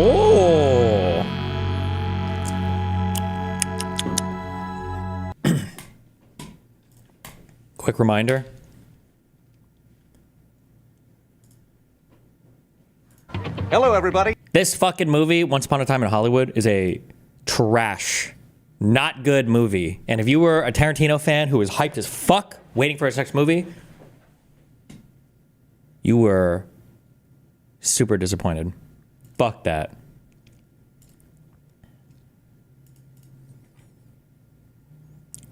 Oh. Quick reminder. Hello, everybody. This fucking movie, Once Upon a Time in Hollywood, is a trash, not good movie. And if you were a Tarantino fan who was hyped as fuck waiting for his next movie, you were super disappointed. Fuck that.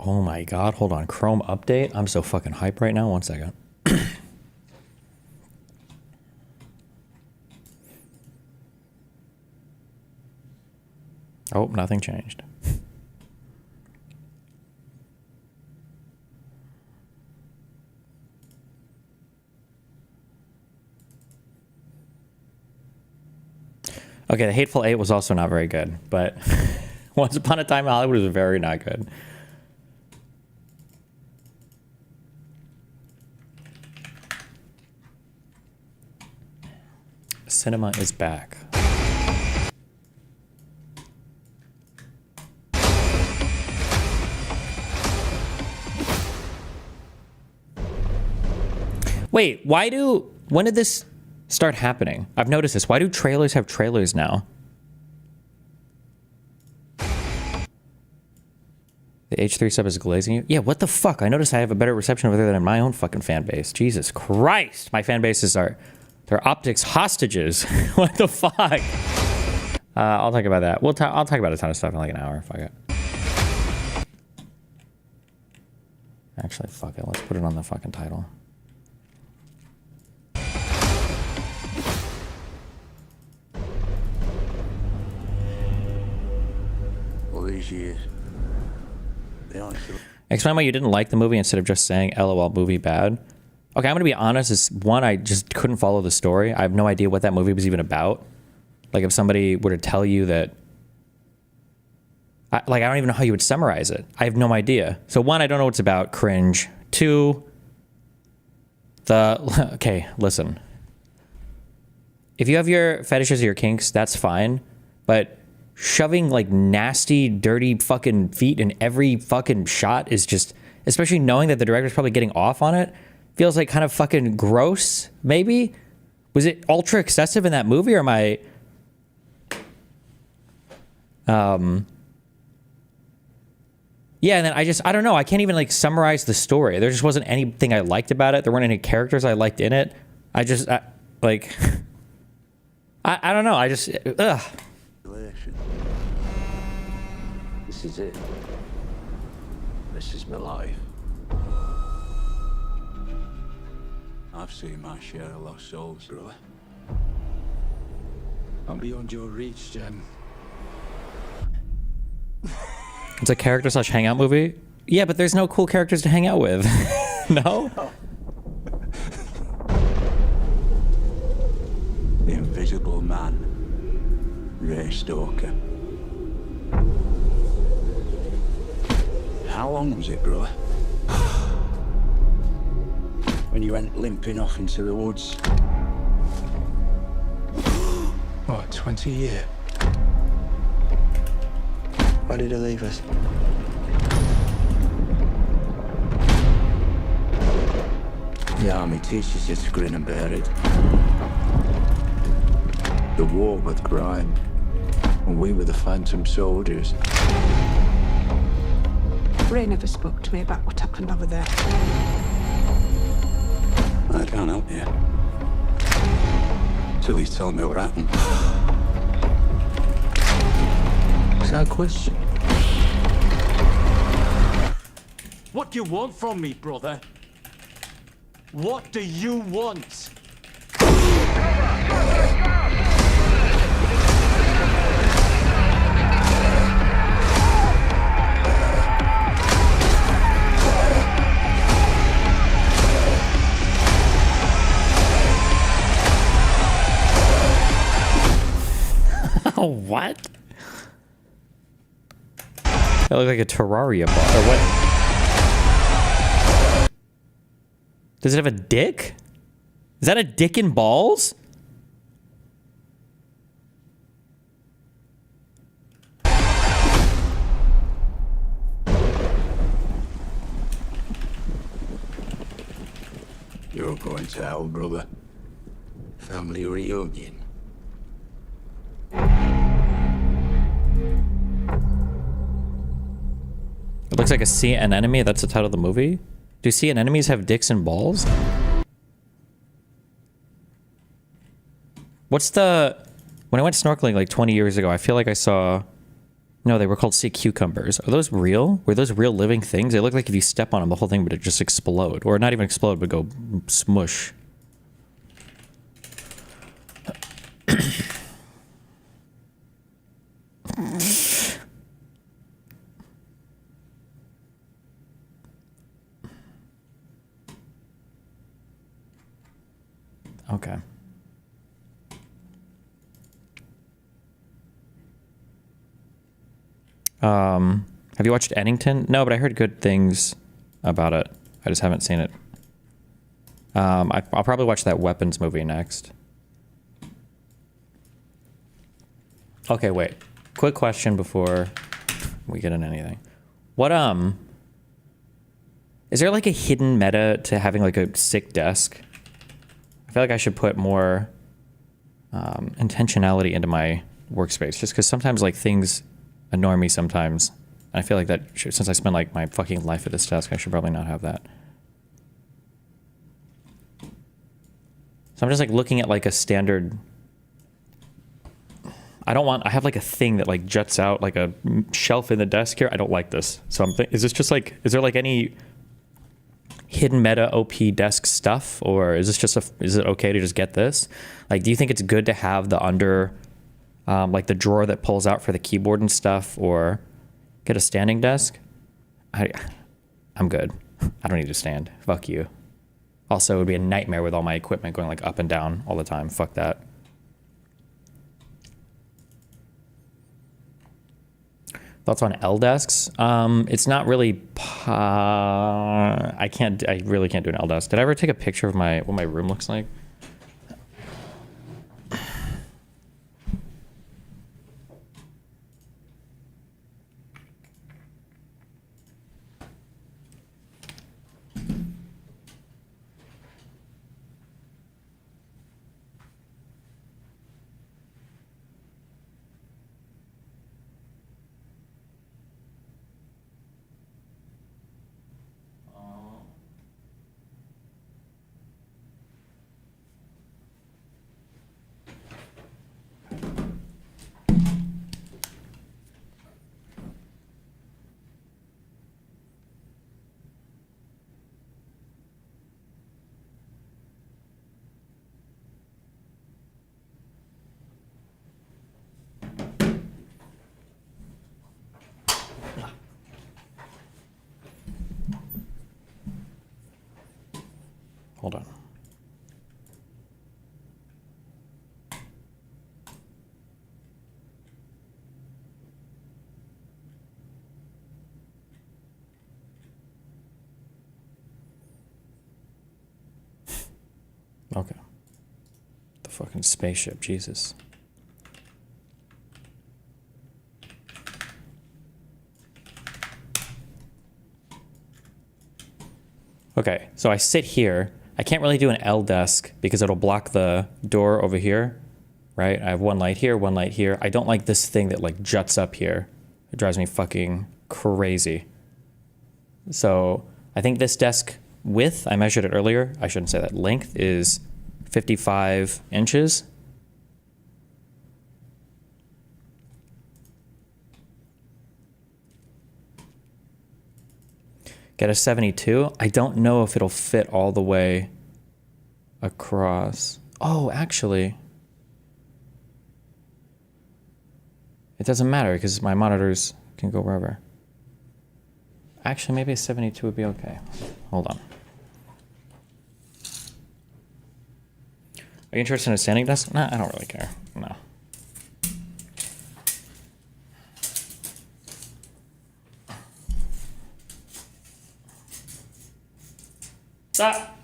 Oh my god, hold on. Chrome update? I'm so fucking hyped right now. 1 second. Oh, nothing changed. Okay, The Hateful Eight was also not very good, but Once Upon a Time in Hollywood was very not good. Cinema is back. Wait, when did this start happening? I've noticed this. Why do trailers have trailers now? The H3 sub is glazing you? Yeah, what the fuck? I noticed I have a better reception over there than in my own fucking fan base. Jesus Christ. My fan bases are... They're optics hostages. What the fuck? I'll talk about that. I'll talk about a ton of stuff in like an hour. Fuck it. Actually, fuck it. Let's put it on the fucking title. All these years. Explain why you didn't like the movie instead of just saying LOL movie bad. Okay, I'm gonna be honest. Is one, I just couldn't follow the story. I have no idea what that movie was even about. Like, if somebody were to tell you that, I don't even know how you would summarize it. I have no idea. So one, I don't know what it's about. Cringe. Two, okay, listen. If you have your fetishes or your kinks, that's fine. But shoving like nasty, dirty fucking feet in every fucking shot is just, especially knowing that the director's probably getting off on it, feels like kind of fucking gross, maybe? Was it ultra excessive in that movie, or am I... Yeah, and then I don't know. I can't even like summarize the story. There just wasn't anything I liked about it. There weren't any characters I liked in it. I don't know. I just, ugh. This is it. This is my life. I've seen my share of lost souls, brother. I'm beyond your reach, Jem. It's a character / hangout movie? Yeah, but there's no cool characters to hang out with. No? The Invisible Man. Ray Stalker. How long was it, brother? When you went limping off into the woods? What, 20 years? Why did he leave us? The army teaches you to grin and bear it. The war with crime, and we were the phantom soldiers. Ray never spoke to me about what happened over there. I can't help you. Till he's telling me what happened. Is that a question? What do you want from me, brother? What do you want? What? That looked like a Terraria bar. Or what? Does it have a dick? Is that a dick and balls? not going to hell, brother. Family reunion. It looks like a sea anemone. That's the title of the movie. Do sea anemones have dicks and balls? What's the... When I went snorkeling like 20 years ago, I feel like I saw... No, they were called sea cucumbers. Are those real? Were those real living things? They look like if you step on them, the whole thing would just explode. Or not even explode, but go smush. Okay. Have you watched Eddington? No, but I heard good things about it. I just haven't seen it. I'll probably watch that Weapons movie next. Okay, wait. Quick question before we get into anything. What, is there like a hidden meta to having like a sick desk? I feel like I should put more intentionality into my workspace, just because sometimes like things annoy me sometimes. And I feel like that since I spend like my fucking life at this desk, I should probably not have that. So I'm just like looking at like a standard. I have like a thing that like juts out like a shelf in the desk here. I don't like this. So is this just like, is there like any hidden meta OP desk stuff, or is this just is it okay to just get this? Like, do you think it's good to have the under, like the drawer that pulls out for the keyboard and stuff, or get a standing desk? I'm good. I don't need to stand. Fuck you. Also, it would be a nightmare with all my equipment going like up and down all the time. Fuck that. Thoughts on L desks? It's not really. I really can't do an L desk. Did I ever take a picture of what my room looks like? Hold on. Okay. The fucking spaceship, Jesus. Okay, so I sit here. I can't really do an L desk because it'll block the door over here, right? I have one light here, one light here. I don't like this thing that like juts up here. It drives me fucking crazy. So I think this desk width, I measured it earlier. I shouldn't say that. Length is 55 inches. Get a 72. I don't know if it'll fit all the way across. Oh, actually, it doesn't matter because my monitors can go wherever. Actually, maybe a 72 would be okay. Hold on. Are you interested in a standing desk? Nah, I don't really care. No. Stop.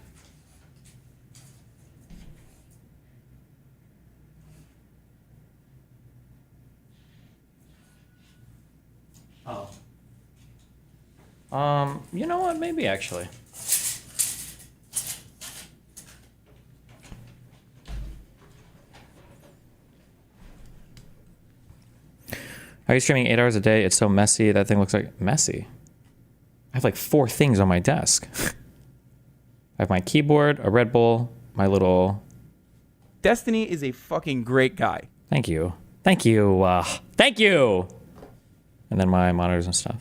Oh. You know what? Maybe actually. Are you streaming 8 hours a day? It's so messy. That thing looks like messy. I have like 4 things on my desk. I have my keyboard, a Red Bull, my little... Destiny is a fucking great guy. Thank you. Thank you. Thank you. And then my monitors and stuff.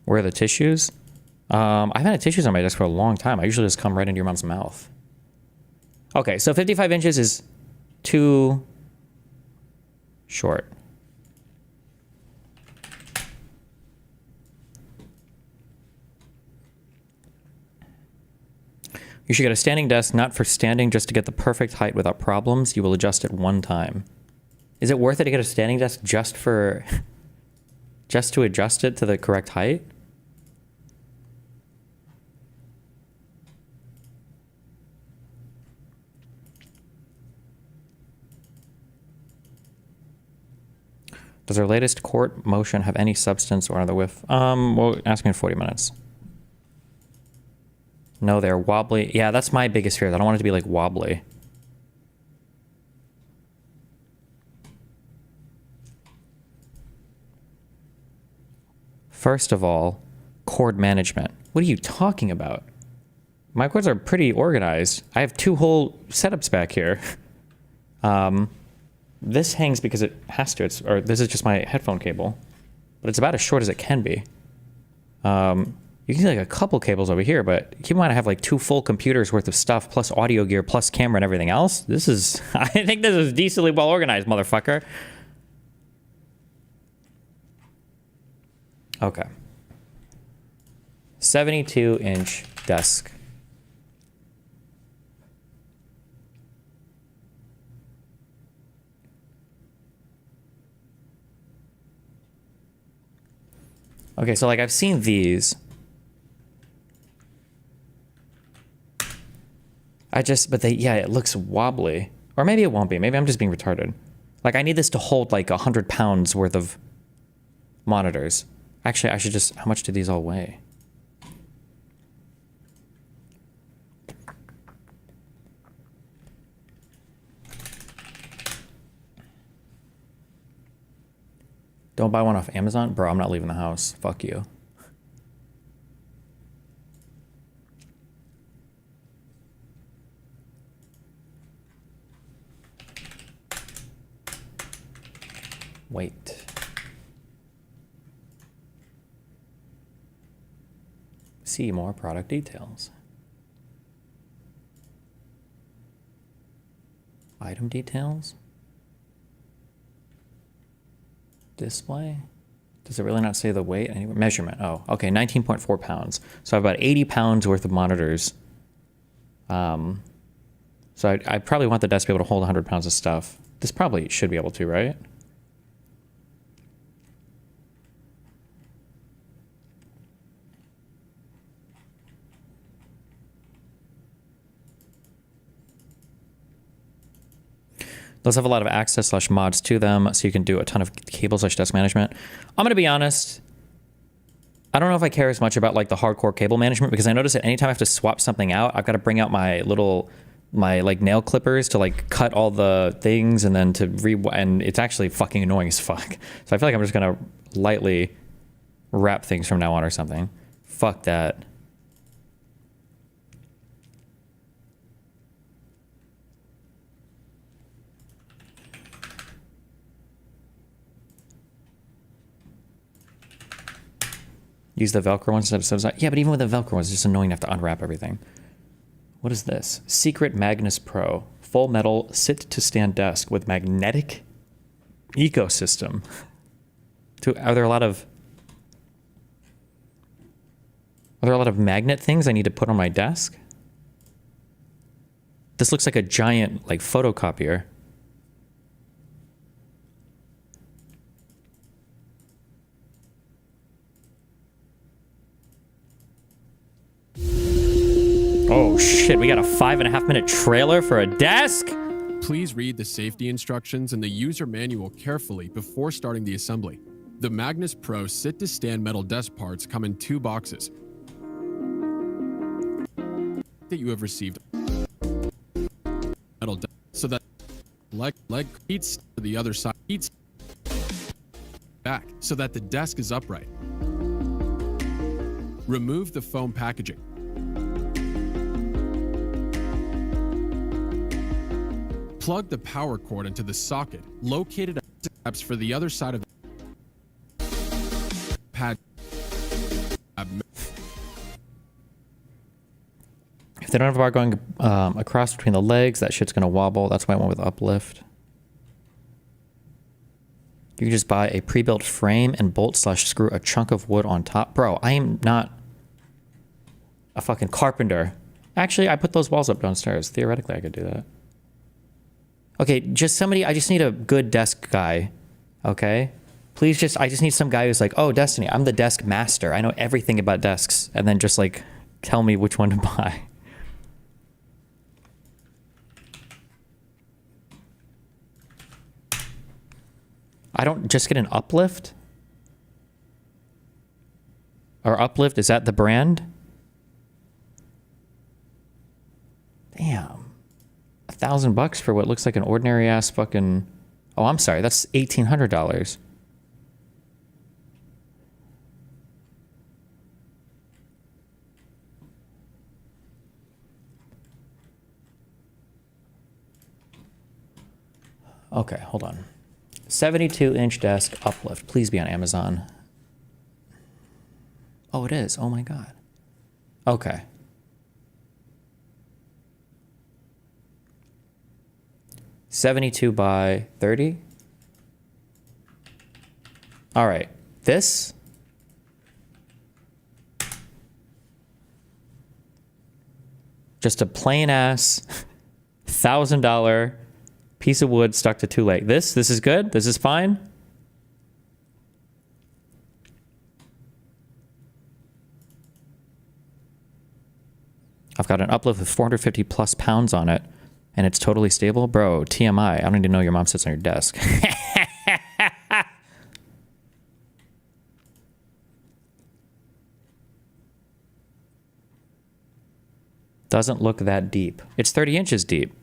Where are the tissues? I've had tissues on my desk for a long time. I usually just come right into your mom's mouth. Okay, so 55 inches is too short. You should get a standing desk, not for standing, just to get the perfect height without problems. You will adjust it one time. Is it worth it to get a standing desk just for... just to adjust it to the correct height? Does our latest court motion have any substance or another whiff? Well, ask me in 40 minutes. No, they're wobbly. Yeah, that's my biggest fear. I don't want it to be like wobbly. First of all, cord management. What are you talking about? My cords are pretty organized. I have 2 whole setups back here. This hangs because it has to. Or this is just my headphone cable. But it's about as short as it can be. You can see like a couple cables over here, but keep in mind I have like 2 full computers worth of stuff, plus audio gear, plus camera and everything else. This is, I think this is decently well organized, motherfucker. Okay. 72-inch desk. Okay, so like I've seen these. But yeah, it looks wobbly. Or maybe it won't be. Maybe I'm just being retarded. Like, I need this to hold, like, 100 pounds worth of monitors. Actually, I should just... How much do these all weigh? Don't buy one off Amazon? Bro, I'm not leaving the house. Fuck you. Wait. See more product details. Item details? Display? Does it really not say the weight anywhere? Measurement. Oh, okay, 19.4 pounds. So I have about 80 pounds worth of monitors. So I probably want the desk to be able to hold 100 pounds of stuff. This probably should be able to, right? Those have a lot of access / mods to them, so you can do a ton of cable / desk management. I'm going to be honest. I don't know if I care as much about like the hardcore cable management, because I notice that anytime I have to swap something out, I've got to bring out my like nail clippers to like cut all the things and then and it's actually fucking annoying as fuck. So I feel like I'm just going to lightly wrap things from now on or something. Fuck that. Use the Velcro ones instead of... Yeah, but even with the Velcro ones, it's just annoying to have to unwrap everything. What is this? Secret Magnus Pro. Full metal sit-to-stand desk with magnetic ecosystem. Are there a lot of magnet things I need to put on my desk? This looks like a giant, like, photocopier. Oh shit, we got a 5.5-minute trailer for a desk? Please read the safety instructions and the user manual carefully before starting the assembly. The Magnus Pro sit-to-stand metal desk parts come in 2 boxes that you have received metal desk, so that leg seats to the other side. Seats back so that the desk is upright. Remove the foam packaging. Plug the power cord into the socket located at the steps for the other side of the pad. If they don't have a bar going across between the legs, that shit's gonna wobble. That's why I went with uplift. You can just buy a pre-built frame and bolt/screw a chunk of wood on top. Bro, I am not a fucking carpenter. Actually, I put those walls up downstairs. Theoretically, I could do that. Okay, just somebody, I just need a good desk guy. Okay? Please I just need some guy who's like, oh, Destiny, I'm the desk master. I know everything about desks. And then just like, tell me which one to buy. I don't just get an uplift? Or uplift, is that the brand? Damn. $1,000 for what looks like an ordinary ass fucking... Oh, I'm sorry, that's $1,800. Okay, hold on. 72-inch desk uplift. Please be on Amazon. Oh, it is. Oh my god. Okay. $72 by $30. All right. This. Just a plain ass $1,000 piece of wood stuck to two legs. This is good. This is fine. I've got an uplift with 450 plus pounds on it, and it's totally stable. Bro, TMI. I don't even know your mom sits on your desk. Doesn't look that deep. It's 30 inches deep.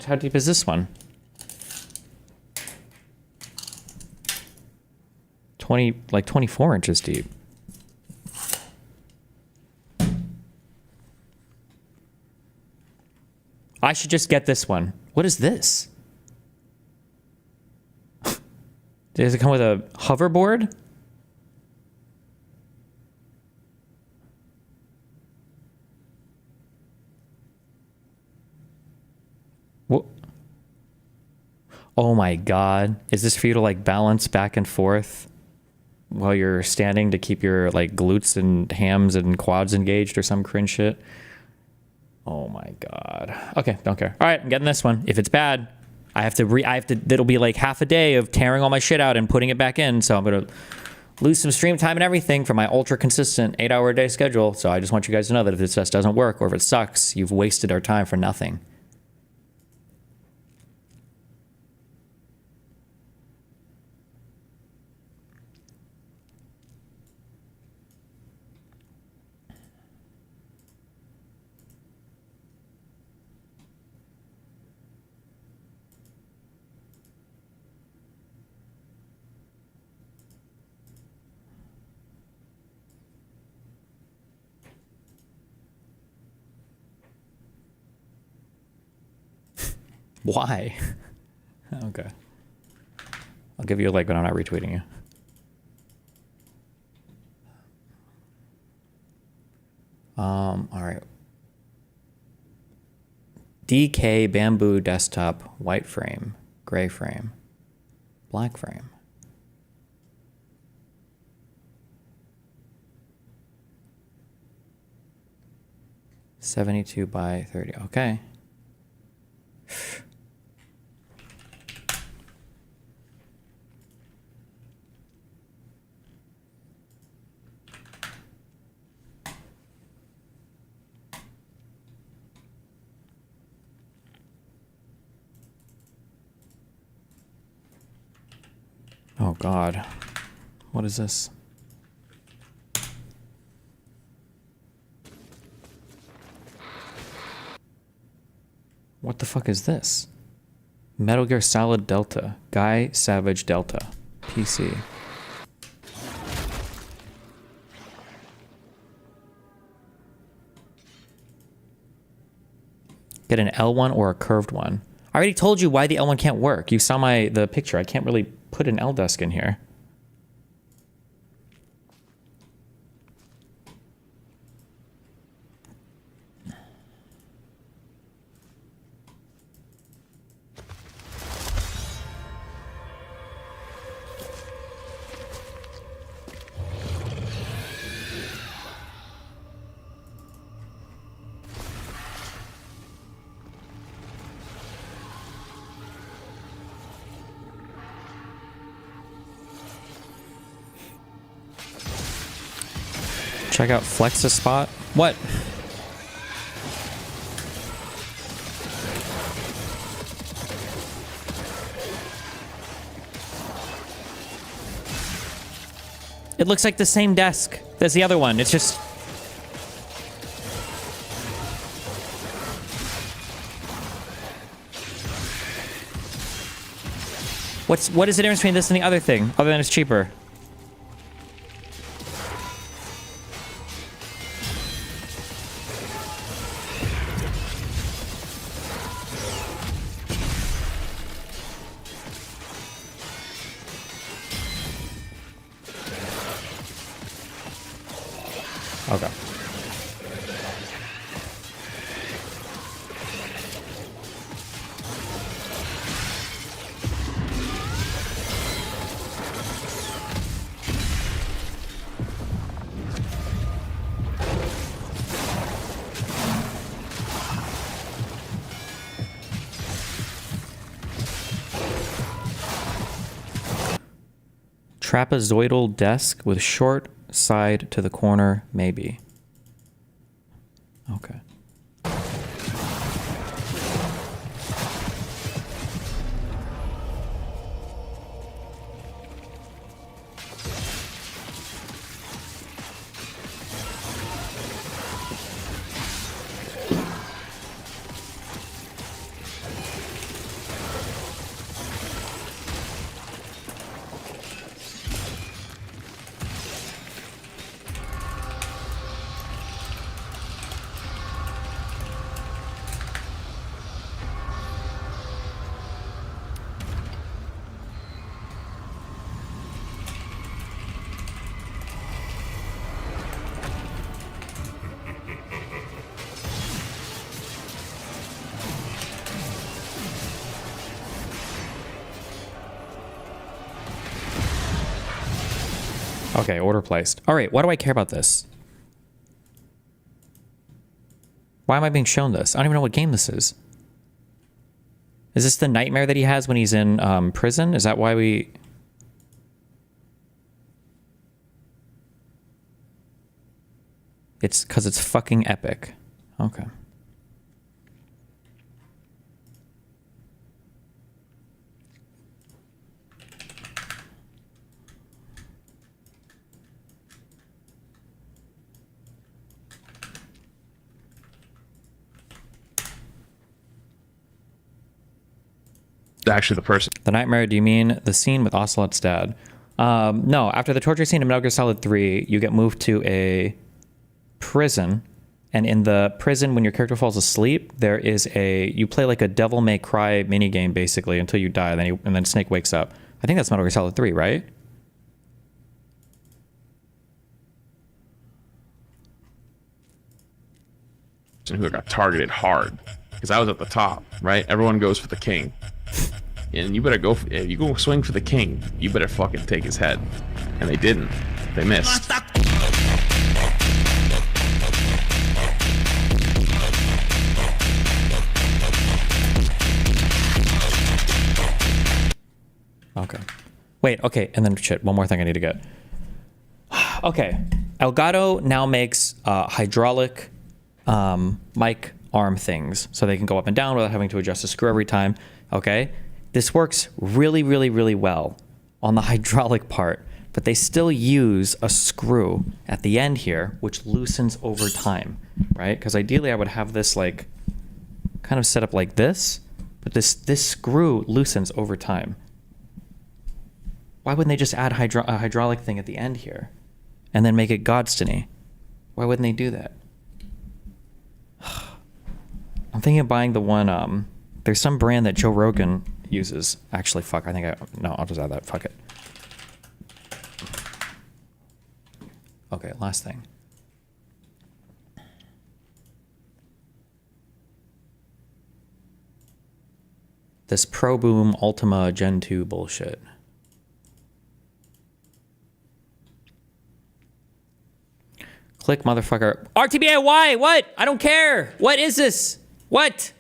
How deep is this one? 24 inches deep. I should just get this one. What is this? Does it come with a hoverboard? What? Oh my god. Is this for you to like balance back and forth while you're standing to keep your like glutes and hams and quads engaged or some cringe shit? Oh my god. Okay, don't care. All right, I'm getting this one. If it's bad, it'll be like half a day of tearing all my shit out and putting it back in. So I'm going to lose some stream time and everything for my ultra consistent 8-hour a day schedule. So I just want you guys to know that if this just doesn't work or if it sucks, you've wasted our time for nothing. Why? Okay. I'll give you a like when I'm not retweeting you. All right. DK bamboo desktop, white frame, gray frame, black frame. $72 by $30. Okay. Oh god. What is this? What the fuck is this? Metal Gear Solid Delta. Guy Savage Delta. PC. Get an L1 or a curved one. I already told you why the L1 can't work. You saw the picture. I can't really put an L desk in here. Check out Flexa Spot. What? It looks like the same desk as the other one. It's just... What is the difference between this and the other thing, other than it's cheaper? Okay. Trapezoidal desk with short side to the corner, maybe. Okay. Okay, order placed. All right, why do I care about this? Why am I being shown this? I don't even know what game this is. Is this the nightmare that he has when he's in prison? Is that why we... It's because it's fucking epic. Okay. Actually the person. The nightmare, do you mean the scene with Ocelot's dad? No, after the torture scene in Metal Gear Solid 3, you get moved to a prison, and in the prison, when your character falls asleep, there is you play like a Devil May Cry minigame, basically, until you die, and then Snake wakes up. I think that's Metal Gear Solid 3, right? Who got targeted hard, because I was at the top, right? Everyone goes for the king. And you better go, if you go swing for the king, you better fucking take his head. And they didn't. They missed. Okay. Wait, okay, and then shit, one more thing I need to get. Okay, Elgato now makes hydraulic mic arm things so they can go up and down without having to adjust the screw every time, okay? This works really, really, really well on the hydraulic part, but they still use a screw at the end here, which loosens over time, right? Because ideally I would have this like kind of set up like this, but But this screw loosens over time. Why wouldn't they just add a hydraulic thing at the end here? And then make it Godstony? Why wouldn't they do that? I'm thinking of buying the one, there's some brand that Joe Rogan uses. Actually, fuck, no, I'll just add that, fuck it. Okay, last thing. This Pro Boom Ultima Gen 2 bullshit. Click, motherfucker. RTBA, why? What? I don't care. What is this? What?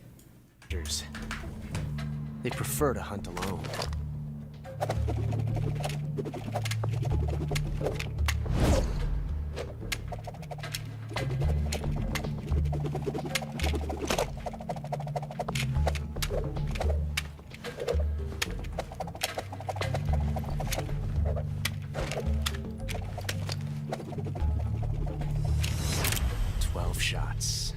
They prefer to hunt alone. Shots.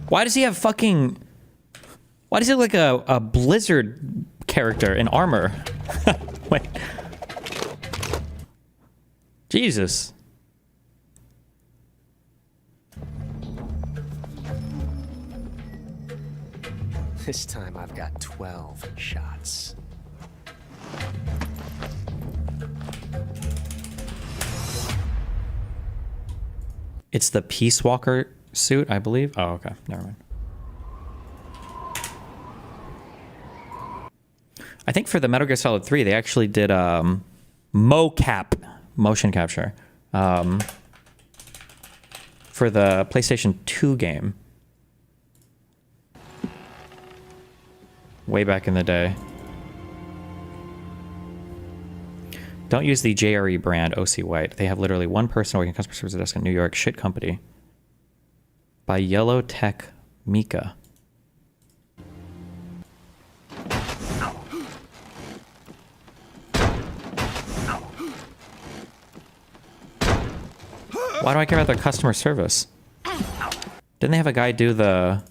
Why does he have fucking... Why does he look like a Blizzard character in armor? Wait. Jesus. This time I've got 12 shots. It's the Peace Walker suit, I believe. Oh, okay. Never mind. I think for the Metal Gear Solid 3, they actually did mocap, motion capture, for the PlayStation 2 game. Way back in the day. Don't use the JRE brand, OC White. They have literally one person working customer service desk in New York. Shit company. By Yellow Tech Mika. Why do I care about their customer service? Didn't they have a guy do the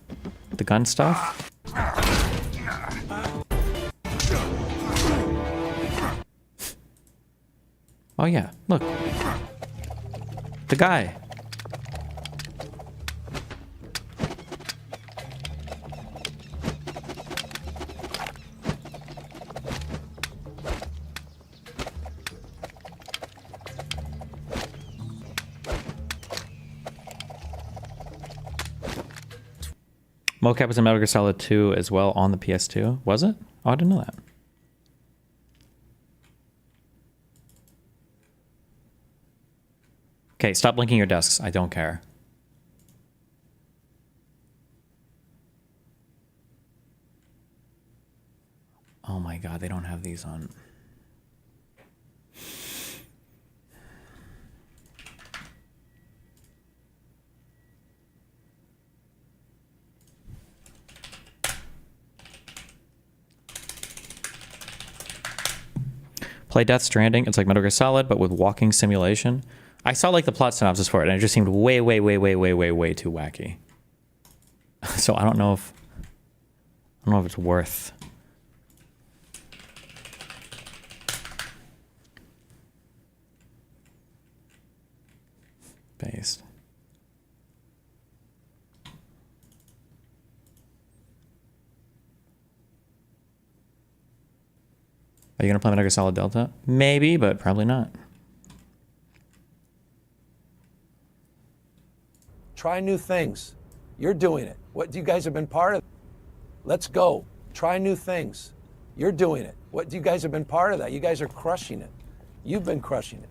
gun stuff? Oh yeah, look. The guy. Mocap was in Metal Gear Solid 2 as well on the PS2. Was it? Oh, I didn't know that. Okay, stop linking your desks. I don't care. Oh my god, they don't have these on. Play Death Stranding. It's like Metal Gear Solid, but with walking simulation. I saw like the plot synopsis for it, and it just seemed way too wacky. So I don't know if it's worth. Based. Are you gonna play Metal Gear Solid Delta? Maybe, but probably not. Try new things. You're doing it. What you guys have been part of. Let's go. Try new things. You're doing it. What you guys have been part of that. You guys are crushing it. You've been crushing it.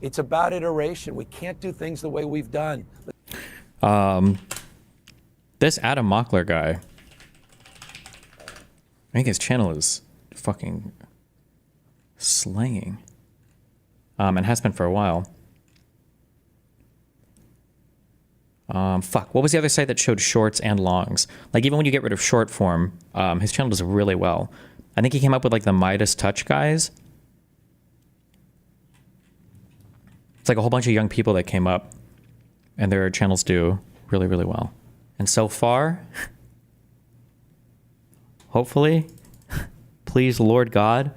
It's about iteration. We can't do things the way we've done. This Adam Mockler guy, I think his channel is fucking slaying. And has been for a while. Fuck, what was the other site that showed shorts and longs? Like, even when you get rid of short form, his channel does really well. I think he came up with, like, the Midas Touch guys. It's like a whole bunch of young people that came up, and their channels do really, really well. And so far, hopefully, please, Lord God,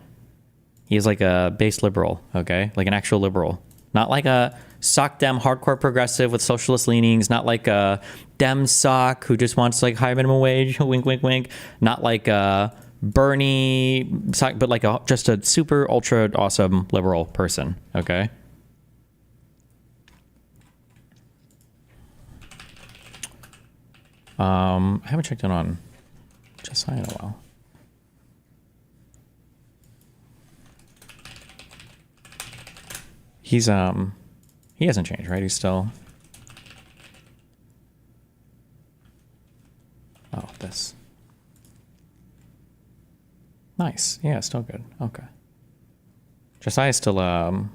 he is like a base liberal, okay? Like an actual liberal. Not like a sock dem hardcore progressive with socialist leanings. Not like a dem sock who just wants like high minimum wage, wink, wink, wink. Not like a Bernie sock, but like just a super ultra awesome liberal person, okay? I haven't checked in on Josiah in a while. He's he hasn't changed, right? He's still this. Nice. Yeah, still good. Okay. Josiah's still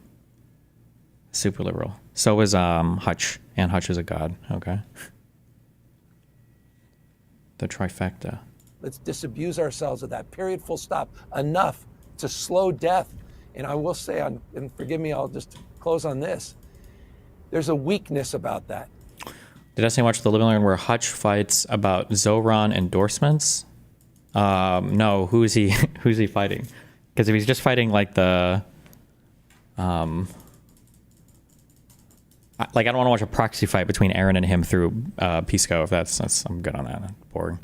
super liberal. So is Hutch, and Hutch is a god, okay? The trifecta. Let's disabuse ourselves of that. Period. Full stop. Enough to slow death. And I will say, and forgive me, I'll just close on this. There's a weakness about that. Did I say watch the living room where Hutch fights about Zoran endorsements? No. Who is he? Who's he fighting? Because if he's just fighting like the, like I don't want to watch a proxy fight between Aaron and him through Pisco. If that's I'm good on that. Boring.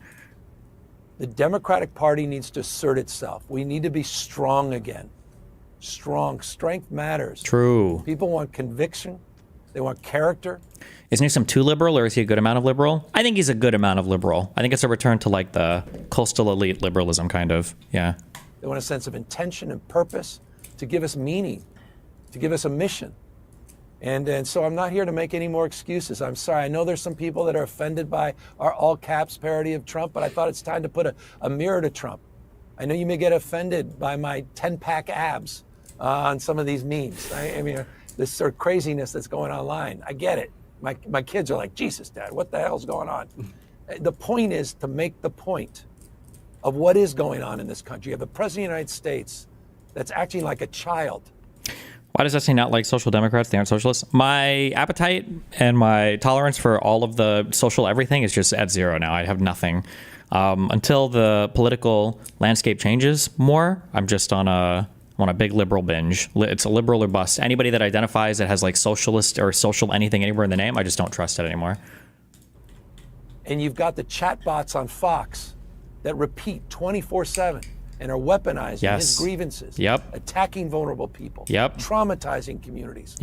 The Democratic Party needs to assert itself. We need to be strong again. Strong. Strength matters. True. People want conviction. They want character. Is Newsom too liberal, or is he a good amount of liberal? I think he's a good amount of liberal. I think it's a return to like the coastal elite liberalism kind of. Yeah. They want a sense of intention and purpose to give us meaning, to give us a mission. And so I'm not here to make any more excuses. I'm sorry. I know there's some people that are offended by our all caps parody of Trump, but I thought it's time to put a mirror to Trump. I know you may get offended by my 10-pack abs on some of these memes. I mean, this sort of craziness that's going online. I get it. My kids are like, Jesus, Dad, what the hell's going on? The point is to make the point of what is going on in this country. You have the President of the United States that's acting like a child. Why does that say not like social democrats? They aren't socialists. My appetite and my tolerance for all of the social everything is just at zero now. I have nothing. Until the political landscape changes more, I'm just on a big liberal binge. It's a liberal or bust. Anybody that identifies that has like socialist or social anything anywhere in the name, I just don't trust it anymore. And you've got the chatbots on Fox that repeat 24/7 and are weaponizing his grievances, attacking vulnerable people, traumatizing communities.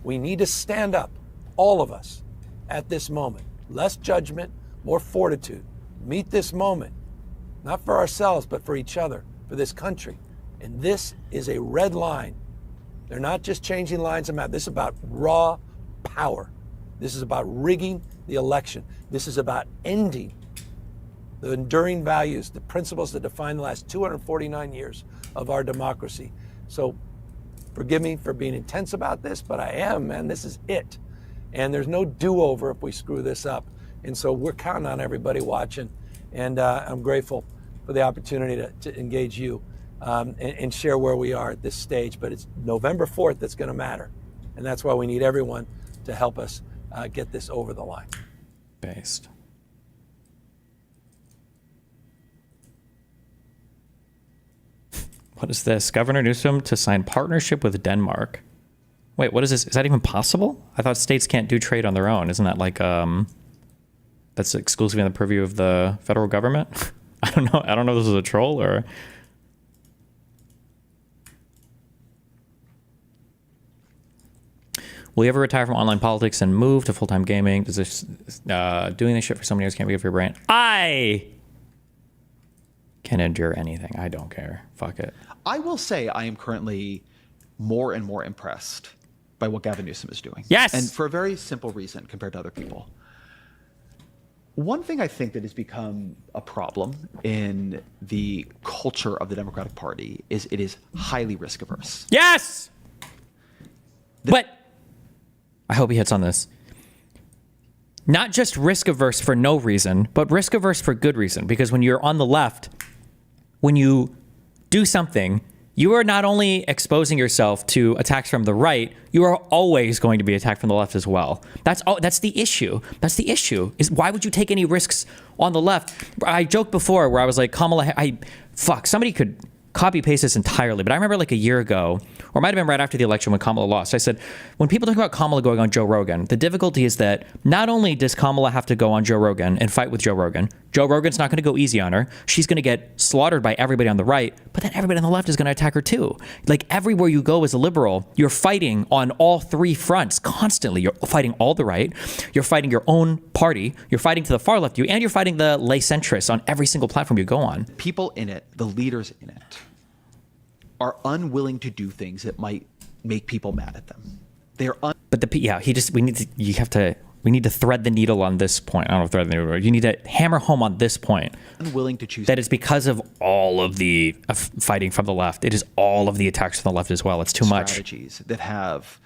We need to stand up, all of us, at this moment. Less judgment, more fortitude. Meet this moment, not for ourselves, but for each other, for this country. And this is a red line. They're not just changing lines of map. This is about raw power. This is about rigging the election. This is about ending the enduring values, the principles that define the last 249 years of our democracy. So forgive me for being intense about this, but I am, man. This is it. And there's no do-over if we screw this up. And so we're counting on everybody watching. And I'm grateful for the opportunity to engage you and share where we are at this stage. But it's November 4th that's going to matter. And that's why we need everyone to help us get this over the line. Based. What is this? Governor Newsom to sign partnership with Denmark. Wait, what is this? Is that even possible? I thought states can't do trade on their own. Isn't that like that's exclusively in the purview of the federal government? I don't know. I don't know if this is a troll or. Will you ever retire from online politics and move to full-time gaming? Does this doing this shit for so many years can't be good for your brain? I can endure anything. I don't care. Fuck it. I will say I am currently more and more impressed by what Gavin Newsom is doing. Yes! And for a very simple reason compared to other people. One thing I think that has become a problem in the culture of the Democratic Party is it is highly risk averse. Yes! But I hope he hits on this. Not just risk averse for no reason, but risk averse for good reason. Because when you're on the left, when you do something you are not only exposing yourself to attacks from the right, you are always going to be attacked from the left as well. That's the issue. That's the issue, is why would you take any risks on the left? I joked before where I was like, Kamala, somebody could copy paste this entirely, but I remember like a year ago, or it might have been right after the election when Kamala lost, I said, when people talk about Kamala going on Joe Rogan, the difficulty is that not only does Kamala have to go on Joe Rogan and fight with Joe Rogan's not going to go easy on her. She's going to get slaughtered by everybody on the right, but then everybody on the left is going to attack her too. Like everywhere you go as a liberal, you're fighting on all three fronts constantly. You're fighting all the right, you're fighting your own party, you're fighting to the far left of you, and you're fighting the lay centrists on every single platform you go on. People in it, the leaders in it, are unwilling to do things that might make people mad at them. They're we need to thread the needle on this point. I don't know if thread the needle. You need to hammer home on this point. Unwilling to choose. That it's because of all of the fighting from the left. It is all of the attacks from the left as well. It's too much. Strategies that have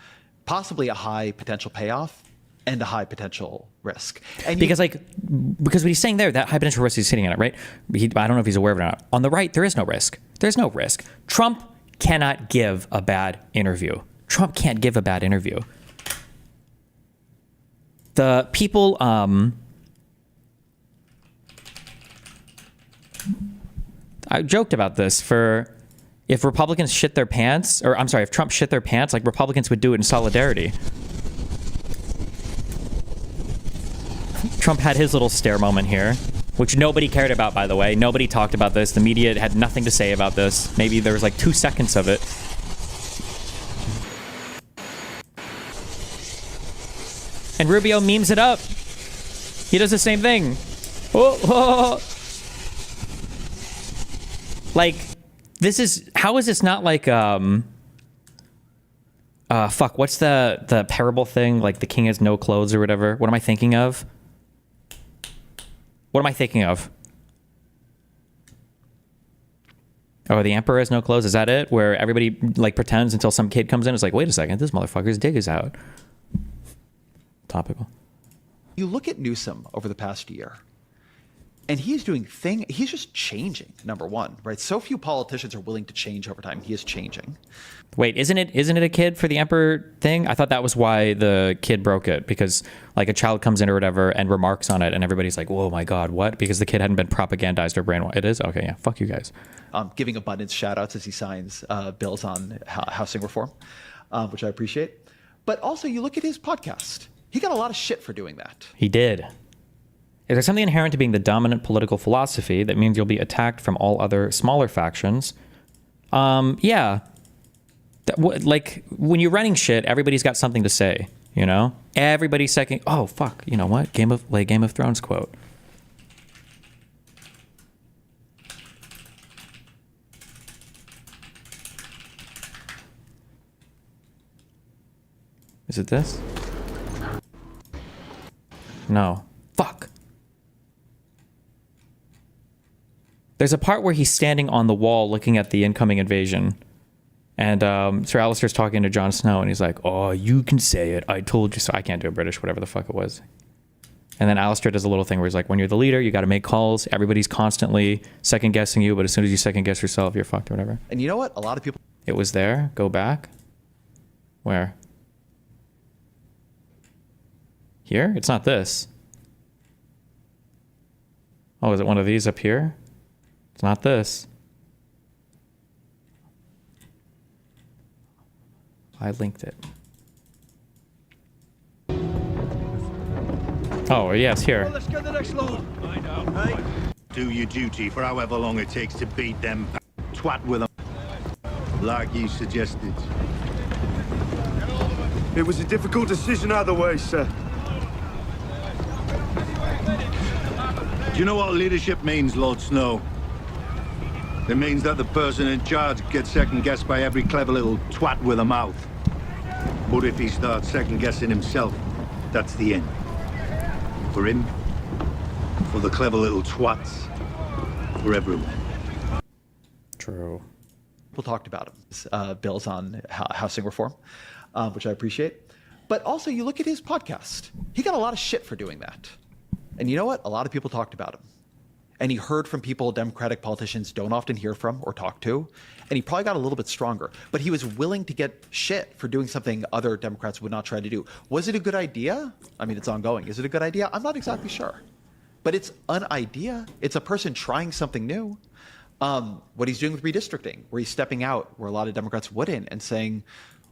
possibly a high potential payoff and a high potential risk. And because what he's saying there, that high potential risk he's sitting in it, right? I don't know if he's aware of it or not. On the right, there is no risk. There's no risk. Trump cannot give a bad interview. Trump can't give a bad interview. The people, I joked about this if Republicans shit their pants, or I'm sorry, if Trump shit their pants, like Republicans would do it in solidarity. Trump had his little stare moment here, which nobody cared about, by the way. Nobody talked about this. The media had nothing to say about this. Maybe there was like 2 seconds of it. And Rubio memes it up. He does the same thing. Like, how is this not like, what's the parable thing? Like the king has no clothes or whatever. What am I thinking of? Oh, the emperor has no clothes. Is that it? Where everybody like pretends until some kid comes in. It's like, wait a second, this motherfucker's dick is out. Topical. You look at Newsom over the past year, and he's just changing, number one, right? So few politicians are willing to change over time. He is changing. Wait, isn't it a kid for the emperor thing? I thought that was why the kid broke it, because like a child comes in or whatever and remarks on it, and everybody's like, whoa, my God, what? Because the kid hadn't been propagandized or brainwashed. It is? Okay, yeah, fuck you guys. Giving abundance shout outs as he signs bills on housing reform, which I appreciate. But also you look at his podcast. He got a lot of shit for doing that. He did. Is there something inherent to being the dominant political philosophy that means you'll be attacked from all other smaller factions? Yeah. Like, when you're running shit, everybody's got something to say, you know? Everybody's second... Oh, fuck. You know what? Game of Thrones quote. Is it this? No. Fuck. There's a part where he's standing on the wall looking at the incoming invasion. And Sir Alistair's talking to Jon Snow, and he's like, oh, you can say it. I told you so. I can't do a British, whatever the fuck it was. And then Alistair does a little thing where he's like, when you're the leader, you got to make calls. Everybody's constantly second-guessing you, but as soon as you second-guess yourself, you're fucked or whatever. And you know what? A lot of people... It was there. Go back. Where? Here? It's not this. Oh, is it one of these up here? It's not this. I linked it. Oh, yeah, it's here. Well, let's get the next load. I know. Hey. Do your duty for however long it takes to beat them. Twat with them. Like you suggested. It was a difficult decision either way, sir. Do you know what leadership means, Lord Snow? It means that the person in charge gets second-guessed by every clever little twat with a mouth. But if he starts second-guessing himself, that's the end. For him, for the clever little twats, for everyone. True. People talked about him, bills on housing reform, which I appreciate. But also, you look at his podcast. He got a lot of shit for doing that. And you know what? A lot of people talked about him. and he heard from people Democratic politicians don't often hear from or talk to, and he probably got a little bit stronger. But he was willing to get shit for doing something other Democrats would not try to do. Was it a good idea? I mean, it's ongoing. Is it a good idea? I'm not exactly sure. But it's an idea. It's a person trying something new. What he's doing with redistricting, where he's stepping out where a lot of Democrats wouldn't and saying,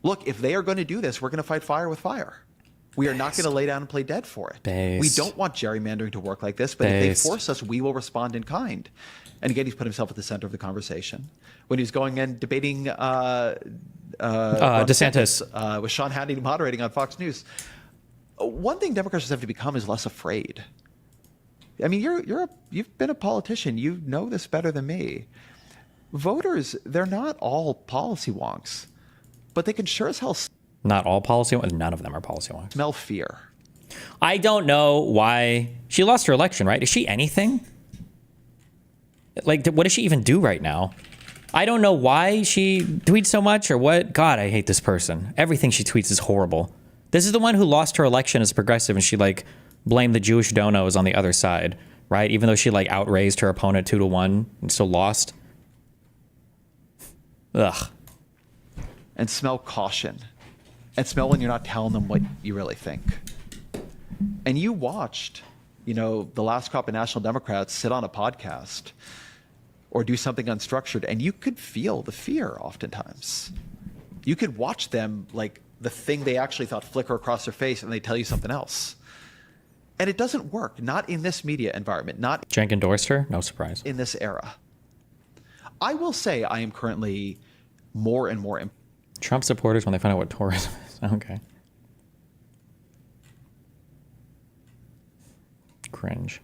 look, if they are going to do this, we're going to fight fire with fire. We are not going to lay down and play dead for it. We don't want gerrymandering to work like this, but if they force us, we will respond in kind. And again, he's put himself at the center of the conversation. When he was going and debating DeSantis with Sean Hannity moderating on Fox News, one thing Democrats have to become is less afraid. I mean, you've been a politician. You know this better than me. Voters, they're not all policy wonks, but they can sure as hell Not all policy wonks. None of them are policy wonks. Smell fear. I don't know why she lost her election, right? Is she anything? Like, what does she even do right now? I don't know why she tweets so much or what. God, I hate this person. Everything she tweets is horrible. This is the one who lost her election as progressive, and she like blamed the Jewish donos on the other side, right? Even though she like outraised her opponent 2-1 and still lost. Ugh. And smell caution. And smell when you're not telling them what you really think. And you watched, the last crop of National Democrats sit on a podcast or do something unstructured, and you could feel the fear oftentimes. You could watch them, like the thing they actually thought flicker across their face, and they tell you something else. And it doesn't work, not in this media environment, not Cenk endorsed her, no surprise. In this era. I will say I am currently more and more Trump supporters when they find out what tourism is. Okay. Cringe.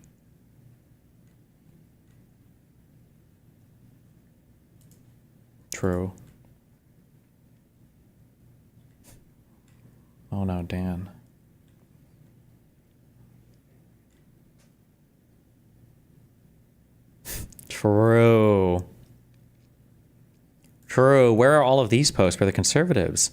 True. Oh no, Dan. True. True. Where are all of these posts for the conservatives?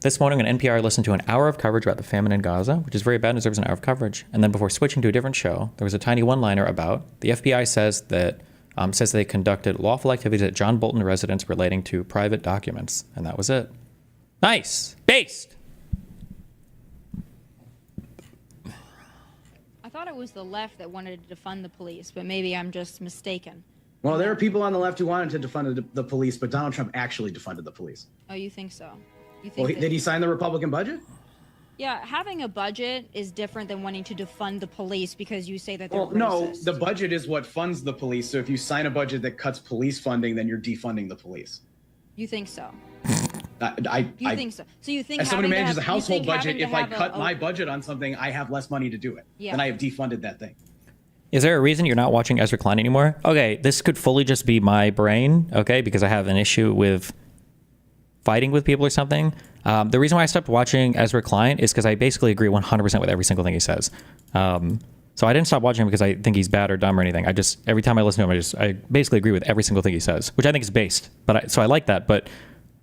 This morning on NPR, I listened to an hour of coverage about the famine in Gaza, which is very bad and deserves an hour of coverage. And then before switching to a different show, there was a tiny one-liner about the FBI says they conducted lawful activities at John Bolton residence relating to private documents. And that was it. Nice. Based. I thought it was the left that wanted to defund the police, but maybe I'm just mistaken. Well, there are people on the left who wanted to defund the police, but Donald Trump actually defunded the police. Oh, you think so? You Well, think did he sign the Republican budget? Yeah, having a budget is different than wanting to defund the police because you say that they're Well, no, racist. the budget is what funds the police. So if you sign a budget that cuts police funding, then you're defunding the police. You think so? You think so? So you think as someone who having to manages a have- you household think budget, having to if I have cut my budget on something, I have less money to do it. Yeah. Then I have defunded that thing. Is there a reason you're not watching Ezra Klein anymore? Okay, this could fully just be my brain, okay, because I have an issue with fighting with people or something. The reason why I stopped watching Ezra Klein is because I basically agree 100% with every single thing he says. So I didn't stop watching him because I think he's bad or dumb or anything. I just, every time I listen to him, I basically agree with every single thing he says, which I think is based. So I like that, but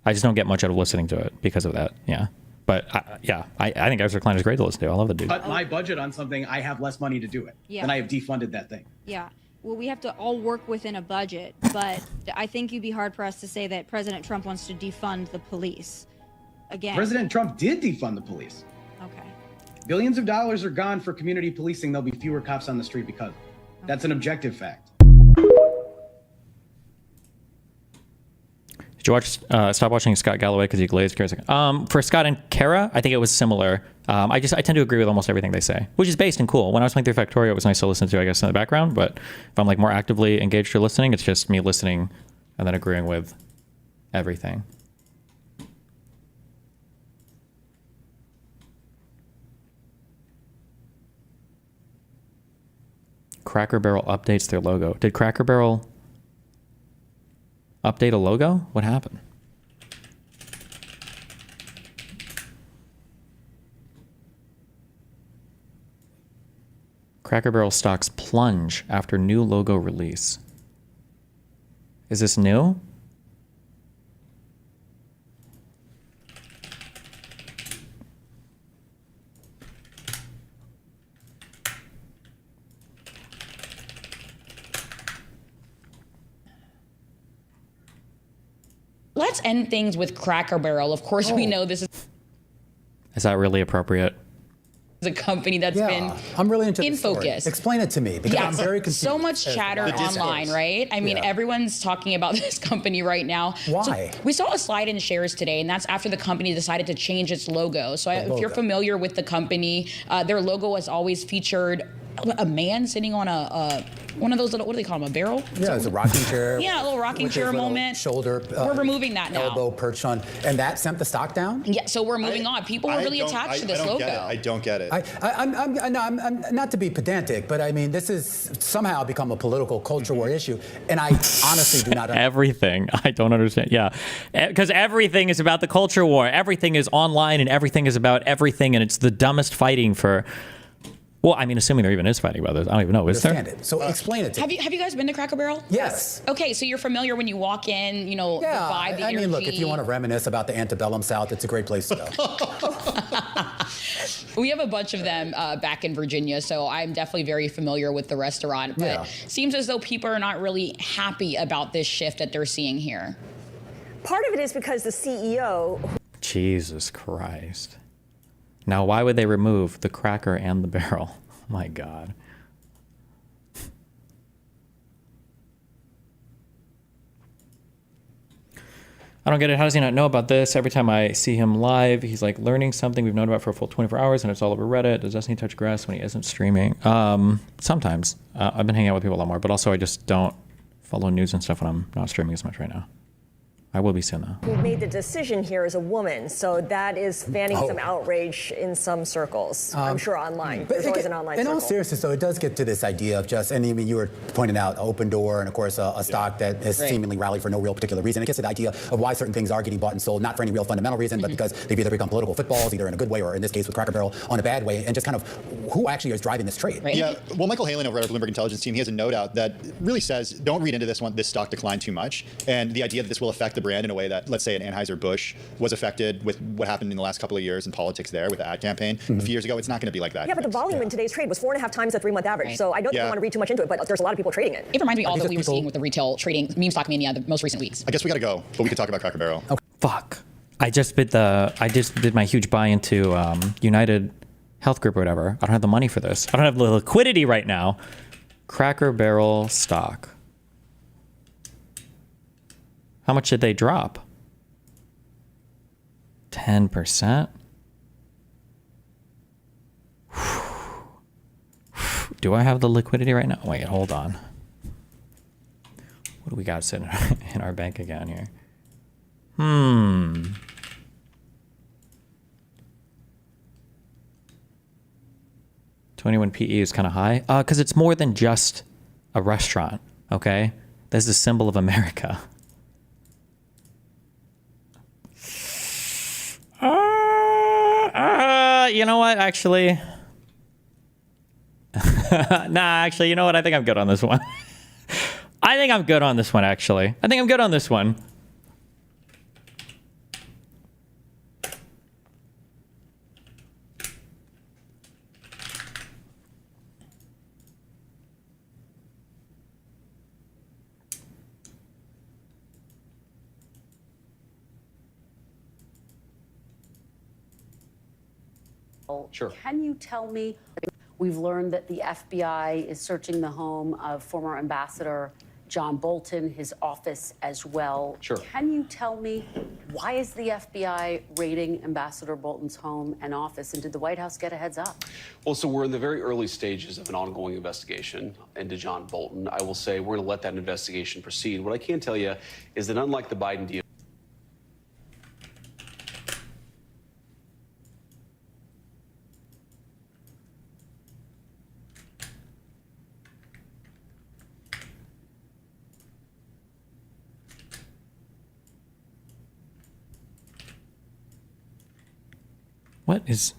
I just don't get much out of listening to it because of that. Yeah. But I think Ezra Klein is great to listen to. I love the dude. Cut my budget on something, I have less money to do it. Yeah. Then I have defunded that thing. Yeah. Well, we have to all work within a budget, but I think you'd be hard-pressed to say that President Trump wants to defund the police. Again. President Trump did defund the police. Okay. Billions of dollars are gone for community policing. There'll be fewer cops on the street because that's an objective fact. Did you watch? Stop watching Scott Galloway because he glazed Kara. For Scott and Kara, I think it was similar. I tend to agree with almost everything they say, which is based and cool. When I was playing through Factorio, it was nice to listen to, I guess, in the background. But if I'm like more actively engaged or listening, it's just me listening and then agreeing with everything. Cracker Barrel updates their logo. Did Cracker Barrel update a logo? What happened? Cracker Barrel stocks plunge after new logo release. Is this new? Let's end things with Cracker Barrel. Of course, we know this Is that really appropriate? is a company that's been I'm really into in the story. focus. Explain it to me because I'm very confused. So much as to chatter why. online, right? I mean, everyone's talking about this company right now. Why? So we saw a slide in shares today, and that's after the company decided to change its logo. So if you're familiar with the company, their logo has always featured a man sitting on a one of those little, what do they call them, a barrel? Yeah, it's a rocking chair. Yeah, a little rocking with chair his little moment. Shoulder. We're removing that now. Elbow perched on, and that sent the stock down. Yeah, so we're moving on. People were really attached to this logo. I don't get it. I'm not to be pedantic, but I mean, this is somehow become a political culture war issue, and I honestly do not. Everything. I don't understand. Yeah, because everything is about the culture war. Everything is online, and everything is about everything, and it's the dumbest fighting for. Well, I mean, assuming there even is fighting about this, I don't even know. Is there? It. So explain it to me. Have you guys been to Cracker Barrel? Yes. Okay, so you're familiar when you walk in, you know, the vibe, the I mean, look, energy. if you want to reminisce about the antebellum South, it's a great place to go. We have a bunch of them back in Virginia, so I'm definitely very familiar with the restaurant. But seems as though people are not really happy about this shift that they're seeing here. Part of it is because the CEO... Jesus Christ. Now, why would they remove the cracker and the barrel? Oh my God. I don't get it. How does he not know about this? Every time I see him live, he's like learning something we've known about for a full 24 hours, and it's all over Reddit. Does Destiny touch grass when he isn't streaming? Sometimes. I've been hanging out with people a lot more, but also I just don't follow news and stuff when I'm not streaming as much right now. I will be soon, though. Who made the decision here as a woman, so that is fanning some outrage in some circles. I'm sure online. There's always an online in circle. all seriousness, though, it does get to this idea of just, and I mean, you were pointing out Open Door, and of course, a stock that has seemingly rallied for no real particular reason. It gets to the idea of why certain things are getting bought and sold, not for any real fundamental reason, but because they've either become political footballs, either in a good way or in this case with Cracker Barrel on a bad way, and just kind of who actually is driving this trade. Yeah, well, Michael Halen over at our Bloomberg Intelligence team, he has a note out that really says, don't read into this stock decline too much, and the idea that this will affect the brand in a way that, let's say, an Anheuser-Busch was affected with what happened in the last couple of years in politics there with the ad campaign. A few years ago, it's not going to be like that. Yeah, but the volume in today's trade was 4.5 times the 3-month average. So I don't think you want to read too much into it, but there's a lot of people trading it. It reminds me all that we were seeing with the retail trading meme stock mania the most recent weeks. I guess we got to go, but we could talk about Cracker Barrel. Oh, fuck. I just did my huge buy into United Health Group or whatever. I don't have the money for this. I don't have the liquidity right now. Cracker Barrel stock. How much did they drop? 10%? Do I have the liquidity right now? Wait, hold on. What do we got sitting in our bank account here? 21 PE is kind of high. Because it's more than just a restaurant, okay? That's the symbol of America. You know what, actually? Actually, you know what? I think I'm good on this one. I think I'm good on this one, actually. I think I'm good on this one. Sure. Can you tell me, we've learned that the FBI is searching the home of former Ambassador John Bolton, his office as well. Sure. Can you tell me, why is the FBI raiding Ambassador Bolton's home and office, and did the White House get a heads up? Well, so we're in the very early stages of an ongoing investigation into John Bolton. I will say we're going to let that investigation proceed. What I can tell you is that unlike the Biden deal, What is...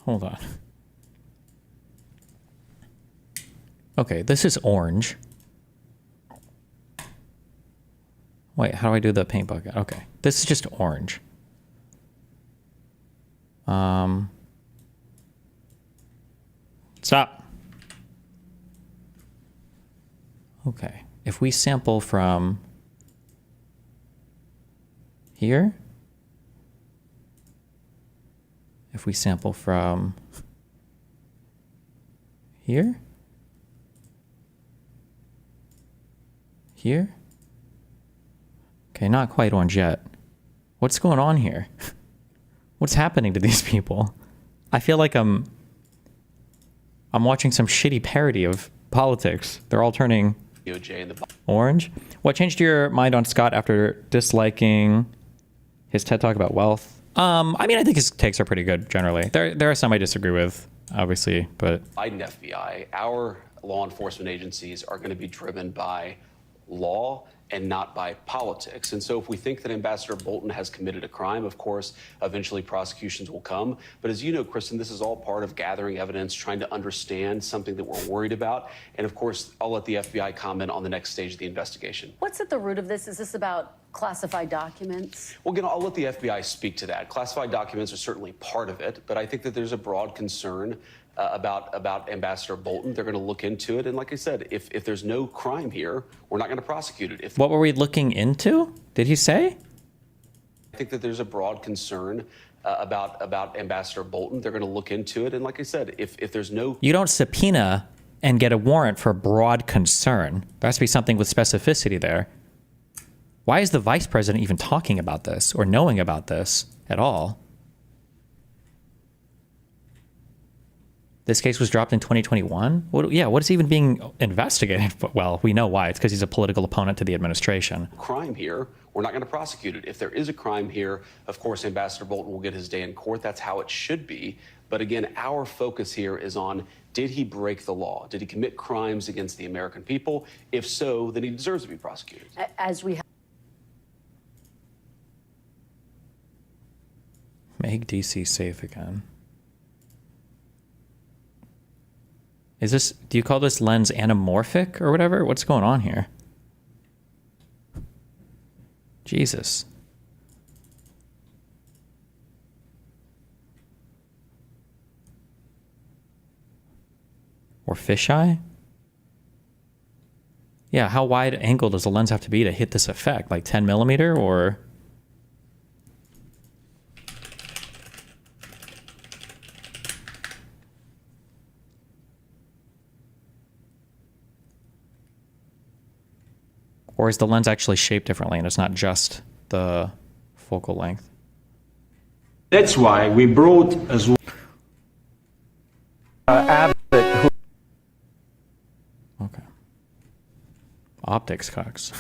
Hold on. Okay, this is orange. Wait, how do I do the paint bucket? Okay, this is just orange. Stop. Okay, if we sample from here, if we sample from here, here, okay, not quite orange yet. What's going on here? What's happening to these people? I feel like I'm watching some shitty parody of politics. They're all turning orange. What changed your mind on Scott after disliking his TED Talk about wealth? I mean, I think his takes are pretty good generally. There are some I disagree with, obviously, but Biden FBI, our law enforcement agencies are going to be driven by law and not by politics. And so if we think that Ambassador Bolton has committed a crime, of course, eventually prosecutions will come. But as you know, Kristen, this is all part of gathering evidence, trying to understand something that we're worried about. And of course, I'll let the FBI comment on the next stage of the investigation. What's at the root of this? Is this about classified documents? Well, again, I'll let the FBI speak to that. Classified documents are certainly part of it, but I think that there's a broad concern about Ambassador Bolton. They're going to look into it. And like I said, if there's no crime here, we're not going to prosecute it. What were we looking into? Did he say? I think that there's a broad concern about Ambassador Bolton. They're going to look into it. And like I said, if there's no... You don't subpoena and get a warrant for broad concern. There has to be something with specificity there. Why is the vice president even talking about this or knowing about this at all? This case was dropped in 2021? What is even being investigated? Well, we know why. It's because he's a political opponent to the administration. Crime here, we're not going to prosecute it. If there is a crime here, of course, Ambassador Bolton will get his day in court. That's how it should be. But again, our focus here is on, did he break the law? Did he commit crimes against the American people? If so, then he deserves to be prosecuted. As we Make DC safe again. Is this, do you call this lens anamorphic or whatever? What's going on here? Jesus. Or fisheye? Yeah, how wide angle does the lens have to be to hit this effect? Like 10 millimeter or... Or is the lens actually shaped differently and it's not just the focal length? That's why we brought as well Okay. Optics cocks.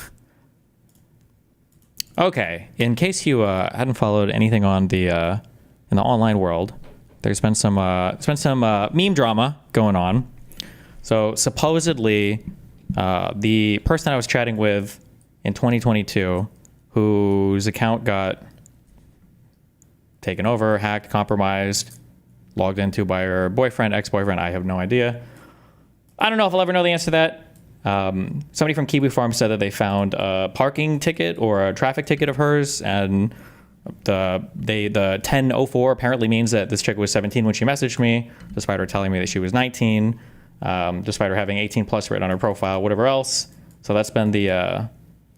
Okay, in case you hadn't followed anything on the in the online world, there's been some meme drama going on. So supposedly, the person I was chatting with in 2022, whose account got taken over, hacked, compromised, logged into by her boyfriend, ex-boyfriend, I have no idea. I don't know if I'll ever know the answer to that. Somebody from Kiwi Farm said that they found a parking ticket or a traffic ticket of hers, and the 1004 apparently means that this chick was 17 when she messaged me, despite her telling me that she was 19. Despite her having 18 plus written on her profile, whatever else. So that's been the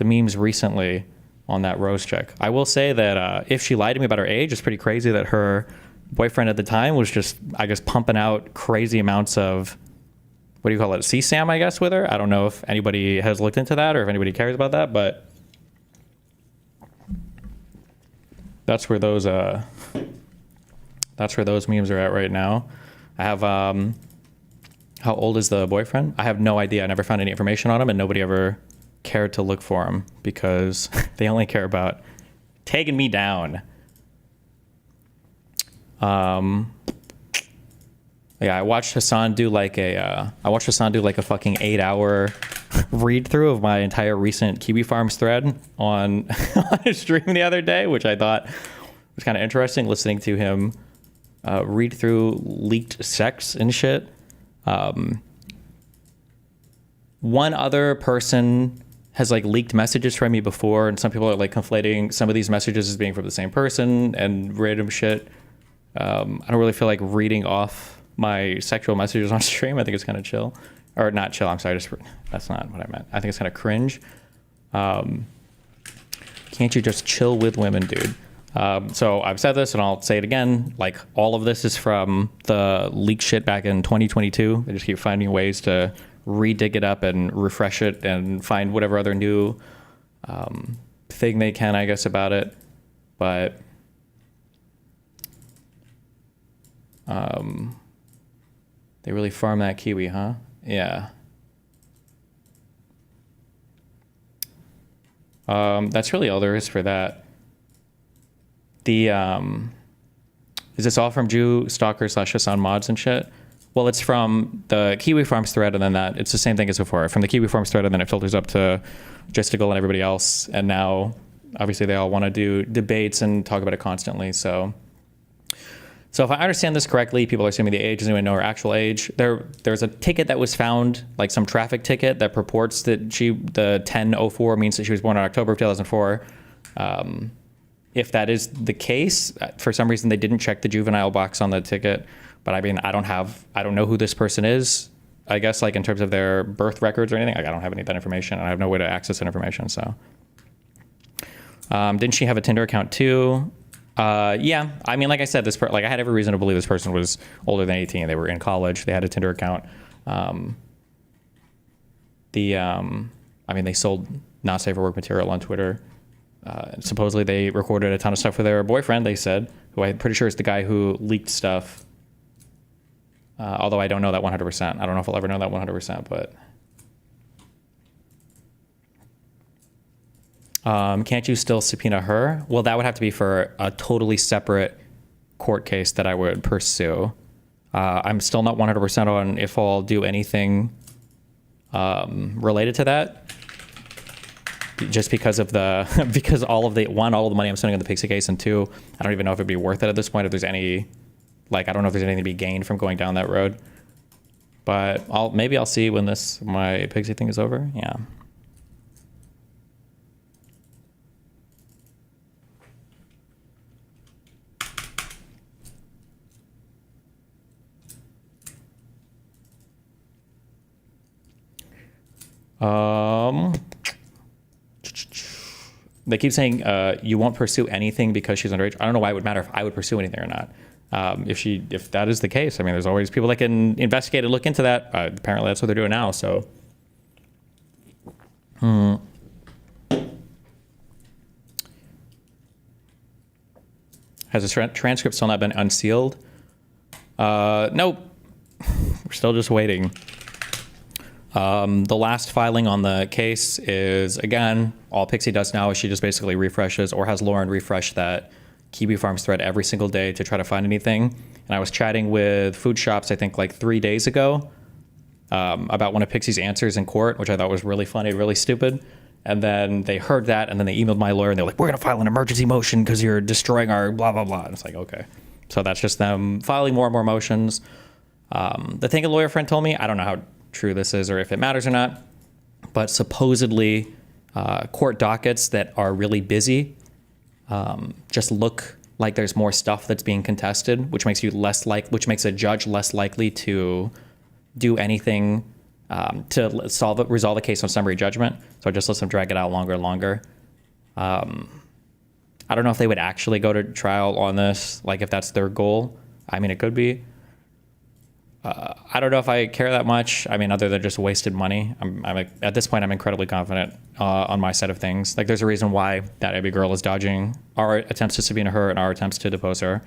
memes recently on that Rose check. I will say that if she lied to me about her age, it's pretty crazy that her boyfriend at the time was just, I guess, pumping out crazy amounts of, what do you call it, CSAM, I guess, with her. I don't know if anybody has looked into that or if anybody cares about that, but that's where those memes are at right now. I have how old is the boyfriend? I have no idea. I never found any information on him, and nobody ever cared to look for him because they only care about taking me down. Yeah, I watched Hassan do like a fucking 8-hour read through of my entire recent Kiwi Farms thread on his stream the other day, which I thought was kind of interesting, listening to him read through leaked sex and shit. One other person has like leaked messages from me before, and some people are like conflating some of these messages as being from the same person and random shit. I don't really feel like reading off my sexual messages on stream. I think it's kind of chill. or not chill. I'm sorry, just that's not what I meant. I think it's kind of cringe. Can't you just chill with women, dude? So I've said this and I'll say it again. Like, all of this is from the leak shit back in 2022. They just keep finding ways to re-dig it up and refresh it and find whatever other new thing they can, I guess, about it. But they really farm that kiwi, huh? Yeah. That's really all there is for that. The is this all from Jew Stalker / Hassan mods and shit? Well, it's from the Kiwi Farms thread, and then that it's the same thing as before. From the Kiwi Farms thread, and then it filters up to Justical and everybody else. And now, obviously, they all want to do debates and talk about it constantly. So if I understand this correctly, people are assuming the age doesn't even know her actual age. There's a ticket that was found, like some traffic ticket that purports that the 1004 means that she was born in October of 2004. If that is the case, for some reason they didn't check the juvenile box on the ticket. But I mean, I don't know who this person is. I guess, like, in terms of their birth records or anything, like, I don't have any of that information. I have no way to access that information. So, didn't she have a Tinder account too? Yeah. I mean, like I said, I had every reason to believe this person was older than 18. They were in college. They had a Tinder account. I mean, they sold not safe for work material on Twitter. Supposedly they recorded a ton of stuff for their boyfriend, they said, who I'm pretty sure is the guy who leaked stuff. Although I don't know that 100%. I don't know if I'll ever know that 100%, but. Can't you still subpoena her? Well, that would have to be for a totally separate court case that I would pursue. I'm still not 100% on if I'll do anything related to that. Just because of because all of the money I'm spending on the Pixie case, and two, I don't even know if it'd be worth it at this point. If there's any, I don't know if there's anything to be gained from going down that road. But maybe I'll see when my Pixie thing is over. Yeah. They keep saying you won't pursue anything because she's underage. I don't know why it would matter if I would pursue anything or not. If that is the case, I mean, there's always people that can investigate and look into that. Apparently, that's what they're doing now. So, has the transcript still not been unsealed? Nope. We're still just waiting. The last filing on the case is, again, all Pixie does now is she just basically refreshes or has Lauren refresh that Kiwi Farms thread every single day to try to find anything. And I was chatting with food shops, I think like 3 days ago, about one of Pixie's answers in court, which I thought was really funny, really stupid. And then they heard that, and then they emailed my lawyer, and they're like, we're going to file an emergency motion because you're destroying our blah, blah, blah. And it's like, okay. So that's just them filing more and more motions. The thing a lawyer friend told me, I don't know how true this is or if it matters or not, but supposedly court dockets that are really busy just look like there's more stuff that's being contested, which makes a judge less likely to do anything to resolve the case on summary judgment. So it just lets them drag it out longer and longer. I don't know if they would actually go to trial on this, like if that's their goal. I mean, it could be. I don't know if I care that much. I mean, other than just wasted money. I'm at this point, I'm incredibly confident on my side of things. Like, there's a reason why that Abby girl is dodging our attempts to subpoena her and our attempts to depose her.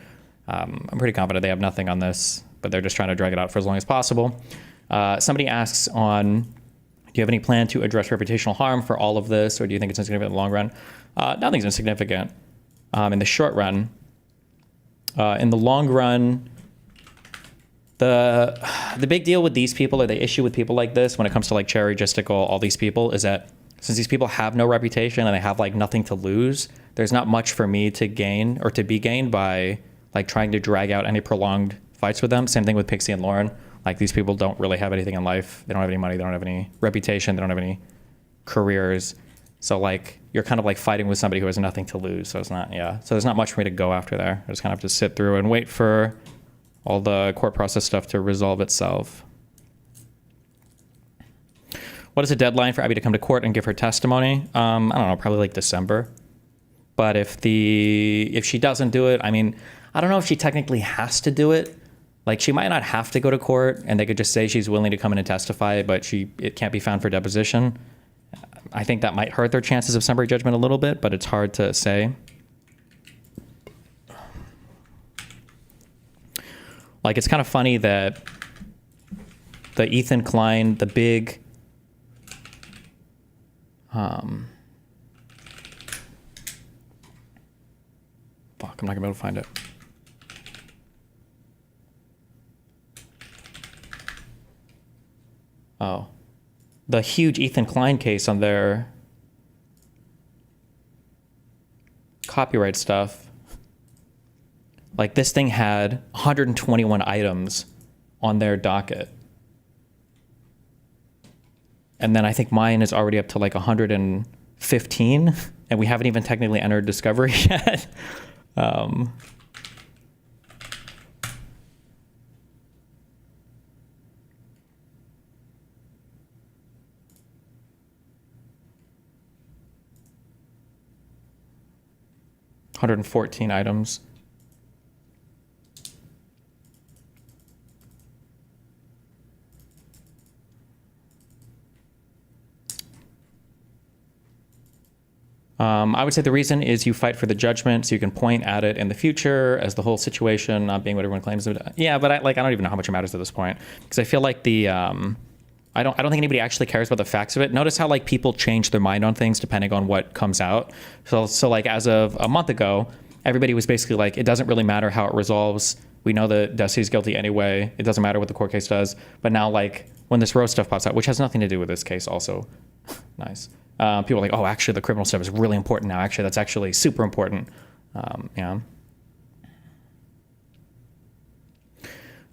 I'm pretty confident they have nothing on this, but they're just trying to drag it out for as long as possible. Somebody asks do you have any plan to address reputational harm for all of this, or do you think it's insignificant in the long run? Nothing's insignificant in the short run. In the long run, the big deal with these people, or the issue with people like this when it comes to like Cherry, Justical, all these people, is that since these people have no reputation and they have like nothing to lose, there's not much for me to gain or to be gained by like trying to drag out any prolonged fights with them. Same thing with Pixie and Lauren. Like, these people don't really have anything in life. They don't have any money. They don't have any reputation. They don't have any careers. So like, you're kind of like fighting with somebody who has nothing to lose. So it's not, so there's not much for me to go after there. I just kind of have to sit through and wait for all the court process stuff to resolve itself. What is the deadline for Abby to come to court and give her testimony? I don't know, probably like December. But if she doesn't do it, I mean, I don't know if she technically has to do it. Like, she might not have to go to court, and they could just say she's willing to come in and testify, but it can't be found for deposition. I think that might hurt their chances of summary judgment a little bit, but it's hard to say. Like, it's kind of funny that the Ethan Klein, the big, fuck, I'm not gonna be able to find it. Oh, the huge Ethan Klein case on their copyright stuff. Like, this thing had 121 items on their docket. And then I think mine is already up to like 115, and we haven't even technically entered discovery yet. 114 items. I would say the reason is you fight for the judgment so you can point at it in the future as the whole situation not being what everyone claims it. Yeah, but I don't even know how much it matters at this point, because I feel like I don't think anybody actually cares about the facts of it. Notice how like people change their mind on things depending on what comes out. So like as of a month ago, everybody was basically like, it doesn't really matter how it resolves. We know that Destiny's guilty anyway. It doesn't matter what the court case does. But now like when this Rose stuff pops out, which has nothing to do with this case also, nice. People are like, oh, actually the criminal stuff is really important now. Actually, that's actually super important. Yeah.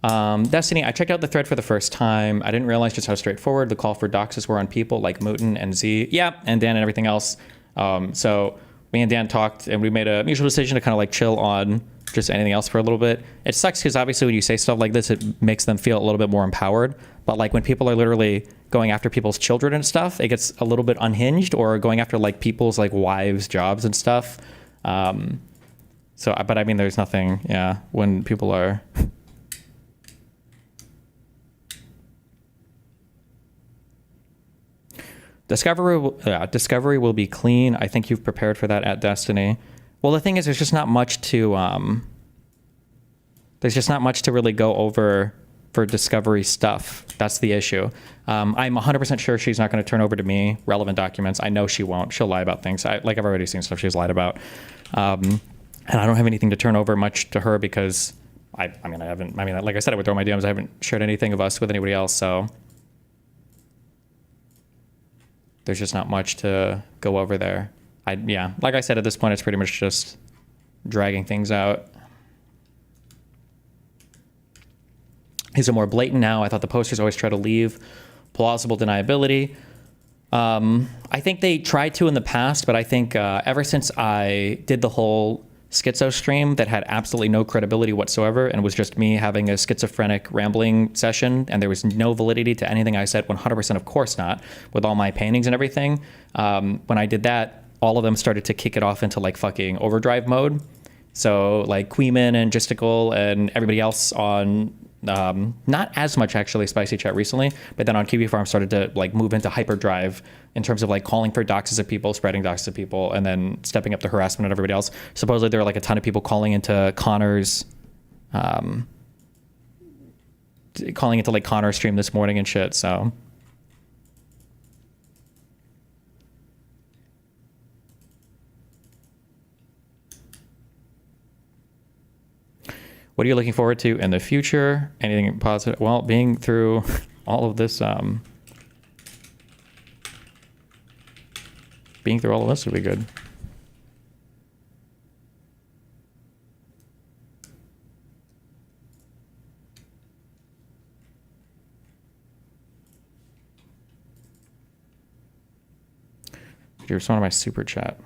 Destiny, I checked out the thread for the first time. I didn't realize just how straightforward the call for doxes were on people like Mooten and Z. Yeah, and Dan and everything else. So me and Dan talked and we made a mutual decision to kind of like chill on just anything else for a little bit. It sucks because obviously when you say stuff like this, it makes them feel a little bit more empowered. But like when people are literally going after people's children and stuff, it gets a little bit unhinged, or going after like people's like wives' jobs and stuff. But I mean, there's nothing, yeah, when people are... Discovery will be clean. I think you've prepared for that at Destiny. Well, the thing is, there's just not much to really go over for Discovery stuff. That's the issue. I'm 100% sure she's not going to turn over to me relevant documents. I know she won't. She'll lie about things. I've already seen stuff she's lied about. And I don't have anything to turn over much to her because like I said, I would throw my DMs. I haven't shared anything of us with anybody else, so there's just not much to go over there. Yeah, like I said, at this point, it's pretty much just dragging things out. Is it more blatant now? I thought the posters always try to leave plausible deniability. I think they tried to in the past, but I think ever since I did the whole schizo stream that had absolutely no credibility whatsoever and was just me having a schizophrenic rambling session, and there was no validity to anything I said, 100% of course not, with all my paintings and everything. When I did that, all of them started to kick it off into like fucking overdrive mode. So like Queeman and Gisticle and everybody else on, not as much actually Spicy Chat recently, but then on Kiwi Farm started to like move into hyperdrive in terms of like calling for doxes of people, spreading doxes of people, and then stepping up the harassment of everybody else. Supposedly there were like a ton of people calling into Connor's, like Connor's stream this morning and shit, so. What are you looking forward to in the future? Anything positive? Well, being through all of this, would be good. Could you respond to my super chat?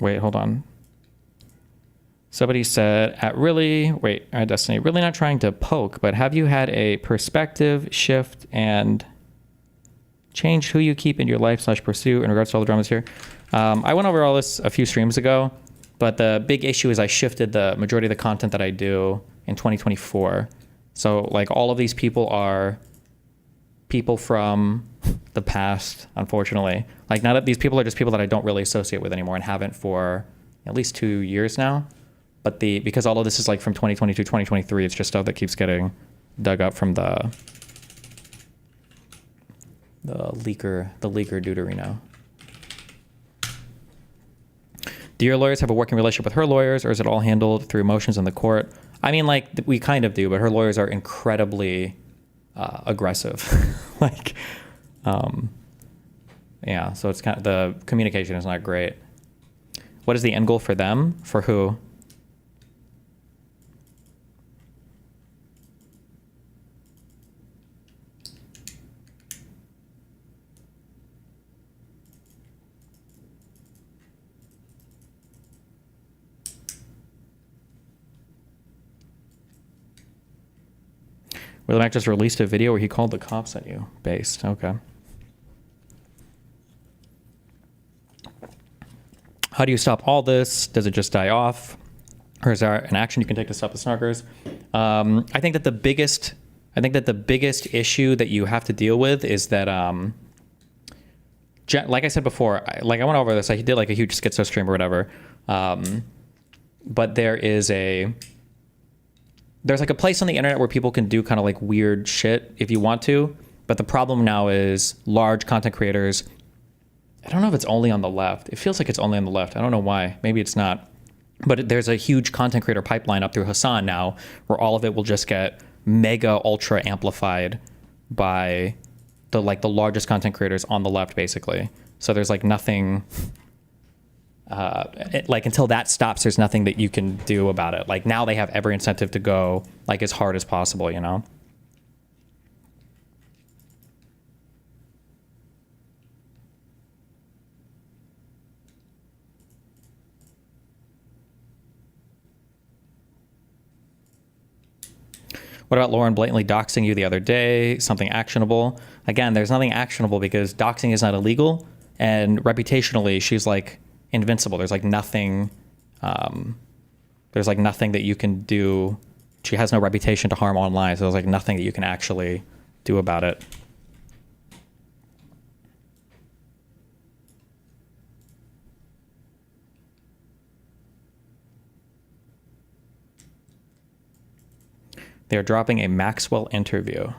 Wait, hold on. Somebody said, Destiny, really not trying to poke, but have you had a perspective shift and change who you keep in your life / pursue in regards to all the dramas here? I went over all this a few streams ago, but the big issue is I shifted the majority of the content that I do in 2024. So like all of these people are people from the past, unfortunately. Like now that these people are just people that I don't really associate with anymore and haven't for at least 2 years now. But because all of this is like from 2022, 2023, it's just stuff that keeps getting dug up from the leaker Deuterino. Do your lawyers have a working relationship with her lawyers, or is it all handled through motions in the court? I mean, like, we kind of do, but her lawyers are incredibly aggressive. Yeah, so it's kind of, the communication is not great. What is the end goal for them? For who? Willie Mac just released a video where he called the cops at you. Based. Okay. How do you stop all this? Does it just die off? Or is there an action you can take to stop the snarkers? I think that the biggest issue that you have to deal with is that, like I said before, I went over this. I did like a huge schizo stream or whatever. But there's like a place on the internet where people can do kind of like weird shit if you want to. But the problem now is large content creators. I don't know if it's only on the left. It feels like it's only on the left. I don't know why. Maybe it's not. But there's a huge content creator pipeline up through Hassan now where all of it will just get mega ultra amplified by the largest content creators on the left, basically. So there's like nothing... until that stops, there's nothing that you can do about it. Like now they have every incentive to go like as hard as possible, you know? What about Lauren blatantly doxing you the other day? Something actionable? Again, there's nothing actionable because doxing is not illegal, and reputationally, she's like invincible. There's like nothing. There's like nothing that you can do. She has no reputation to harm online, so there's like nothing that you can actually do about it. They're dropping a Maxwell interview.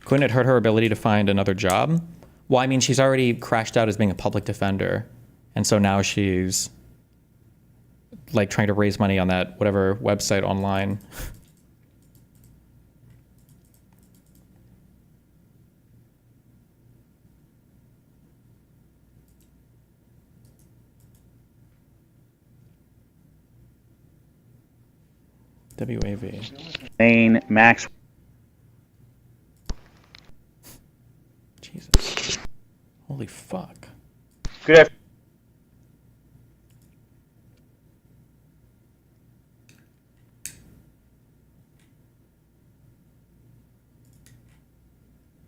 Couldn't it hurt her ability to find another job? Well, I mean, she's already crashed out as being a public defender. And so now she's like trying to raise money on that whatever website online. WAV. Main Max. Jesus. Holy fuck. Good afternoon.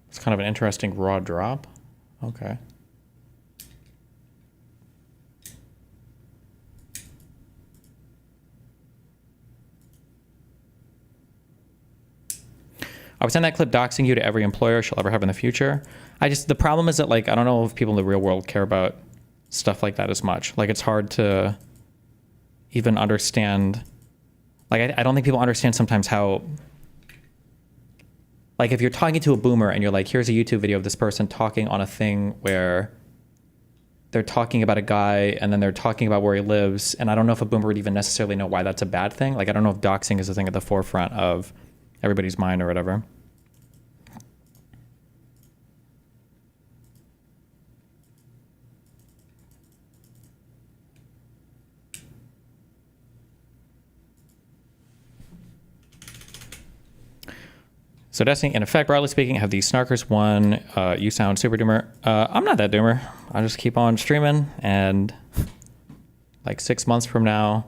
It's kind of an interesting raw drop. Okay. I would send that clip doxing you to every employer she'll ever have in the future. The problem is that, like, I don't know if people in the real world care about stuff like that as much. Like, it's hard to even understand. Like, I don't think people understand sometimes how, like, if you're talking to a boomer and you're like, here's a YouTube video of this person talking on a thing where they're talking about a guy and then they're talking about where he lives. And I don't know if a boomer would even necessarily know why that's a bad thing. Like, I don't know if doxing is a thing at the forefront of everybody's mind or whatever. So Destiny, in effect, broadly speaking, have the snarkers won. You sound super doomer. I'm not that doomer. I just keep on streaming, and like 6 months from now,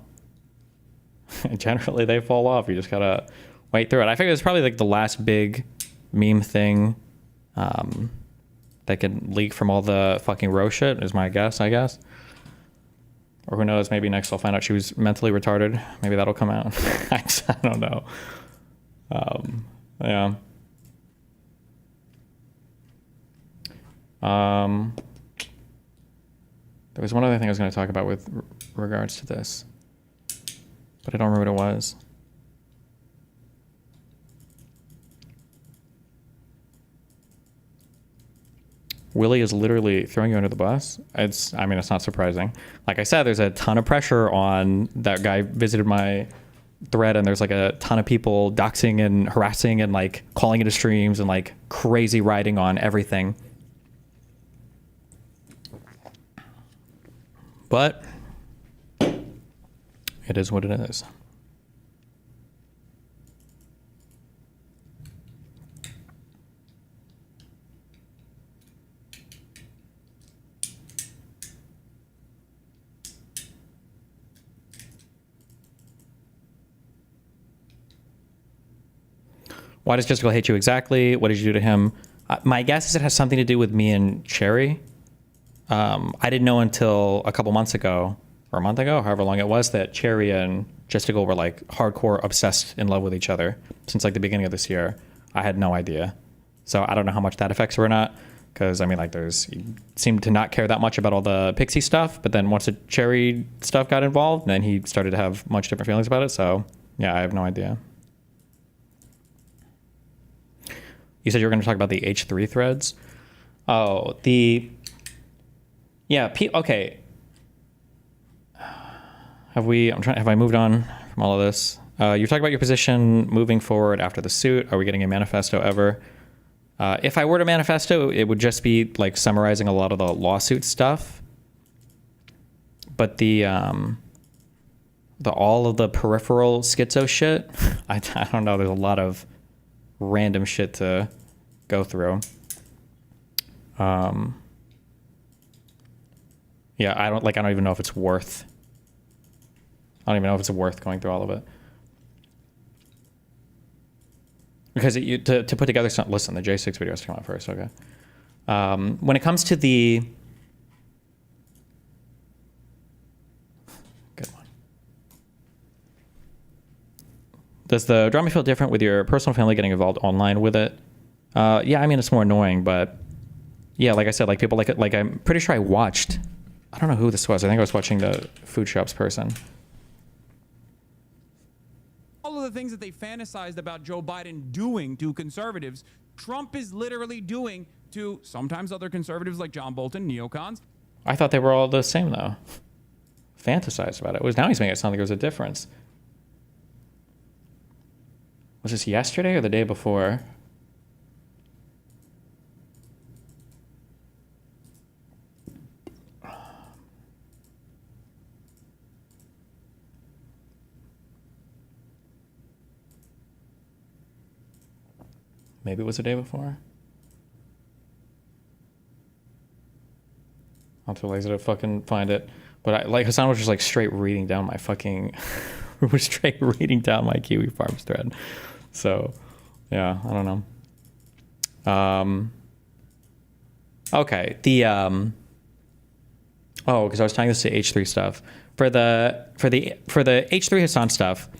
generally they fall off. You just gotta wait through it. I figure it's probably like the last big meme thing that can leak from all the fucking Roe shit is my guess, I guess. Or who knows, maybe next I'll find out she was mentally retarded. Maybe that'll come out. I don't know. Yeah. There was one other thing I was going to talk about with regards to this, but I don't remember what it was. Willie is literally throwing you under the bus. I mean, it's not surprising. Like I said, there's a ton of pressure on that guy visited my thread, and there's like a ton of people doxing and harassing and like calling into streams and like crazy writing on everything. But it is what it is. Why does Jessica hate you exactly? What did you do to him? My guess is it has something to do with me and Cherry. I didn't know until a couple months ago, or a month ago, however long it was, that Cherry and Jessica were like hardcore obsessed in love with each other since like the beginning of this year. I had no idea. So I don't know how much that affects her or not. Because I mean, like, you seemed to not care that much about all the Pixie stuff, but then once the Cherry stuff got involved, then he started to have much different feelings about it. So yeah, I have no idea. You said you were going to talk about the H3 threads. Oh, yeah. Okay. Have I moved on from all of this? You talked about your position moving forward after the suit. Are we getting a manifesto ever? If I were to manifesto, it would just be like summarizing a lot of the lawsuit stuff. But all of the peripheral schizo shit, I don't know. There's a lot of random shit to go through. Yeah, I don't even know if it's worth. I don't even know if it's worth going through all of it. Because to put together something, listen, the J6 video has to come out first, okay. When it comes to the, good one. Does the drama feel different with your personal family getting involved online with it? Yeah, I mean, it's more annoying, but yeah, like I said, like people like it, like I'm pretty sure I watched, I don't know who this was. I think I was watching the food shops person. All of the things that they fantasized about Joe Biden doing to conservatives, Trump is literally doing to sometimes other conservatives like John Bolton, neocons. I thought they were all the same though. Fantasized about it. Now he's making it sound like there was a difference. Was this yesterday or the day before? Maybe it was the day before. I'm too lazy to fucking find it. But Hassan was just like straight reading down my fucking, was straight reading down my Kiwi Farms thread. So, yeah, I don't know. Okay, oh, because I was tying this to H3 stuff. For the H3 Hassan stuff,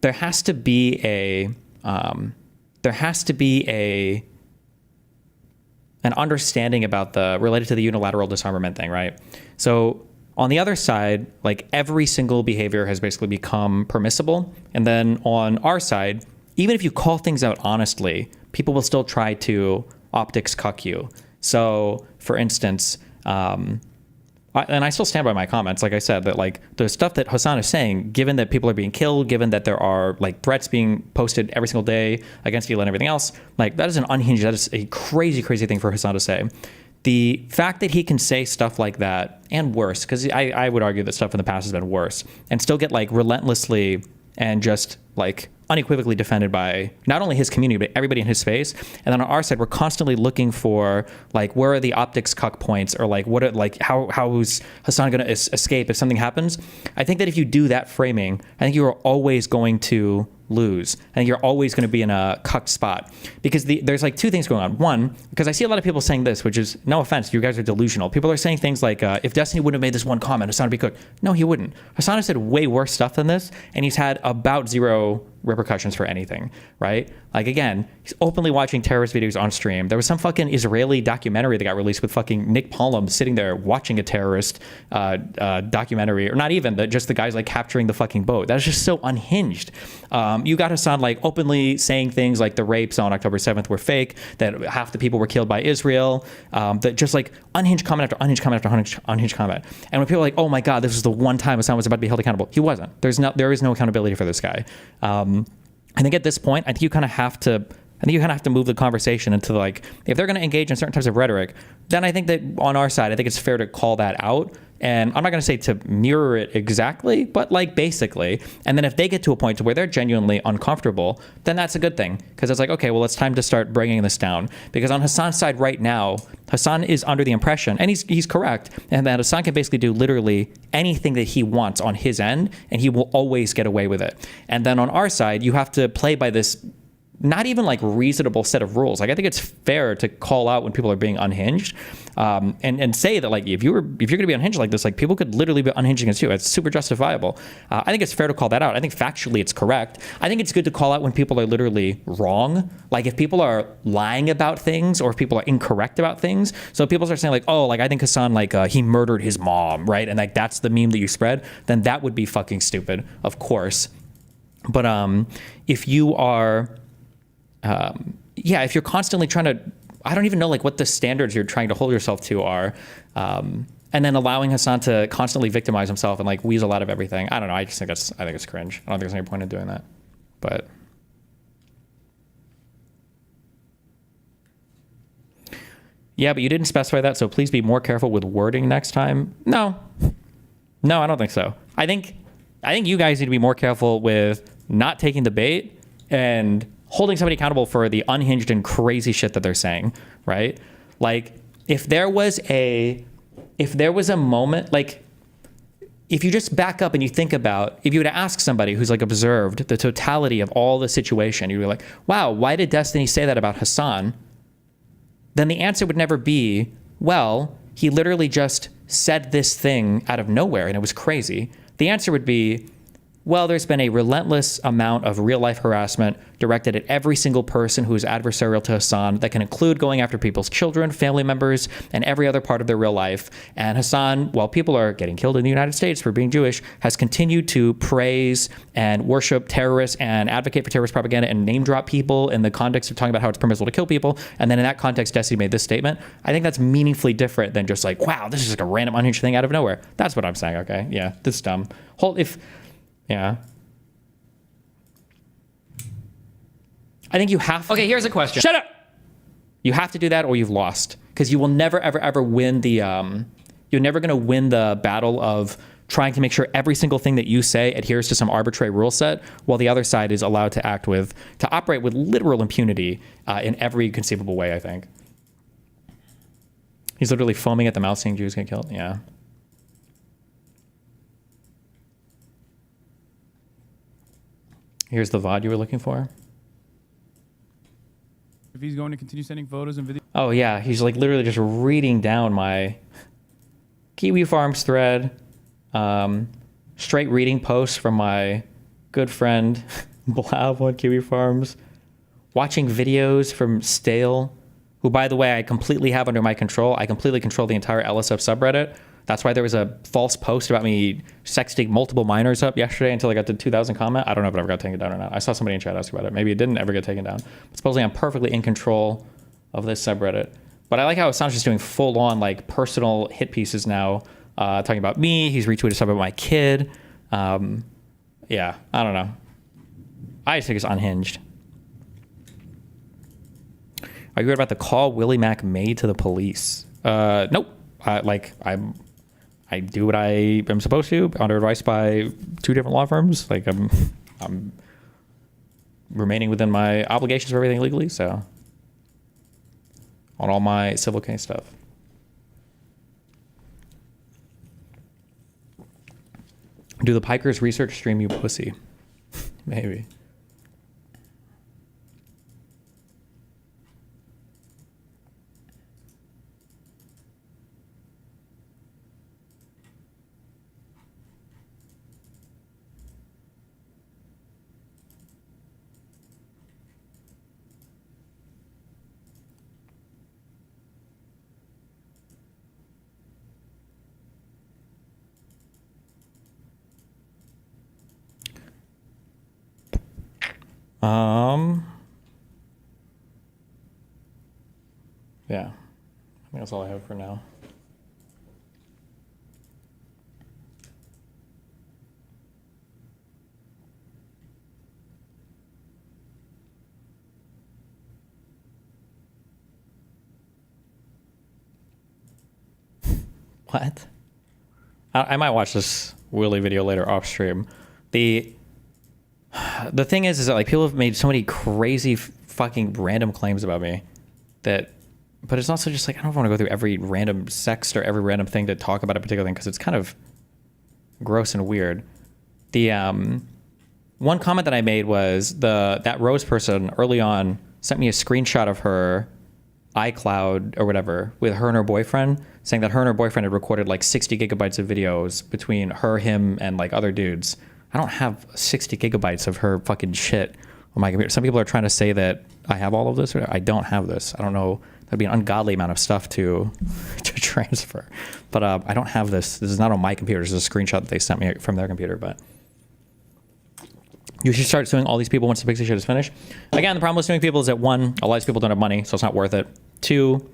there has to be an understanding about related to the unilateral disarmament thing, right? So on the other side, like every single behavior has basically become permissible. And then on our side, even if you call things out honestly, people will still try to optics cuck you. So for instance, and I still stand by my comments, like I said, that like the stuff that Hassan is saying, given that people are being killed, given that there are like threats being posted every single day against Elon and everything else, like that is an unhinged, that is a crazy, crazy thing for Hassan to say. The fact that he can say stuff like that, and worse, because I would argue that stuff in the past has been worse, and still get like relentlessly and just like unequivocally defended by not only his community but everybody in his space. And then on our side, we're constantly looking for like, where are the optics cuck points, or like what are, like how is Hassan going to escape if something happens. I think that if you do that framing, I think you are always going to lose. I think you're always going to be in a cucked spot, because there's like two things going on. One, because I see a lot of people saying this, which is, no offense, you guys are delusional. People are saying things like, if Destiny wouldn't have made this one comment, Hassan would be cooked. No, he wouldn't. Hassan has said way worse stuff than this, and he's had about zero repercussions for anything, right? Like, again, he's openly watching terrorist videos on stream. There was some fucking Israeli documentary that got released with fucking Nick Pollum sitting there watching a terrorist documentary, or not even, just the guys like capturing the fucking boat. That is just so unhinged. You got Hassan like openly saying things like the rapes on October 7th were fake, that half the people were killed by Israel, that just like unhinged comment after unhinged comment after unhinged comment. And when people are like, oh my God, this was the one time Hassan was about to be held accountable, he wasn't. There is no accountability for this guy. I think at this point, I think you kind of have to move the conversation into like, if they're going to engage in certain types of rhetoric, then I think that on our side, I think it's fair to call that out. And I'm not going to say to mirror it exactly, but like basically. And then if they get to a point to where they're genuinely uncomfortable, then that's a good thing. Because it's like, okay, well, it's time to start bringing this down. Because on Hassan's side right now, Hassan is under the impression, and he's correct, and that Hassan can basically do literally anything that he wants on his end, and he will always get away with it. And then on our side, you have to play by this not even like reasonable set of rules. Like, I think it's fair to call out when people are being unhinged, and say that like, if you're going to be unhinged like this, like people could literally be unhinged against you. It's super justifiable. I think it's fair to call that out. I think factually it's correct. I think it's good to call out when people are literally wrong. Like if people are lying about things, or if people are incorrect about things. So if people start saying like, oh, like I think Hassan, like he murdered his mom, right? And like that's the meme that you spread, then that would be fucking stupid, of course. But if you are if you're constantly trying to, I don't even know like what the standards you're trying to hold yourself to are, and then allowing Hassan to constantly victimize himself and like weasel out of everything. I don't know. I think it's cringe. I don't think there's any point in doing that. But yeah, but you didn't specify that, so please be more careful with wording next time. No, I don't think so. I think you guys need to be more careful with not taking the bait and holding somebody accountable for the unhinged and crazy shit that they're saying, right? Like, if there was a moment, like, if you just back up and you think about, if you were to ask somebody who's like observed the totality of all the situation, you'd be like, wow, why did Destiny say that about Hassan? Then the answer would never be, well, he literally just said this thing out of nowhere and it was crazy. The answer would be, well, there's been a relentless amount of real-life harassment directed at every single person who is adversarial to Hassan that can include going after people's children, family members, and every other part of their real life. And Hassan, while people are getting killed in the United States for being Jewish, has continued to praise and worship terrorists and advocate for terrorist propaganda and name-drop people in the context of talking about how it's permissible to kill people. And then in that context, Destiny made this statement. I think that's meaningfully different than just like, wow, this is like a random unhinged thing out of nowhere. That's what I'm saying, okay? Yeah, this is dumb. Yeah. I think you have to. Okay, here's a question. Shut up! You have to do that or you've lost. Because you will never, ever, ever win the, you're never going to win the battle of trying to make sure every single thing that you say adheres to some arbitrary rule set, while the other side is allowed to operate with literal impunity in every conceivable way, I think. He's literally foaming at the mouth seeing Jews get killed. Yeah. Here's the VOD you were looking for. If he's going to continue sending photos and videos. Oh yeah, he's like literally just reading down my Kiwi Farms thread, straight reading posts from my good friend Blav on Kiwi Farms, watching videos from Stale, who by the way I completely have under my control. I completely control the entire LSF subreddit. That's why there was a false post about me sexting multiple minors up yesterday until I got to 2,000 comment. I don't know if it ever got taken down or not. I saw somebody in chat ask about it. Maybe it didn't ever get taken down. But supposedly I'm perfectly in control of this subreddit. But I like how Assange is doing full on like personal hit pieces now, talking about me. He's retweeted stuff about my kid. Yeah, I don't know. I just think it's unhinged. Are you worried about the call Willie Mack made to the police? Nope. I do what I am supposed to under advice by 2 different law firms. Like I'm remaining within my obligations for everything legally, so on all my civil case stuff. Do the Pikers research stream, you pussy? Maybe. Yeah, I think that's all I have for now. What? I might watch this Willy video later off stream. The thing is that like people have made so many crazy fucking random claims about me that, but it's also just like, I don't want to go through every random sext or every random thing to talk about a particular thing because it's kind of gross and weird. The one comment that I made was that Rose person early on sent me a screenshot of her iCloud or whatever with her and her boyfriend, saying that her and her boyfriend had recorded like 60 gigabytes of videos between her, him, and like other dudes. I don't have 60 gigabytes of her fucking shit on my computer. Some people are trying to say that I have all of this. I don't have this. I don't know. That'd be an ungodly amount of stuff to transfer. But I don't have this. This is not on my computer. This is a screenshot that they sent me from their computer. But you should start suing all these people once the Pixie shit is finished. Again, the problem with suing people is that one, a lot of these people don't have money, so it's not worth it. Two,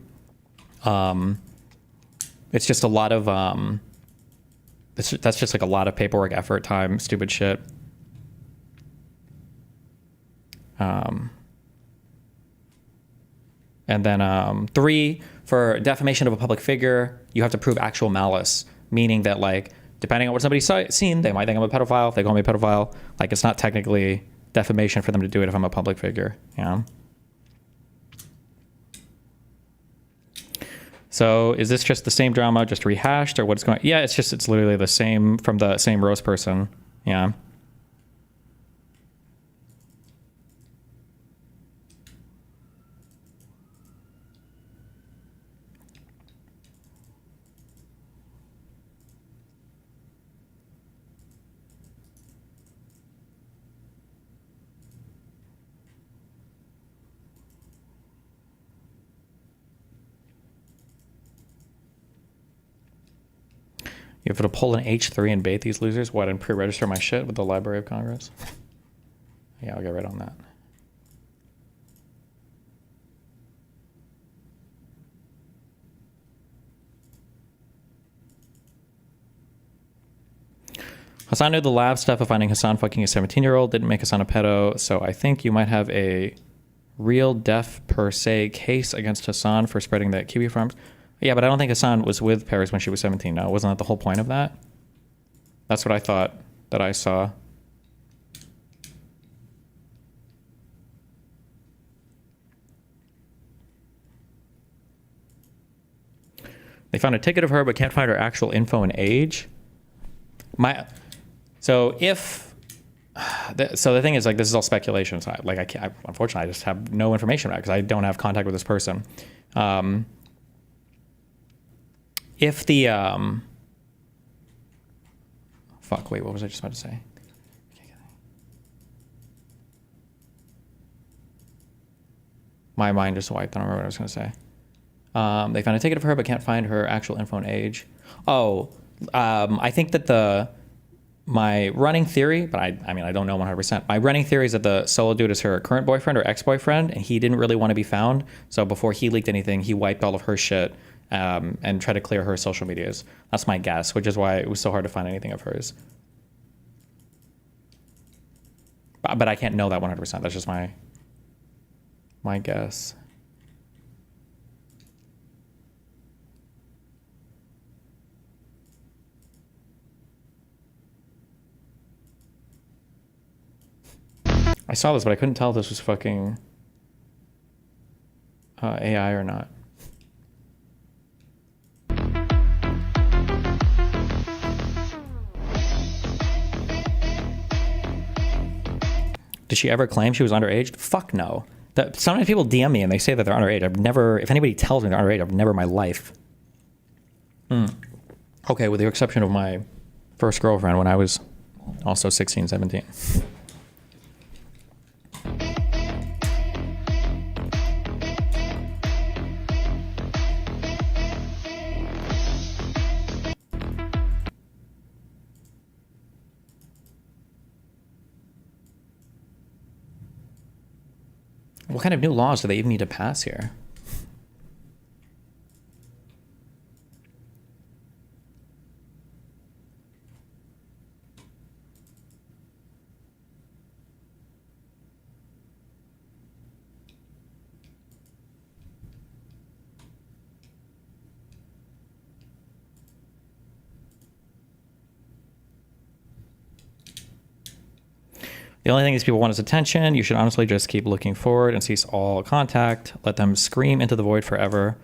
it's just a lot of that's just like a lot of paperwork, effort, time, stupid shit. And then 3, for defamation of a public figure, you have to prove actual malice, meaning that like depending on what somebody's seen, they might think I'm a pedophile. If they call me a pedophile, like it's not technically defamation for them to do it if I'm a public figure, you know? So is this just the same drama, just rehashed, or what's going on? Yeah, it's literally the same from the same Rose person. Yeah. You have to pull an H3 and bait these losers? What, and pre-register my shit with the Library of Congress? Yeah, I'll get right on that. Hassan knew the lab stuff of finding Hassan fucking a 17-year-old didn't make Hassan a pedo, so I think you might have a real def per se case against Hassan for spreading the kiwi farms. Yeah, but I don't think Hassan was with Paris when she was 17. No, wasn't that the whole point of that? That's what I thought that I saw. They found a ticket of her, but can't find her actual info and age. So the thing is, like, this is all speculation. So unfortunately, I just have no information about it because I don't have contact with this person. If the fuck, wait, what was I just about to say? My mind just wiped. I don't remember what I was going to say. They found a ticket of her, but can't find her actual info and age. Oh, I think that my running theory, but I mean, I don't know 100%. My running theory is that the solo dude is her current boyfriend or ex-boyfriend, and he didn't really want to be found. So before he leaked anything, he wiped all of her shit and tried to clear her social medias. That's my guess, which is why it was so hard to find anything of hers. But I can't know that 100%. That's just my guess. I saw this, but I couldn't tell if this was fucking AI or not. Did she ever claim she was underage? Fuck no. Sometimes people DM me and they say that they're underage. I've never, if anybody tells me they're underage, I've never in my life. Okay, with the exception of my first girlfriend when I was also 16, 17. What kind of new laws do they even need to pass here? The only thing these people want is attention. You should honestly just keep looking forward and cease all contact. Let them scream into the void forever.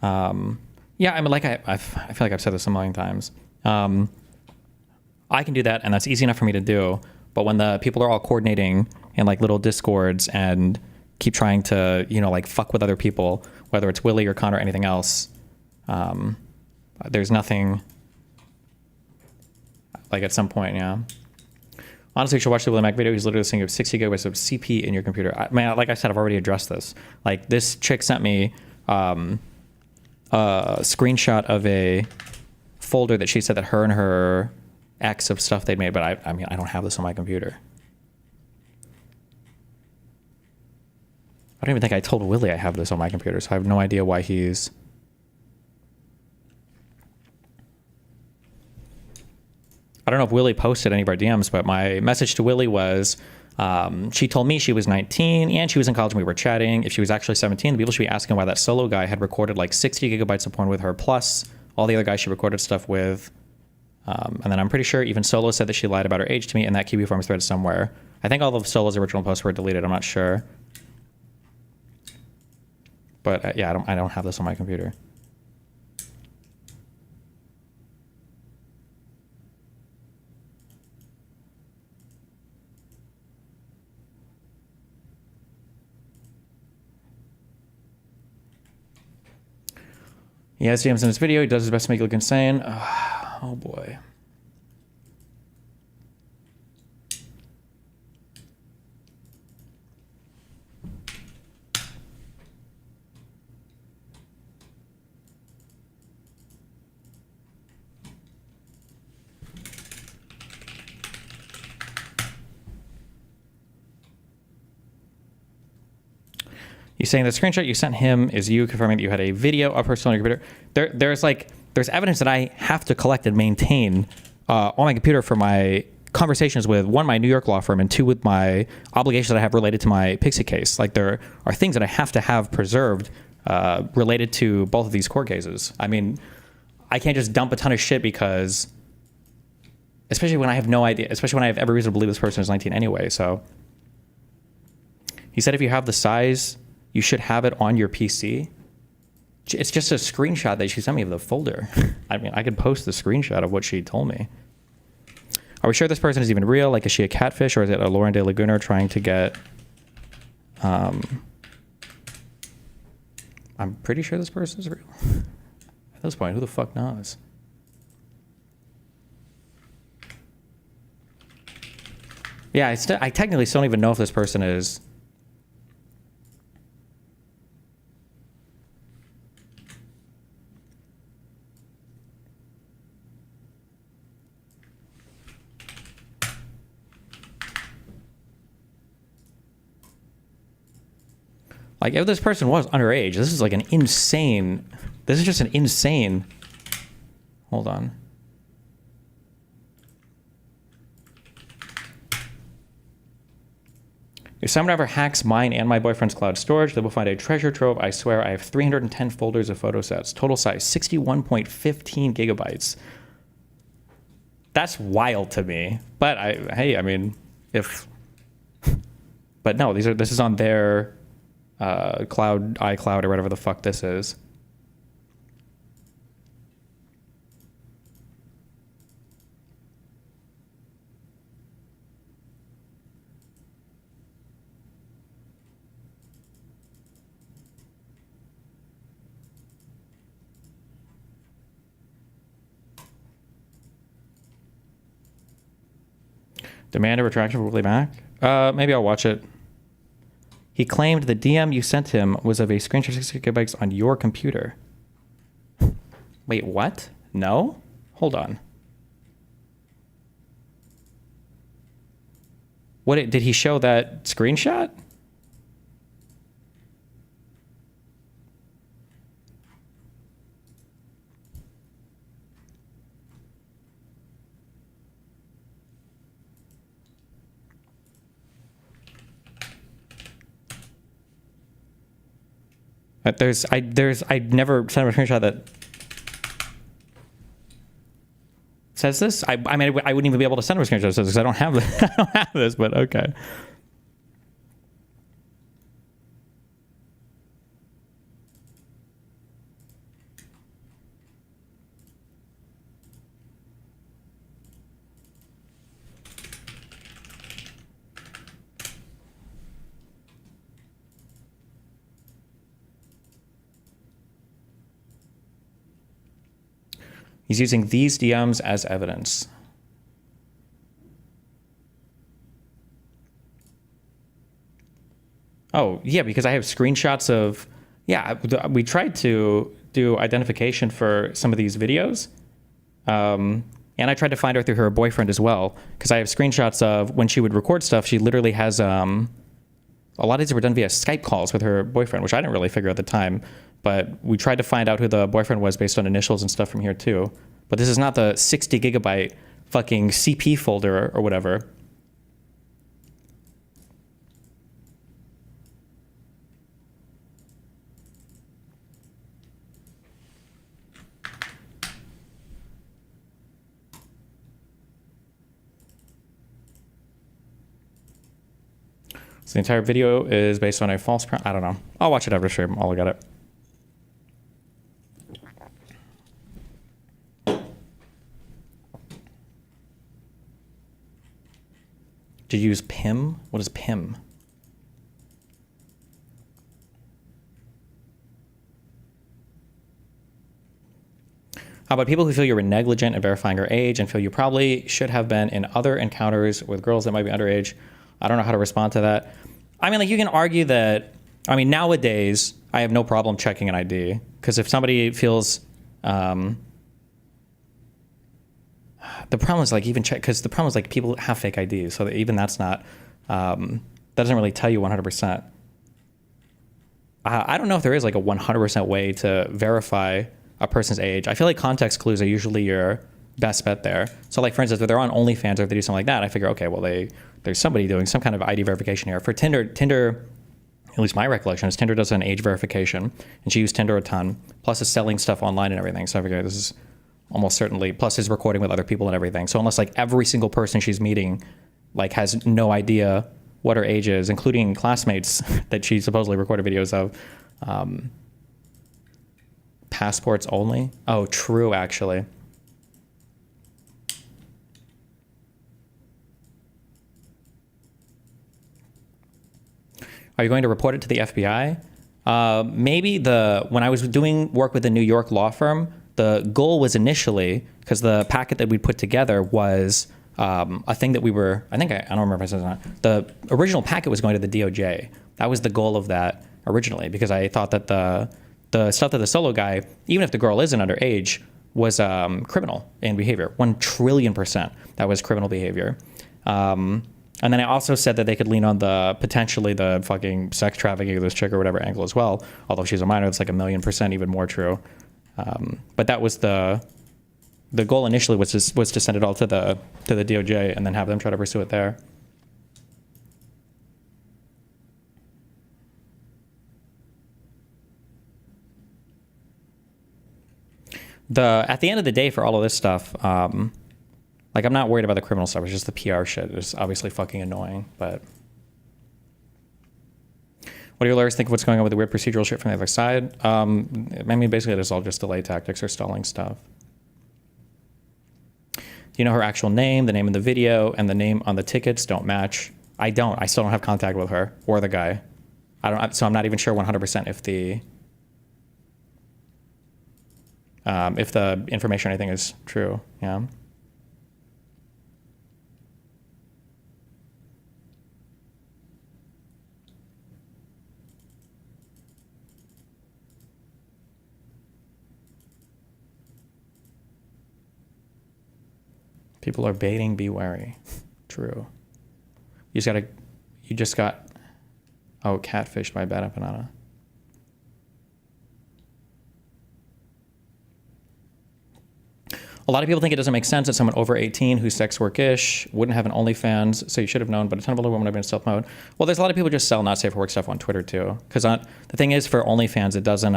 Yeah, I mean, like I feel like I've said this a million times. I can do that, and that's easy enough for me to do. But when the people are all coordinating in like little discords and keep trying to, you know, like fuck with other people, whether it's Willie or Connor or anything else, there's nothing. Like at some point, yeah. Honestly, you should watch the Willie Mac video. He's literally saying you have 60 gigabytes of CP in your computer. I mean, like I said, I've already addressed this. Like this chick sent me a screenshot of a folder that she said that her and her ex of stuff they'd made, but I mean, I don't have this on my computer. I don't even think I told Willie I have this on my computer, so I have no idea why he's... I don't know if Willie posted any of our DMs, but my message to Willie was, she told me she was 19 and she was in college when we were chatting. If she was actually 17, the people should be asking why that solo guy had recorded like 60 gigabytes of porn with her, plus all the other guys she recorded stuff with. And then I'm pretty sure even Solo said that she lied about her age to me, and that QB form is threaded somewhere. I think all of Solo's original posts were deleted. I'm not sure. But yeah, I don't have this on my computer. He has DMs in his video. He does his best to make it look insane. Oh boy. He's saying the screenshot you sent him is you confirming that you had a video of her still on your computer. There's evidence that I have to collect and maintain on my computer for my conversations with, one, my New York law firm, and two, with my obligations that I have related to my Pixie case. Like, there are things that I have to have preserved related to both of these court cases. I mean, I can't just dump a ton of shit because, especially when I have no idea, especially when I have every reason to believe this person is 19 anyway. So he said if you have the size, you should have it on your PC. It's just a screenshot that she sent me of the folder. I mean, I could post the screenshot of what she told me. Are we sure this person is even real? Like, is she a catfish, or is it a Lauren De Laguna trying to get... I'm pretty sure this person is real. At this point, who the fuck knows? Yeah, I technically still don't even know if this person is... Like, if this person was underage, this is like an insane... This is just an insane... Hold on. If someone ever hacks mine and my boyfriend's cloud storage, they will find a treasure trove. I swear I have 310 folders of photo sets. Total size, 61.15 gigabytes. That's wild to me. But, hey, I mean, if But no, this is on their cloud, iCloud, or whatever the fuck this is. Demand a retraction for Willie Mac? Maybe I'll watch it. He claimed the DM you sent him was of a screenshot of 60 gigabytes on your computer. Wait, what? No? Hold on. Did he show that screenshot? I never sent him a screenshot that says this. I mean, I wouldn't even be able to send him a screenshot that says this because I don't have this. I don't have this, but okay. He's using these DMs as evidence. Oh, yeah, because I have screenshots of, yeah, we tried to do identification for some of these videos. And I tried to find her through her boyfriend as well, because I have screenshots of when she would record stuff, she literally has, a lot of these were done via Skype calls with her boyfriend, which I didn't really figure out at the time. But we tried to find out who the boyfriend was based on initials and stuff from here too. But this is not the 60 gigabyte fucking CP folder or whatever. So the entire video is based on a false I don't know. I'll watch it after stream. I'll look at it. Did you use PIM? What is PIM? How about people who feel you were negligent in verifying her age and feel you probably should have been in other encounters with girls that might be underage? I don't know how to respond to that. I mean, like, you can argue that, I mean, nowadays, I have no problem checking an ID. Because if somebody feels, the problem is, like, even check, because the problem is, like, people have fake IDs. So that even that's not, that doesn't really tell you 100%. I don't know if there is, like, a 100% way to verify a person's age. I feel like context clues are usually your best bet there. So, like, for instance, if they're on OnlyFans or if they do something like that, I figure, okay, well, there's somebody doing some kind of ID verification here. For Tinder, at least my recollection is Tinder does an age verification, and she used Tinder a ton, plus is selling stuff online and everything. So I figure this is almost certainly, plus is recording with other people and everything. So unless, like, every single person she's meeting, like, has no idea what her age is, including classmates that she supposedly recorded videos of. Passports only? Oh, true, actually. Are you going to report it to the FBI? Maybe when I was doing work with a New York law firm, the goal was initially, because the packet that we put together was a thing that we were, I don't remember if I said it or not. The original packet was going to the DOJ. That was the goal of that originally, because I thought that the stuff that the solo guy, even if the girl isn't underage, was criminal in behavior. 1,000,000,000,000% that was criminal behavior. And then I also said that they could lean on potentially the fucking sex trafficking of this chick or whatever angle as well. Although she's a minor, it's like 1,000,000% even more true. But that was the goal initially was to send it all to the DOJ and then have them try to pursue it there. At the end of the day, for all of this stuff, like, I'm not worried about the criminal stuff. It's just the PR shit. It's obviously fucking annoying, but What do your lawyers think of what's going on with the weird procedural shit from the other side? I mean, basically, it's all just delay tactics or stalling stuff. You know her actual name, the name in the video, and the name on the tickets don't match. I don't. I still don't have contact with her or the guy. So I'm not even sure 100% if the information or anything is true. Yeah. People are baiting, be wary. True. You just got, oh, catfished by Bad Empanada. A lot of people think it doesn't make sense that someone over 18 who's sex work-ish wouldn't have an OnlyFans, so you should have known, but a ton of older women have been in stealth mode. Well, there's a lot of people who just sell not safe for work stuff on Twitter too. Because the thing is, for OnlyFans, it doesn't,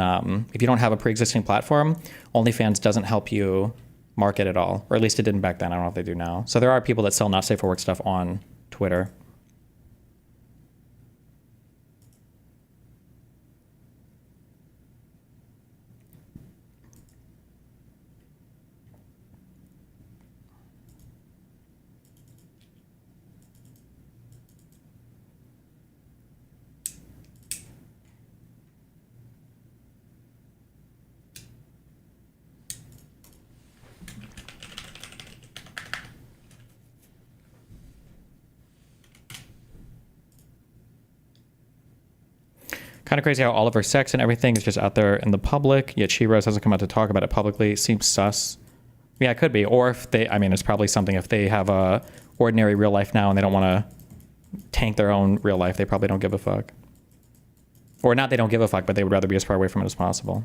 if you don't have a pre-existing platform, OnlyFans doesn't help you market at all. Or at least it didn't back then. I don't know if they do now. So there are people that sell not safe for work stuff on Twitter. Kind of crazy how all of her sex and everything is just out there in the public, yet She-Rose hasn't come out to talk about it publicly. Seems sus. Yeah, it could be. Or if they, I mean, it's probably something if they have a ordinary real life now and they don't want to tank their own real life, they probably don't give a fuck. Or not they don't give a fuck, but they would rather be as far away from it as possible.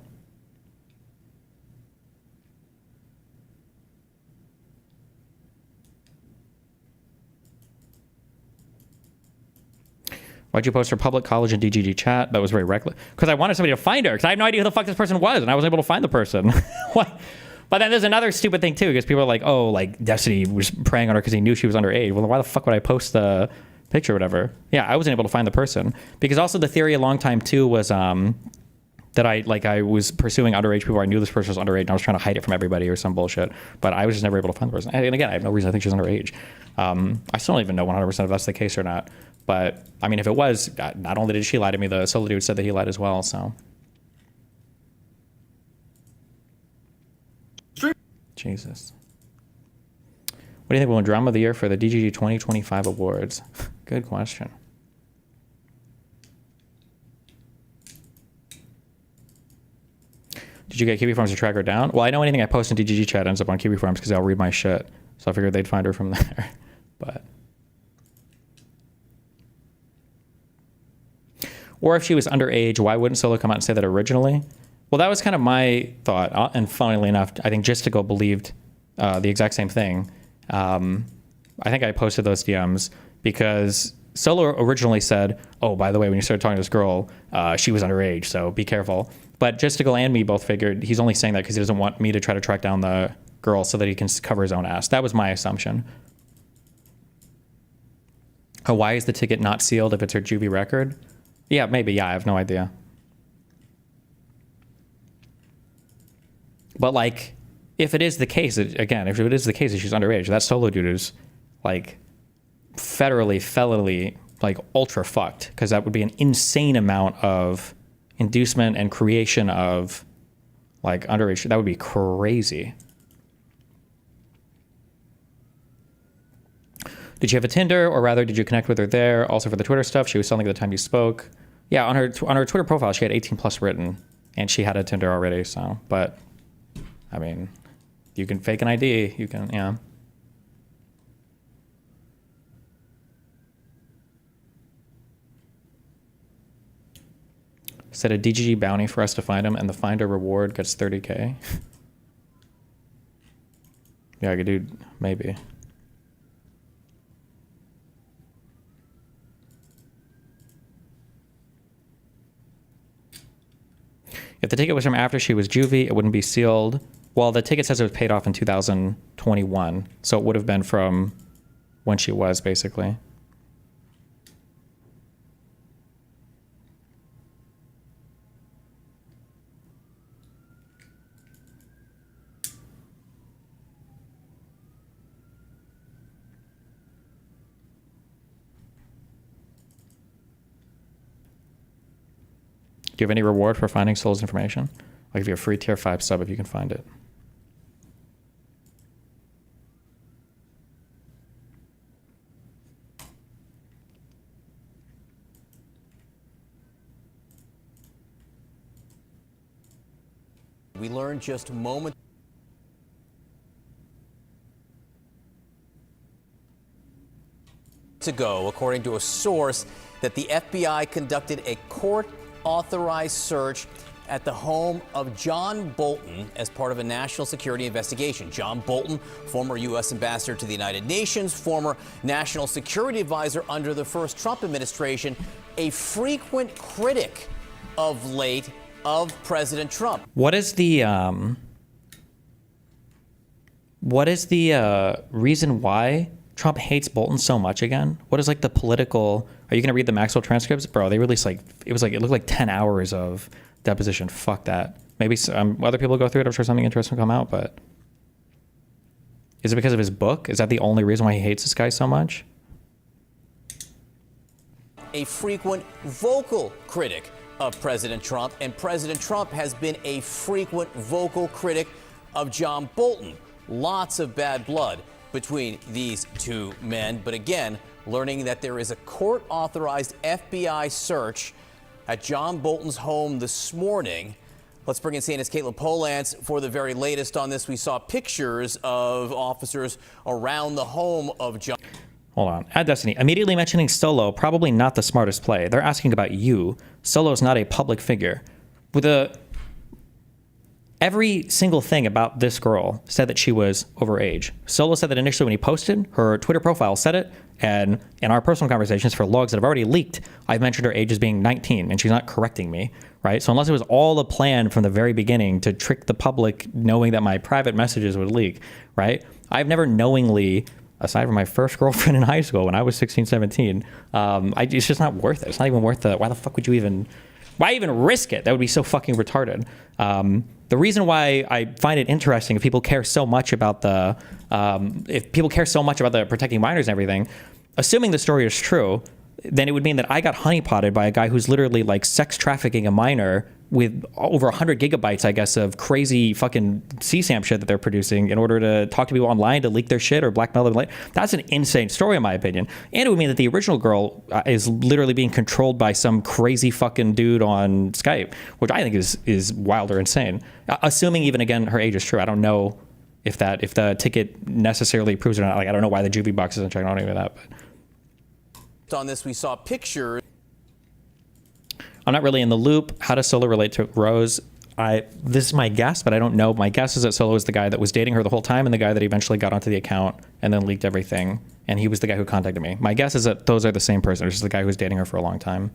Why'd you post her public college and DGG chat? That was very reckless. Because I wanted somebody to find her. Because I had no idea who the fuck this person was. And I was able to find the person. What? But then there's another stupid thing too. Because people are like, oh, like Destiny was preying on her because he knew she was underage. Well, why the fuck would I post the picture or whatever? Yeah, I wasn't able to find the person. Because also the theory a long time too was that I was pursuing underage people. I knew this person was underage and I was trying to hide it from everybody or some bullshit. But I was just never able to find the person. And again, I have no reason to think she's underage. I still don't even know 100% if that's the case or not. But, I mean, if it was, not only did she lie to me, the solo dude said that he lied as well, so. Jesus. What do you think will win Drama of the Year for the DGG 2025 awards? Good question. Did you get Kiwi Farms to track her down? Well, I know anything I post in DGG chat ends up on Kiwi Farms because they'll read my shit. So I figured they'd find her from there. But. Or if she was underage, why wouldn't Solo come out and say that originally? Well, that was kind of my thought. And funnily enough, I think just to go believed the exact same thing. I think I posted those DMs because Solo originally said, oh, by the way, when you started talking to this girl, she was underage, so be careful. But just to go and me both figured he's only saying that because he doesn't want me to try to track down the girl so that he can cover his own ass. That was my assumption. Oh, why is the ticket not sealed if it's her juvie record? Yeah, maybe. Yeah, I have no idea. But like, if it is the case, again, if it is the case that she's underage, that solo dude is like felonly, like ultra fucked, because that would be an insane amount of inducement and creation of like underage. That would be crazy. Did you have a Tinder, or rather, did you connect with her there? Also for the Twitter stuff, she was selling at the time you spoke. Yeah, on her Twitter profile, she had 18 plus written, and she had a Tinder already. So, but I mean, you can fake an ID. You can, yeah. Set a DGG bounty for us to find him, and the finder reward gets 30K. Yeah, I could do maybe. If the ticket was from after she was juvie, it wouldn't be sealed. Well, the ticket says it was paid off in 2021, so it would have been from when she was, basically. you have any reward for finding Solo's information? I'll give you a free tier 5 sub if you can find it. We learned just moments ago, according to a source, that the FBI conducted a court-authorized search at the home of John Bolton as part of a national security investigation. John Bolton, former U.S. ambassador to the United Nations, former national security advisor under the first Trump administration, a frequent critic of late of President Trump. What is the reason why Trump hates Bolton so much again? What is like the political? Are you gonna read the Maxwell transcripts, bro? They released it looked like 10 hours of deposition. Fuck that. Maybe other people go through it. I'm sure something interesting will come out. But is it because of his book? Is that the only reason why he hates this guy so much? A frequent vocal critic of President Trump, and President Trump has been a frequent vocal critic of John Bolton. Lots of bad blood between these two men, but again, learning that there is a court-authorized FBI search at John Bolton's home this morning. Let's bring in CNN's Caitlin Polantz for the very latest on this. We saw pictures of officers around the home of John. Hold on. At Destiny, immediately mentioning Solo, probably not the smartest play. They're asking about you. Solo's not a public figure. Every single thing about this girl said that she was overage. Solo said that initially when he posted, her Twitter profile said it, and in our personal conversations for logs that have already leaked, I've mentioned her age as being 19, and she's not correcting me, right? So unless it was all a plan from the very beginning to trick the public knowing that my private messages would leak, right? I've never knowingly, aside from my first girlfriend in high school when I was 16, 17, it's just not worth it. It's not even worth it. Why the fuck would you even... Why even risk it? That would be so fucking retarded. The reason why I find it interesting, if people care so much about the protecting minors and everything, assuming the story is true, then it would mean that I got honeypotted by a guy who's literally like sex trafficking a minor with over 100 gigabytes, I guess, of crazy fucking CSAM shit that they're producing in order to talk to people online to leak their shit or blackmail them. That's an insane story, in my opinion. And it would mean that the original girl is literally being controlled by some crazy fucking dude on Skype, which I think is wild or insane. Assuming even, again, her age is true. I don't know if the ticket necessarily proves it or not. Like, I don't know why the juvie box isn't checking on any of that. But on this, we saw pictures. I'm not really in the loop. How does Solo relate to Rose? This is my guess, but I don't know. My guess is that Solo is the guy that was dating her the whole time and the guy that eventually got onto the account and then leaked everything. And he was the guy who contacted me. My guess is that those are the same person. It's just the guy who was dating her for a long time.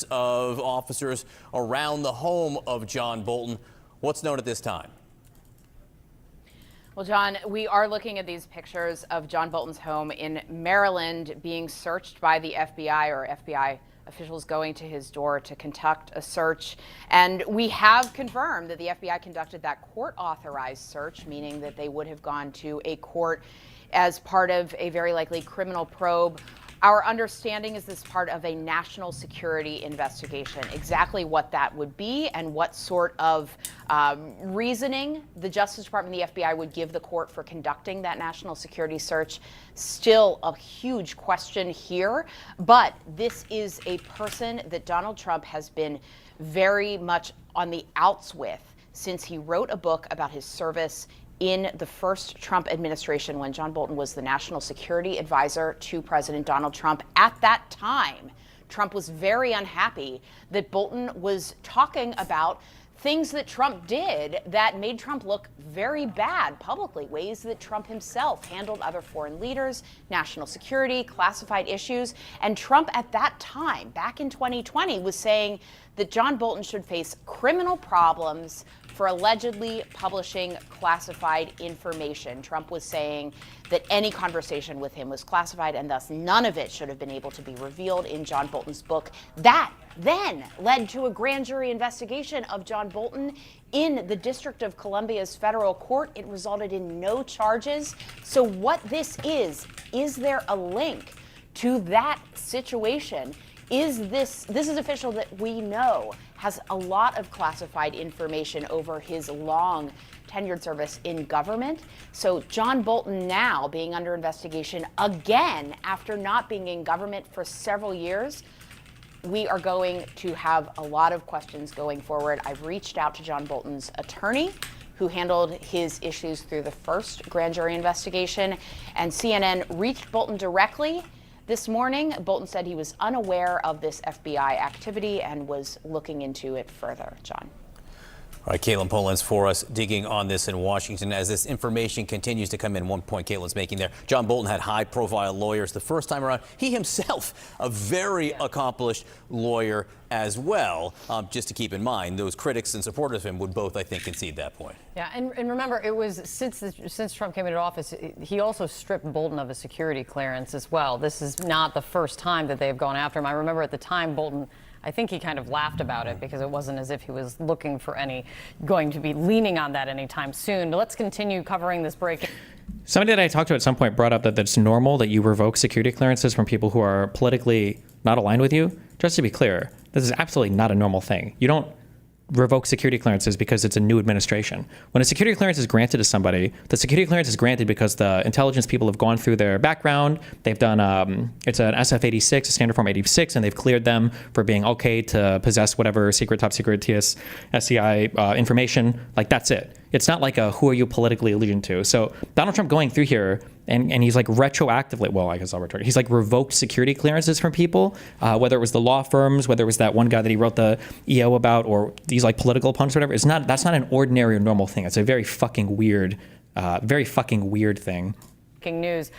Of officers around the home of John Bolton. What's known at this time? Well, John, we are looking at these pictures of John Bolton's home in Maryland being searched by the FBI, or FBI officials going to his door to conduct a search. And we have confirmed that the FBI conducted that court-authorized search, meaning that they would have gone to a court as part of a very likely criminal probe. Our understanding is this is part of a national security investigation. Exactly what that would be and what sort of reasoning the Justice Department and the FBI would give the court for conducting that national security search, still a huge question here. But this is a person that Donald Trump has been very much on the outs with since he wrote a book about his service in the first Trump administration when John Bolton was the national security advisor to President Donald Trump. At that time, Trump was very unhappy that Bolton was talking about things that Trump did that made Trump look very bad publicly, ways that Trump himself handled other foreign leaders, national security, classified issues. And Trump at that time, back in 2020, was saying that John Bolton should face criminal problems for allegedly publishing classified information. Trump was saying that any conversation with him was classified and thus none of it should have been able to be revealed in John Bolton's book. That then led to a grand jury investigation of John Bolton in the District of Columbia's federal court. It resulted in no charges. So what this is there a link to that situation? This is official that we know has a lot of classified information over his long tenured service in government. So John Bolton now being under investigation again after not being in government for several years. We are going to have a lot of questions going forward. I've reached out to John Bolton's attorney, who handled his issues through the first grand jury investigation, and CNN reached Bolton directly this morning. Bolton said he was unaware of this FBI activity and was looking into it further. John. All right, Caitlin Polans for us, digging on this in Washington as this information continues to come in. One point Caitlin's making there. John Bolton had high-profile lawyers the first time around. He himself, a very accomplished lawyer as well. Just to keep in mind, those critics and supporters of him would both, I think, concede that point. Yeah, and remember, it was since Trump came into office, he also stripped Bolton of a security clearance as well. This is not the first time that they've gone after him. I remember at the time, Bolton, I think he kind of laughed about it because it wasn't as if he was looking for going to be leaning on that anytime soon. But let's continue covering this break. Somebody that I talked to at some point brought up that it's normal that you revoke security clearances from people who are politically not aligned with you. Just to be clear, this is absolutely not a normal thing. You don't revoke security clearances because it's a new administration. When a security clearance is granted to somebody, the security clearance is granted because the intelligence people have gone through their background. They've done, it's an SF-86, a standard form 86, and they've cleared them for being okay to possess whatever secret, top secret, SCI information. Like, that's it. It's not like who are you politically allegiant to. So Donald Trump going through here and he's like retroactively, well, I guess I'll return. He's like revoked security clearances from people, whether it was the law firms, whether it was that one guy that he wrote the EO about, or these like political opponents, or whatever. That's not an ordinary or normal thing. It's a very fucking weird thing. Breaking news.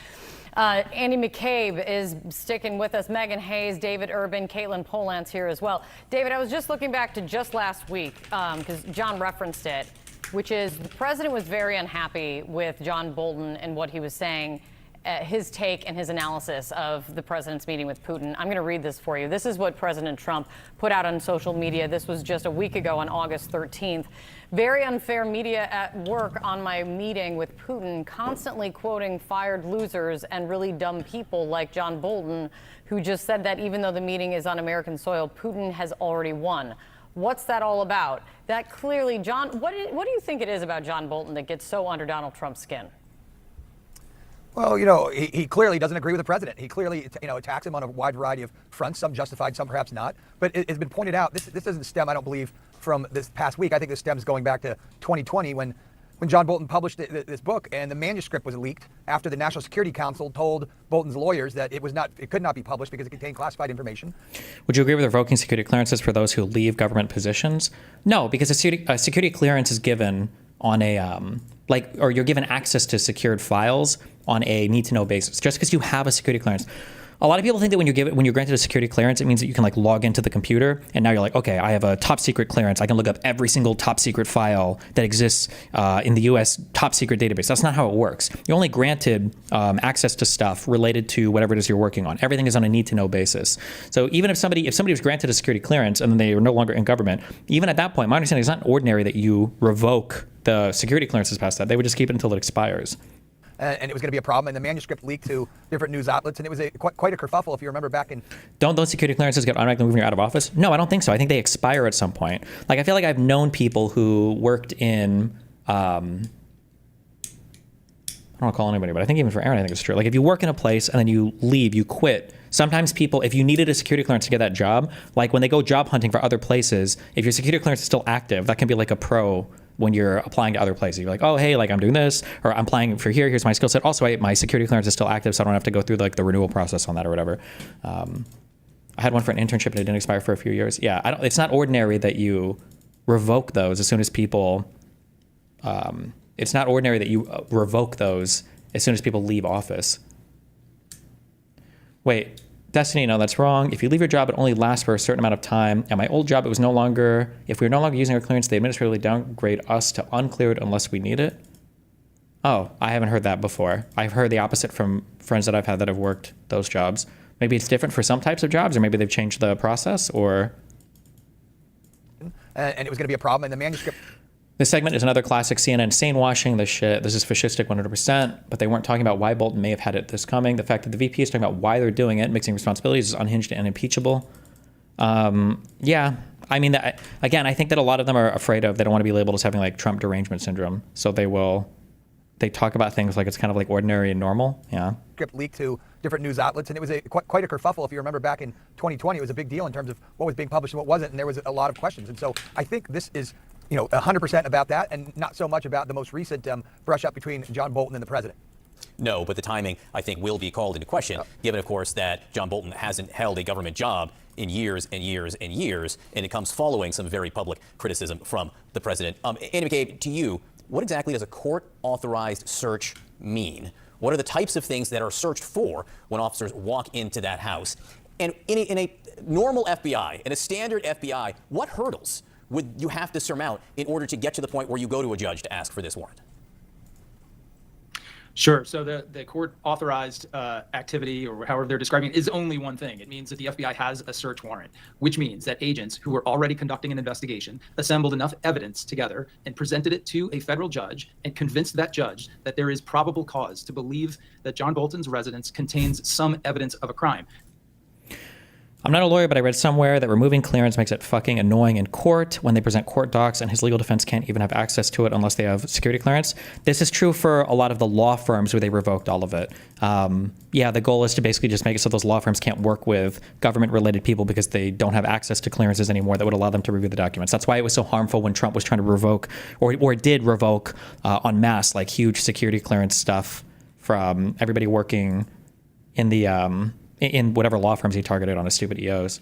Andy McCabe is sticking with us. Megan Hayes, David Urban, Caitlin Polans here as well. David, I was just looking back to just last week because John referenced it, which is the president was very unhappy with John Bolton and what he was saying, his take and his analysis of the president's meeting with Putin. I'm going to read this for you. This is what President Trump put out on social media. This was just a week ago on August 13th. Very unfair media at work on my meeting with Putin, constantly quoting fired losers and really dumb people like John Bolton, who just said that even though the meeting is on American soil, Putin has already won. What's that all about? That clearly, John, what do you think it is about John Bolton that gets so under Donald Trump's skin? Well, he clearly doesn't agree with the president. He clearly, attacks him on a wide variety of fronts, some justified, some perhaps not. But it's been pointed out, this doesn't stem, I don't believe, from this past week. I think this stems going back to 2020 when John Bolton published this book and the manuscript was leaked after the National Security Council told Bolton's lawyers that it could not be published because it contained classified information. Would you agree with revoking security clearances for those who leave government positions? No, because a security clearance is given on or you're given access to secured files on a need-to-know basis. Just because you have a security clearance. A lot of people think that when you're granted a security clearance, it means that you can log into the computer and now you're like, okay, I have a top secret clearance. I can look up every single top secret file that exists in the U.S. top secret database. That's not how it works. You're only granted access to stuff related to whatever it is you're working on. Everything is on a need-to-know basis. So even if somebody was granted a security clearance and then they are no longer in government, even at that point, my understanding is not ordinary that you revoke the security clearances past that. They would just keep it until it expires. And it was going to be a problem. And the manuscript leaked to different news outlets, and it was quite a kerfuffle. If you remember back in, don't those security clearances get automatically moved when you're out of office? No, I don't think so. I think they expire at some point. Like I feel like I've known people who worked in. I don't want to call anybody, but I think even for Aaron, I think it's true. Like if you work in a place and then you leave, you quit. Sometimes people, if you needed a security clearance to get that job, like when they go job hunting for other places, if your security clearance is still active, that can be like a pro when you're applying to other places. You're like, oh, hey, I'm doing this, or I'm applying for here. Here's my skill set. Also, my security clearance is still active, so I don't have to go through the renewal process on that or whatever. I had one for an internship and it didn't expire for a few years. Yeah, it's not ordinary that you revoke those as soon as people. It's not ordinary that you revoke those as soon as people leave office. Wait, Destiny, no, that's wrong. If you leave your job, it only lasts for a certain amount of time. At my old job, if we were no longer using our clearance, they administratively downgrade us to uncleared unless we need it. Oh, I haven't heard that before. I've heard the opposite from friends that I've had that have worked those jobs. Maybe it's different for some types of jobs, or maybe they've changed the process, or... And it was going to be a problem in the manuscript. This segment is another classic CNN sane washing the shit. This is fascistic 100%, but they weren't talking about why Bolton may have had it this coming. The fact that the VP is talking about why they're doing it, mixing responsibilities, is unhinged and impeachable. Yeah, I mean, again, I think that a lot of them are afraid of, they don't want to be labeled as having like Trump derangement syndrome. So they talk about things like it's kind of like ordinary and normal. Yeah. Script leaked to different news outlets, and it was quite a kerfuffle. If you remember back in 2020, it was a big deal in terms of what was being published and what wasn't, and there was a lot of questions. And so I think this is, 100% about that, and not so much about the most recent brush up between John Bolton and the president. No, but the timing, I think, will be called into question, given, of course, that John Bolton hasn't held a government job in years and years and years, and it comes following some very public criticism from the president. Andy McCabe, to you, what exactly does a court-authorized search mean? What are the types of things that are searched for when officers walk into that house? And in a normal FBI, in a standard FBI, what hurdles would you have to surmount in order to get to the point where you go to a judge to ask for this warrant? Sure. So the court authorized activity, or however they're describing it, is only one thing. It means that the FBI has a search warrant, which means that agents who were already conducting an investigation assembled enough evidence together and presented it to a federal judge and convinced that judge that there is probable cause to believe that John Bolton's residence contains some evidence of a crime. I'm not a lawyer, but I read somewhere that removing clearance makes it fucking annoying in court when they present court docs, and his legal defense can't even have access to it unless they have security clearance. This is true for a lot of the law firms where they revoked all of it. Yeah, the goal is to basically just make it so those law firms can't work with government-related people because they don't have access to clearances anymore that would allow them to review the documents. That's why it was so harmful when Trump was trying to revoke, or did revoke en masse, like huge security clearance stuff from everybody working in the in whatever law firms he targeted on his stupid EOs.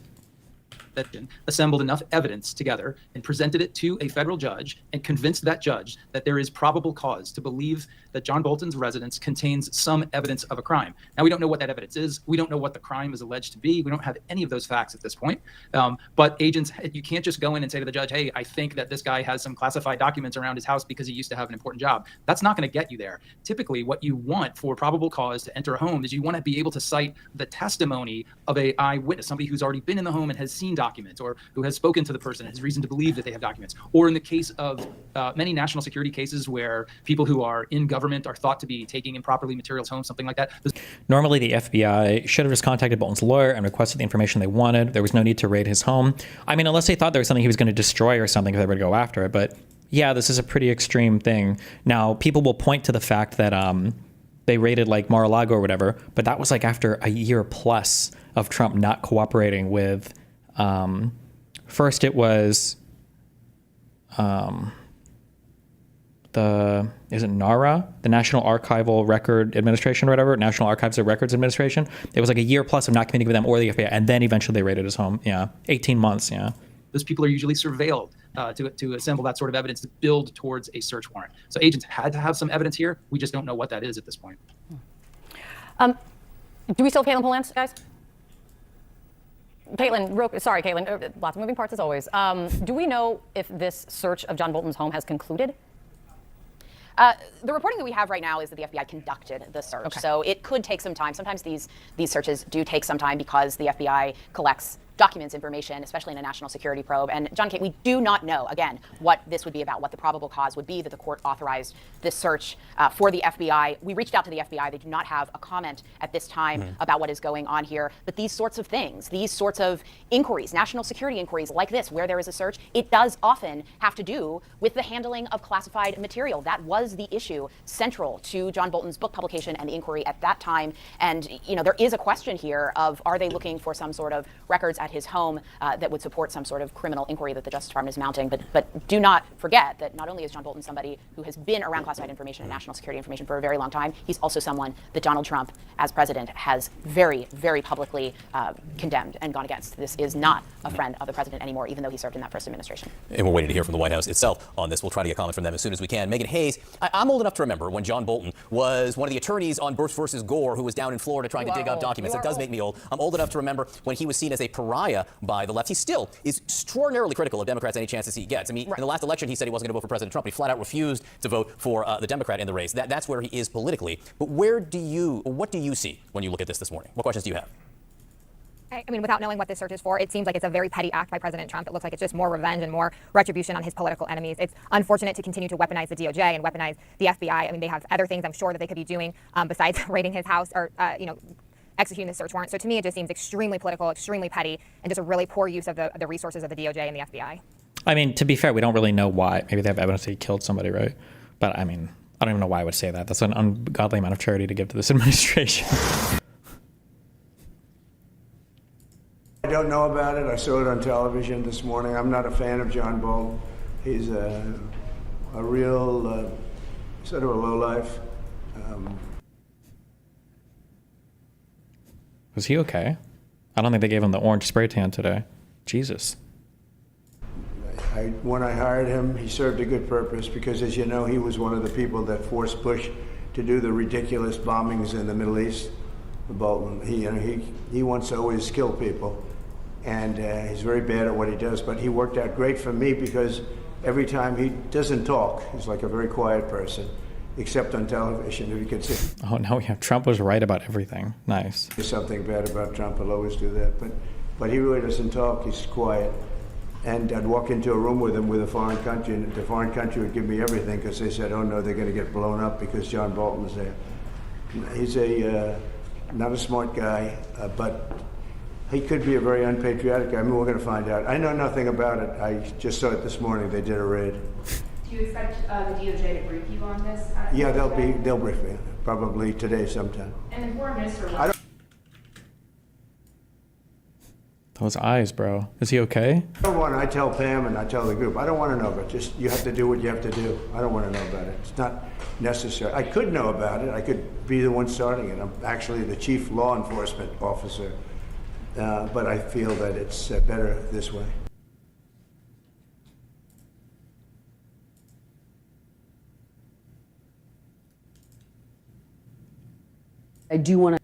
Assembled enough evidence together and presented it to a federal judge and convinced that judge that there is probable cause to believe that John Bolton's residence contains some evidence of a crime. Now, we don't know what that evidence is. We don't know what the crime is alleged to be. We don't have any of those facts at this point. But agents, you can't just go in and say to the judge, hey, I think that this guy has some classified documents around his house because he used to have an important job. That's not going to get you there. Typically, what you want for probable cause to enter a home is you want to be able to cite the testimony of an eyewitness, somebody who's already been in the home and has seen documents, or who has spoken to the person and has reason to believe that they have documents. Or in the case of many national security cases where people who are in government are thought to be taking improperly materials home, something like that. Normally, the FBI should have just contacted Bolton's lawyer and requested the information they wanted. There was no need to raid his home. I mean, unless they thought there was something he was going to destroy or something if they were to go after it. But yeah, this is a pretty extreme thing. Now, people will point to the fact that they raided like Mar-a-Lago or whatever, but that was like after a year plus of Trump not cooperating with. First, it was is it NARA, the National Archival Record Administration or whatever, National Archives of Records Administration. It was like a year plus of not communicating with them or the FBI, and then eventually they raided his home. Yeah, 18 months. Yeah. Those people are usually surveilled to assemble that sort of evidence to build towards a search warrant. So agents had to have some evidence here. We just don't know what that is at this point. Do we still have Caitlin Polance, guys? Caitlin, lots of moving parts as always. Do we know if this search of John Bolton's home has concluded? The reporting that we have right now is that the FBI conducted the search. Okay. So it could take some time. Sometimes these searches do take some time because the FBI collects documents, information, especially in a national security probe. And John Kate, we do not know, again, what this would be about, what the probable cause would be that the court authorized this search for the FBI. We reached out to the FBI. They do not have a comment at this time about what is going on here. But these sorts of things, these sorts of inquiries, national security inquiries like this, where there is a search, it does often have to do with the handling of classified material. That was the issue central to John Bolton's book publication and the inquiry at that time. And, there is a question here of, are they looking for some sort of records at his home that would support some sort of criminal inquiry that the Justice Department is mounting. But do not forget that not only is John Bolton somebody who has been around classified information and national security information for a very long time, he's also someone that Donald Trump, as president, has very, very publicly condemned and gone against. This is not a friend of the president anymore, even though he served in that first administration. And we're waiting to hear from the White House itself on this. We'll try to get comment from them as soon as we can. Megan Hayes, I'm old enough to remember when John Bolton was one of the attorneys on Bush versus Gore, who was down in Florida trying to dig up documents. That does make me old. I'm old enough to remember when he was seen as a pariah by the left. He still is extraordinarily critical of Democrats any chances he gets. I mean, in the last election, he said he wasn't going to vote for President Trump. He flat out refused to vote for the Democrat in the race. That's where he is politically. But what do you see when you look at this morning? What questions do you have? I mean, without knowing what this search is for, it seems like it's a very petty act by President Trump. It looks like it's just more revenge and more retribution on his political enemies. It's unfortunate to continue to weaponize the DOJ and weaponize the FBI. I mean, they have other things I'm sure that they could be doing besides raiding his house or, executing the search warrant. So to me, it just seems extremely political, extremely petty, and just a really poor use of the resources of the DOJ and the FBI. I mean, to be fair, we don't really know why. Maybe they have evidence that he killed somebody, right? But I mean, I don't even know why I would say that. That's an ungodly amount of charity to give to this administration. I don't know about it. I saw it on television this morning. I'm not a fan of John Bolton. He's a real sort of a lowlife. Was he okay? I don't think they gave him the orange spray tan today. Jesus. When I hired him, he served a good purpose because, as you know, he was one of the people that forced Bush to do the ridiculous bombings in the Middle East. Bolton, he wants to always kill people, and he's very bad at what he does. But he worked out great for me because every time he doesn't talk, he's like a very quiet person, except on television. If you could see. Oh no, yeah, Trump was right about everything. Nice. There's something bad about Trump. He'll always do that, but he really doesn't talk. He's quiet. And I'd walk into a room with him with a foreign country, and the foreign country would give me everything because they said, oh no, they're going to get blown up because John Bolton's there. He's not a smart guy, but he could be a very unpatriotic guy. I mean, we're going to find out. I know nothing about it. I just saw it this morning. They did a raid. Do you expect the DOJ to brief you on this? Yeah, they'll brief me, probably today sometime. And the foreign minister. Those eyes, bro. Is he okay? I tell Pam and I tell the group, I don't want to know, but just you have to do what you have to do. I don't want to know about it. It's not necessary. I could know about it. I could be the one starting it. I'm actually the chief law enforcement officer, but I feel that it's better this way. I do want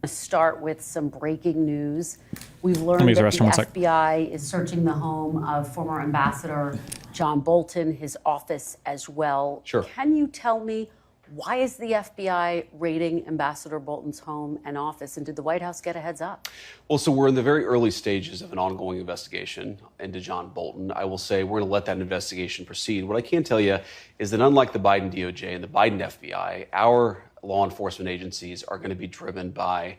to start with some breaking news. We've learned that the FBI is searching the home of former Ambassador John Bolton, his office as well. Sure. Can you tell me, why is the FBI raiding Ambassador Bolton's home and office, and did the White House get a heads up? Well, so we're in the very early stages of an ongoing investigation into John Bolton. I will say we're going to let that investigation proceed. What I can tell you is that unlike the Biden DOJ and the Biden FBI, our law enforcement agencies are going to be driven by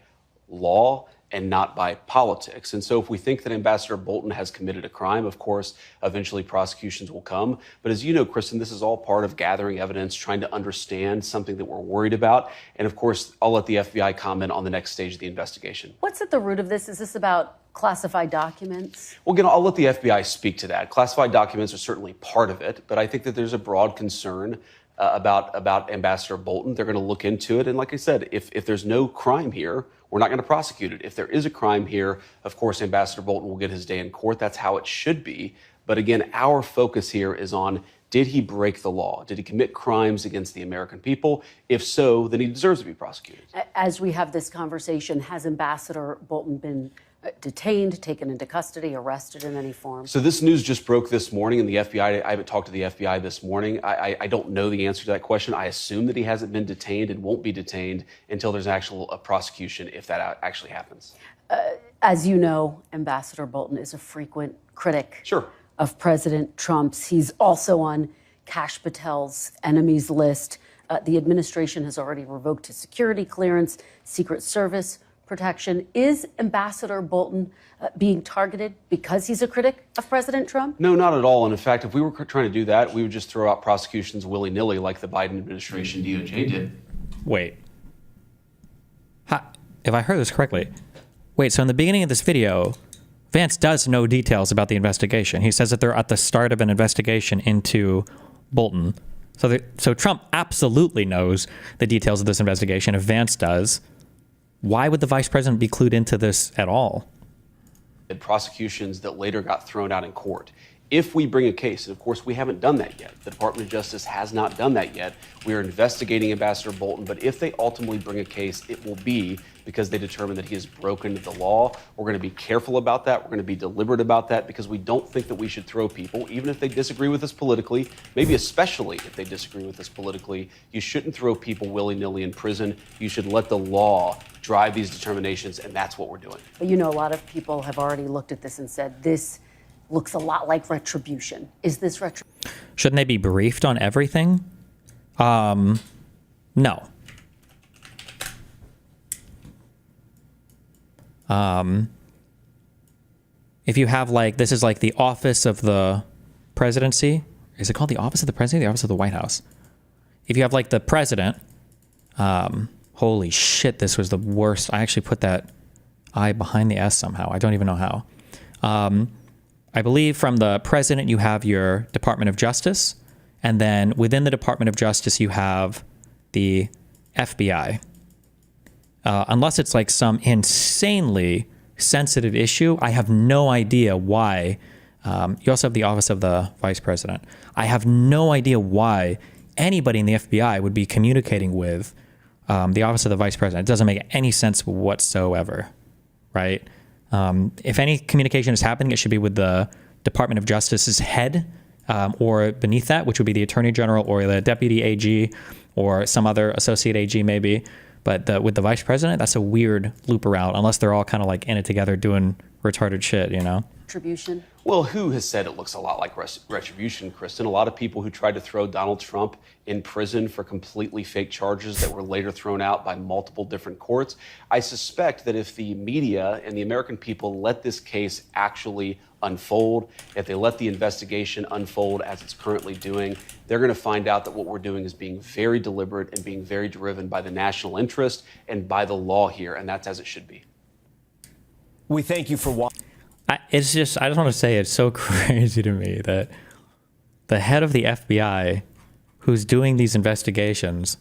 law and not by politics. And so if we think that Ambassador Bolton has committed a crime, of course, eventually prosecutions will come. But as you know, Kristen, this is all part of gathering evidence, trying to understand something that we're worried about. And of course, I'll let the FBI comment on the next stage of the investigation. What's at the root of this? Is this about classified documents? Well, again, I'll let the FBI speak to that. Classified documents are certainly part of it, but I think that there's a broad concern about Ambassador Bolton. They're going to look into it. And like I said, if there's no crime here, we're not going to prosecute it. If there is a crime here, of course, Ambassador Bolton will get his day in court. That's how it should be. But again, our focus here is on, did he break the law? Did he commit crimes against the American people? If so, then he deserves to be prosecuted. As we have this conversation, has Ambassador Bolton been detained, taken into custody, arrested in any form? So this news just broke this morning, and the FBI, I haven't talked to the FBI this morning. I don't know the answer to that question. I assume that he hasn't been detained and won't be detained until there's actual prosecution, if that actually happens. As you know, Ambassador Bolton is a frequent critic of President Trump's. He's also on Kash Patel's enemies list. The administration has already revoked his security clearance, Secret Service protection. Is Ambassador Bolton being targeted because he's a critic of President Trump? No, not at all. And in fact, if we were trying to do that, we would just throw out prosecutions willy-nilly like the Biden administration DOJ did. Wait. If I heard this correctly, wait, so in the beginning of this video, Vance does know details about the investigation. He says that they're at the start of an investigation into Bolton. So Trump absolutely knows the details of this investigation. If Vance does, why would the vice president be clued into this at all? Prosecutions that later got thrown out in court. If we bring a case, and of course we haven't done that yet, the Department of Justice has not done that yet. We are investigating Ambassador Bolton, but if they ultimately bring a case, it will be because they determine that he has broken the law. We're going to be careful about that. We're going to be deliberate about that because we don't think that we should throw people, even if they disagree with us politically, maybe especially if they disagree with us politically. You shouldn't throw people willy-nilly in prison. You should let the law drive these determinations, and that's what we're doing. But you know, a lot of people have already looked at this and said, this looks a lot like retribution. Is this retribution? Shouldn't they be briefed on everything? No. If you have like, this is like the office of the presidency. Is it called the office of the president? The office of the White House. If you have like the president, holy shit, this was the worst. I actually put that I behind the S somehow. I don't even know how. I believe from the president, you have your Department of Justice. And then within the Department of Justice, you have the FBI. Unless it's like some insanely sensitive issue, I have no idea why. You also have the Office of the Vice President. I have no idea why anybody in the FBI would be communicating with the Office of the Vice President. It doesn't make any sense whatsoever, right? If any communication is happening, it should be with the Department of Justice's head or beneath that, which would be the Attorney General or the Deputy AG or some other Associate AG maybe. But with the Vice President, that's a weird loop around, unless they're all kind of like in it together doing retarded shit, you know? Retribution? Well, who has said it looks a lot like retribution, Kristen? A lot of people who tried to throw Donald Trump in prison for completely fake charges that were later thrown out by multiple different courts. I suspect that if the media and the American people let this case actually unfold, if they let the investigation unfold as it's currently doing, they're going to find out that what we're doing is being very deliberate and being very driven by the national interest and by the law here, and that's as it should be. We thank you for watching. I just want to say it's so crazy to me that the head of the FBI who's doing these investigations,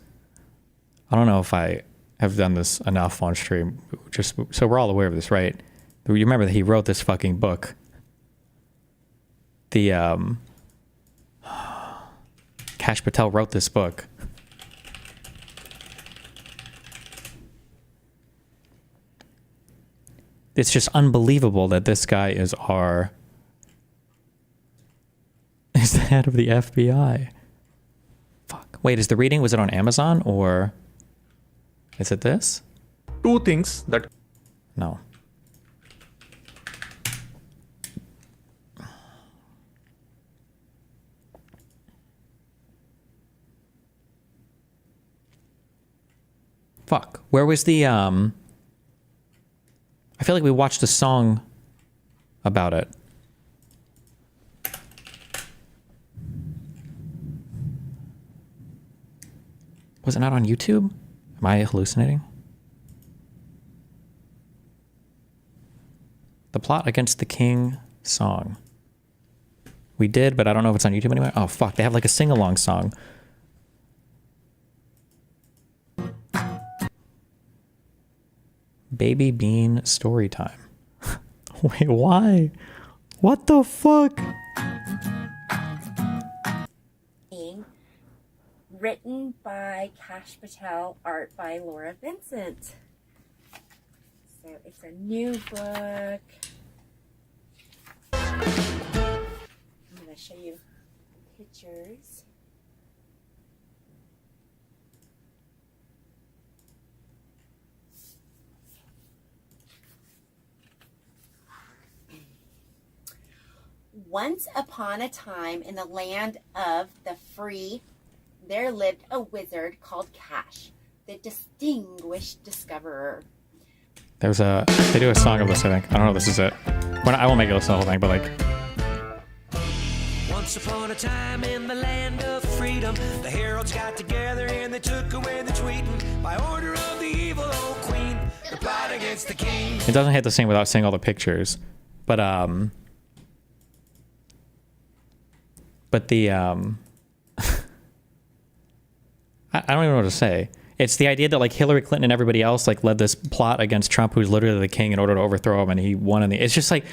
I don't know if I have done this enough on stream, just so we're all aware of this, right? You remember that he wrote this fucking book. The Kash Patel wrote this book. It's just unbelievable that this guy is the head of the FBI. Fuck. Wait, is the reading, was it on Amazon or is it this? Two things that... No. Fuck. Where was the, I feel like we watched a song about it. Was it not on YouTube? Am I hallucinating? The Plot Against the King song. We did, but I don't know if it's on YouTube anymore. Oh, fuck. They have like a sing-along song. Baby Bean story time. Wait, why? What the fuck? Written by Kash Patel, art by Laura Vincent. So it's a new book. I'm going to show you pictures. Once upon a time in the land of the free, there lived a wizard called Kash, the distinguished discoverer. They do a song of this, I think. I don't know if this is it. I won't make it listen to the whole thing, but like. Once upon a time in the land of freedom, the heralds got together and they took away the tweeting by order of the evil old queen. The plot against the king. It doesn't hit the same without seeing all the pictures, but the I don't even know what to say. It's the idea that like Hillary Clinton and everybody else like led this plot against Trump, who's literally the king, in order to overthrow him, and he won in the. It's just like,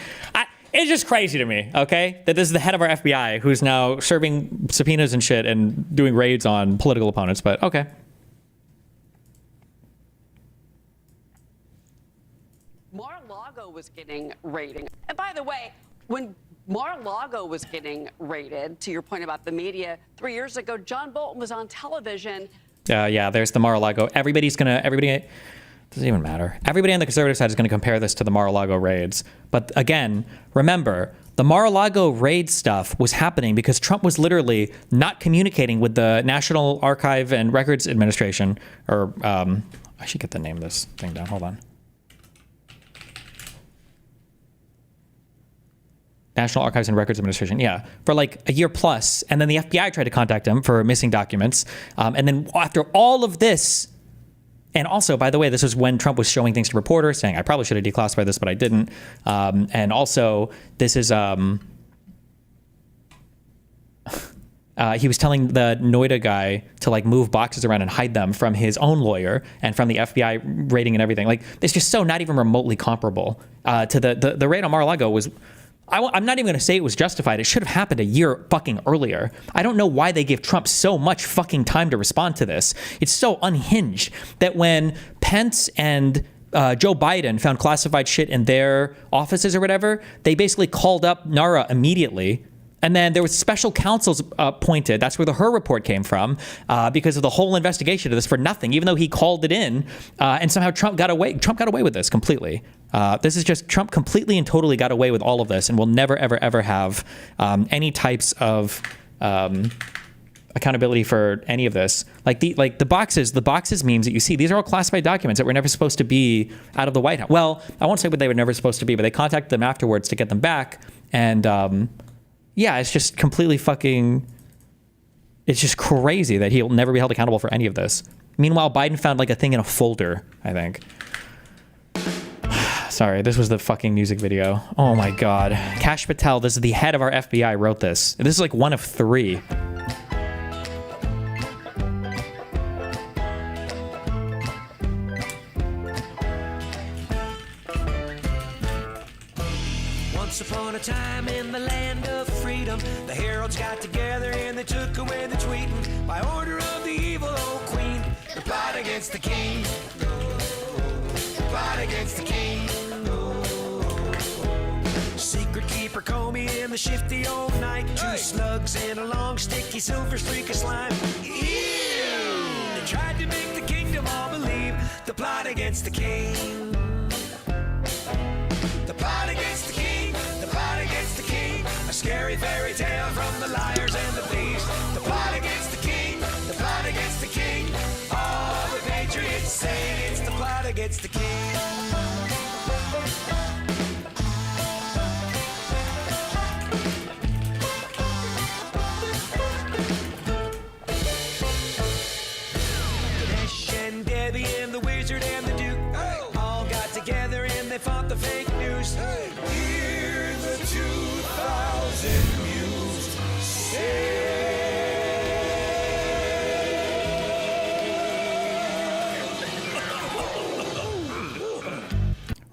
It's just crazy to me, okay, that this is the head of our FBI who's now serving subpoenas and shit and doing raids on political opponents, but okay. Mar-a-Lago was getting raided. And by the way, when Mar-a-Lago was getting raided, to your point about the media, 3 years ago, John Bolton was on television. Yeah, there's the Mar-a-Lago. Everybody doesn't even matter. Everybody on the conservative side is going to compare this to the Mar-a-Lago raids. But again, remember, the Mar-a-Lago raid stuff was happening because Trump was literally not communicating with the National Archive and Records Administration, or I should get the name of this thing down. Hold on. National Archives and Records Administration, yeah, for like a year plus. And then the FBI tried to contact him for missing documents. And then after all of this, and also, by the way, this was when Trump was showing things to reporters, saying, I probably should have declassified this, but I didn't. And also, this is, he was telling the Noida guy to like move boxes around and hide them from his own lawyer and from the FBI raiding and everything. Like, it's just so not even remotely comparable to the raid on Mar-a-Lago was... I'm not even going to say it was justified. It should have happened a year fucking earlier. I don't know why they gave Trump so much fucking time to respond to this. It's so unhinged that when Pence and Joe Biden found classified shit in their offices or whatever, they basically called up NARA immediately. And then there was special counsels appointed. That's where the Hur report came from, because of the whole investigation of this for nothing, even though he called it in. And somehow Trump got away with this completely. This is just Trump completely and totally got away with all of this and will never, ever, ever have any types of accountability for any of this. Like the boxes memes that you see, these are all classified documents that were never supposed to be out of the White House. Well, I won't say what they were never supposed to be, but they contacted them afterwards to get them back. And yeah, it's just completely fucking, it's just crazy that he'll never be held accountable for any of this. Meanwhile, Biden found like a thing in a folder, I think. Sorry, this was the fucking music video. Oh my God. Kash Patel, this is the head of our FBI, wrote this. This is like one of 3. Once upon a time in the land of freedom, the heralds got together and they took away the tweeting by order of the evil old queen. The plot against the king. The plot against the king. Secret keeper Comey and the shifty old knight. 2 slugs and a long sticky silver streak of slime. Ew! They tried to make the kingdom all believe the plot against the king. The plot against the king. The plot against the king. A scary fairy tale from the liars and the thieves. The plot against the king. The plot against the king. All the patriots say it's the plot against the king. They fought the fake news. Hear the 2,000 mused say.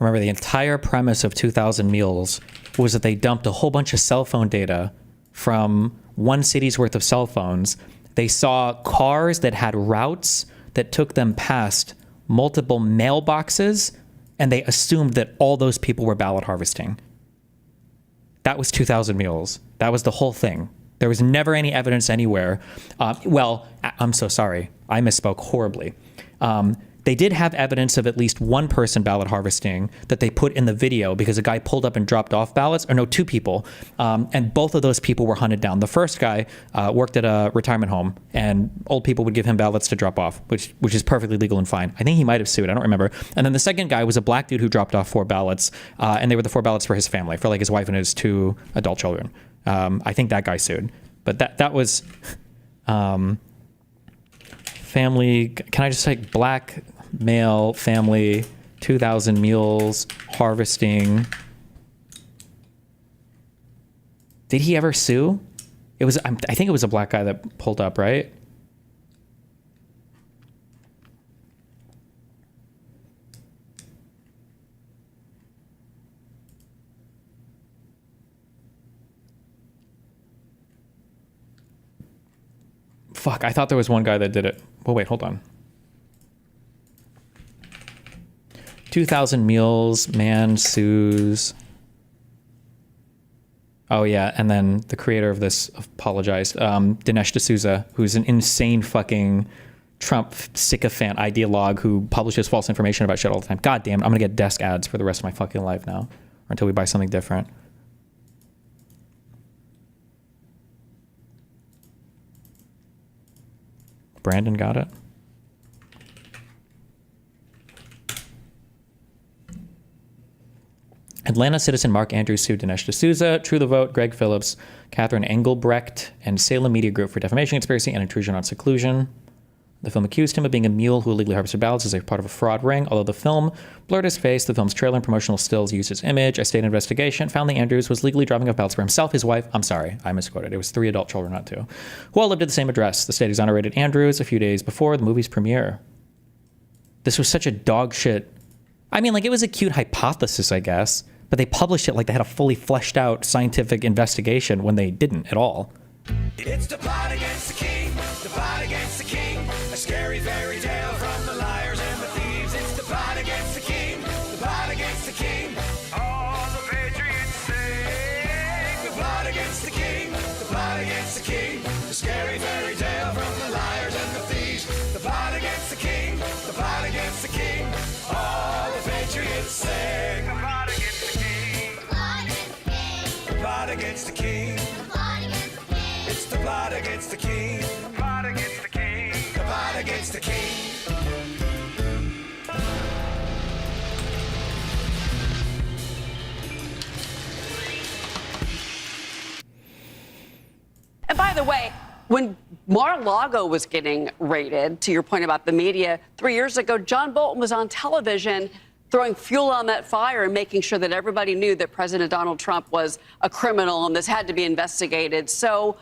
Remember, the entire premise of 2000 Mules was that they dumped a whole bunch of cell phone data from one city's worth of cell phones. They saw cars that had routes that took them past multiple mailboxes, and they assumed that all those people were ballot harvesting. That was 2000 Mules. That was the whole thing. There was never any evidence anywhere. Well, I'm so sorry. I misspoke horribly. They did have evidence of at least one person ballot harvesting that they put in the video because a guy pulled up and dropped off ballots, or no, 2 people. And both of those people were hunted down. The first guy worked at a retirement home, and old people would give him ballots to drop off, which is perfectly legal and fine. I think he might have sued. I don't remember. And then the second guy was a black dude who dropped off 4 ballots, and they were the 4 ballots for his family, for like his wife and his 2 adult children. I think that guy sued. But that was family. Can I just say black male family 2000 Mules harvesting? Did he ever sue? It was, I think it was a black guy that pulled up, right? fuck. I thought there was one guy that did it. Oh, wait, hold on. 2,000 meals, man sues. Oh, yeah. And then the creator of this apologized. Dinesh D'Souza, who's an insane fucking Trump sycophant ideologue who publishes false information about shit all the time. God damn it. I'm going to get desk ads for the rest of my fucking life now. Or until we buy something different. Brandon got it. Atlanta citizen Mark Andrews sued Dinesh D'Souza, True the Vote, Greg Phillips, Catherine Engelbrecht, and Salem Media Group for defamation conspiracy and intrusion on seclusion. The film accused him of being a mule who illegally harvested ballots as a part of a fraud ring. Although the film blurred his face, the film's trailer and promotional stills used his image. A state investigation found that Andrews was legally dropping off ballots for himself, his wife, I'm sorry, I misquoted. It was 3 adult children, not 2, who all lived at the same address. The state exonerated Andrews a few days before the movie's premiere. This was such a dog shit. I mean, like, it was a cute hypothesis, I guess, but they published it like they had a fully fleshed out scientific investigation when they didn't at all. It's the plot against the king, the plot against the king, a scary fairy tale from the liars and the thieves. It's the plot against the king, the plot against the king, all the patriots sing. The plot against the king, the plot against the king, the scary fairy tale from the liars and the thieves. The plot against the king, the plot against the king, all the patriots sing. The plot against the king, the plot against the king, the plot against the king. It's the plot against the king. The plot against the king. The plot against the king. And by the way, when Mar-a-Lago was getting raided, to your point about the media, 3 years ago, John Bolton was on television throwing fuel on that fire and making sure that everybody knew that President Donald Trump was a criminal and this had to be investigated. So,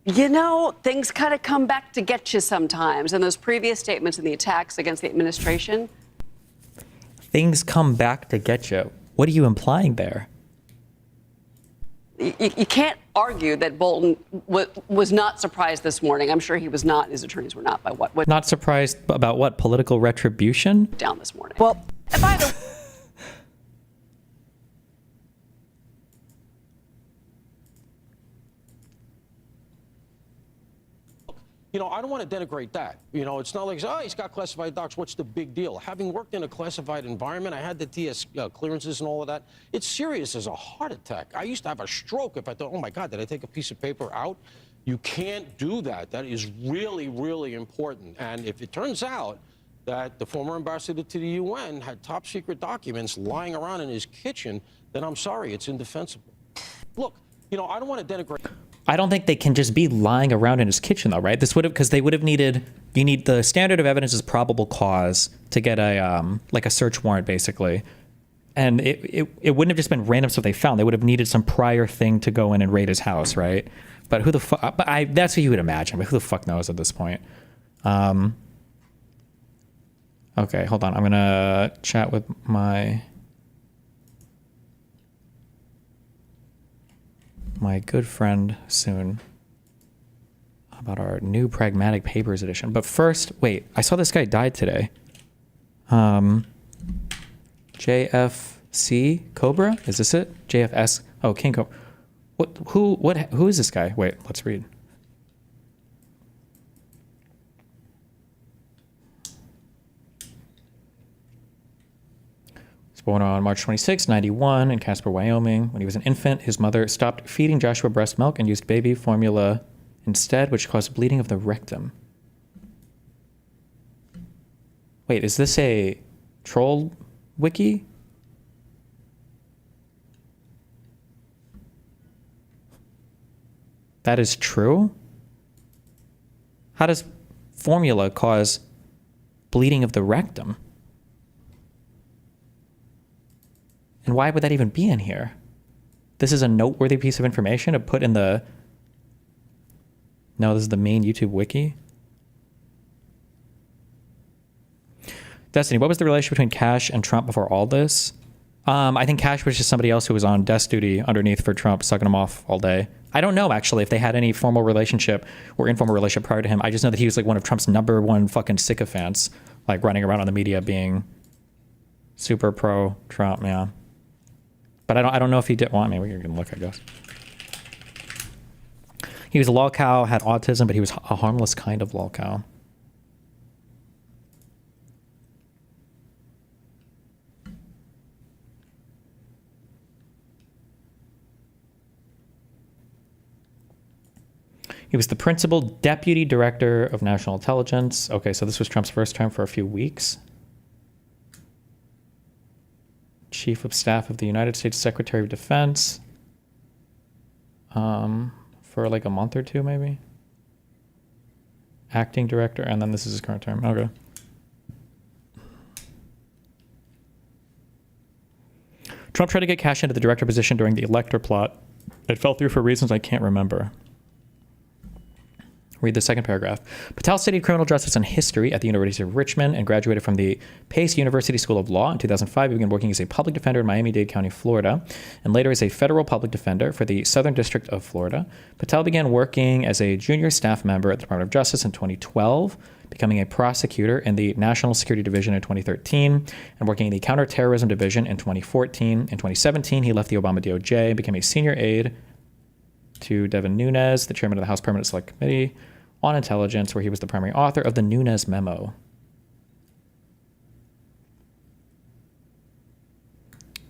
you know, things kind of come back to get you sometimes. And those previous statements and the attacks against the administration. Things come back to get you. What are you implying there? You can't argue that Bolton was not surprised this morning. I'm sure he was not. His attorneys were not by what Not surprised about what? Political retribution? down this morning. Well, and by the You know, I don't want to denigrate that. You know, it's not like, oh, he's got classified docs. What's the big deal? Having worked in a classified environment, I had the TS clearances and all of that. It's serious as a heart attack. I used to have a stroke if I thought, oh, my God, did I take a piece of paper out? You can't do that. That is really, really important. And if it turns out that the former ambassador to the UN had top secret documents lying around in his kitchen, then I'm sorry, it's indefensible. Look, you know, I don't want to denigrate. I don't think they can just be lying around in his kitchen, though, right? This would have, because they would have needed, you need the standard of evidence is probable cause to get a, like a search warrant, basically. And it wouldn't have just been random stuff they found. They would have needed some prior thing to go in and raid his house, right? But who the fuck, that's what you would imagine, but who the fuck knows at this point? Okay, hold on. I'm going to chat with my good friend soon about our new Pragmatic Papers edition. But first, wait, I saw this guy died today. JFC Cobra? Is this it? JFS? Oh, King Cobra. Who is this guy? Wait, let's read. Born on March 26, 91 in Casper, Wyoming. When he was an infant, his mother stopped feeding Joshua breast milk and used baby formula instead, which caused bleeding of the rectum. Wait, is this a troll wiki? That is true? How does formula cause bleeding of the rectum? And why would that even be in here? This is a noteworthy piece of information to put in the... No, this is the main YouTube wiki. Destiny, what was the relationship between Cash and Trump before all this? I think Cash was just somebody else who was on desk duty underneath for Trump, sucking him off all day. I don't know actually if they had any formal relationship or informal relationship prior to him. I just know that he was like one of Trump's #1 fucking sycophants, like running around on the media being super pro Trump, yeah. But I don't know if he did. Well, I mean, we can look, I guess. He was a lol cow, had autism, but he was a harmless kind of lol cow. He was the principal deputy director of national intelligence. Okay, so this was Trump's first term for a few weeks. Chief of Staff of the United States Secretary of Defense. For like a month or two, maybe. Acting director, and then this is his current term. Okay. Trump tried to get cash into the director position during the elector plot. It fell through for reasons I can't remember. Read the second paragraph. Patel studied criminal justice and history at the University of Richmond and graduated from the Pace University School of Law in 2005. He began working as a public defender in Miami-Dade County, Florida, and later as a federal public defender for the Southern District of Florida. Patel began working as a junior staff member at the Department of Justice in 2012, becoming a prosecutor in the National Security Division in 2013, and working in the Counterterrorism Division in 2014. In 2017, he left the Obama DOJ and became a senior aide to Devin Nunes, the chairman of the House Permanent Select Committee on Intelligence, where he was the primary author of the Nunes Memo.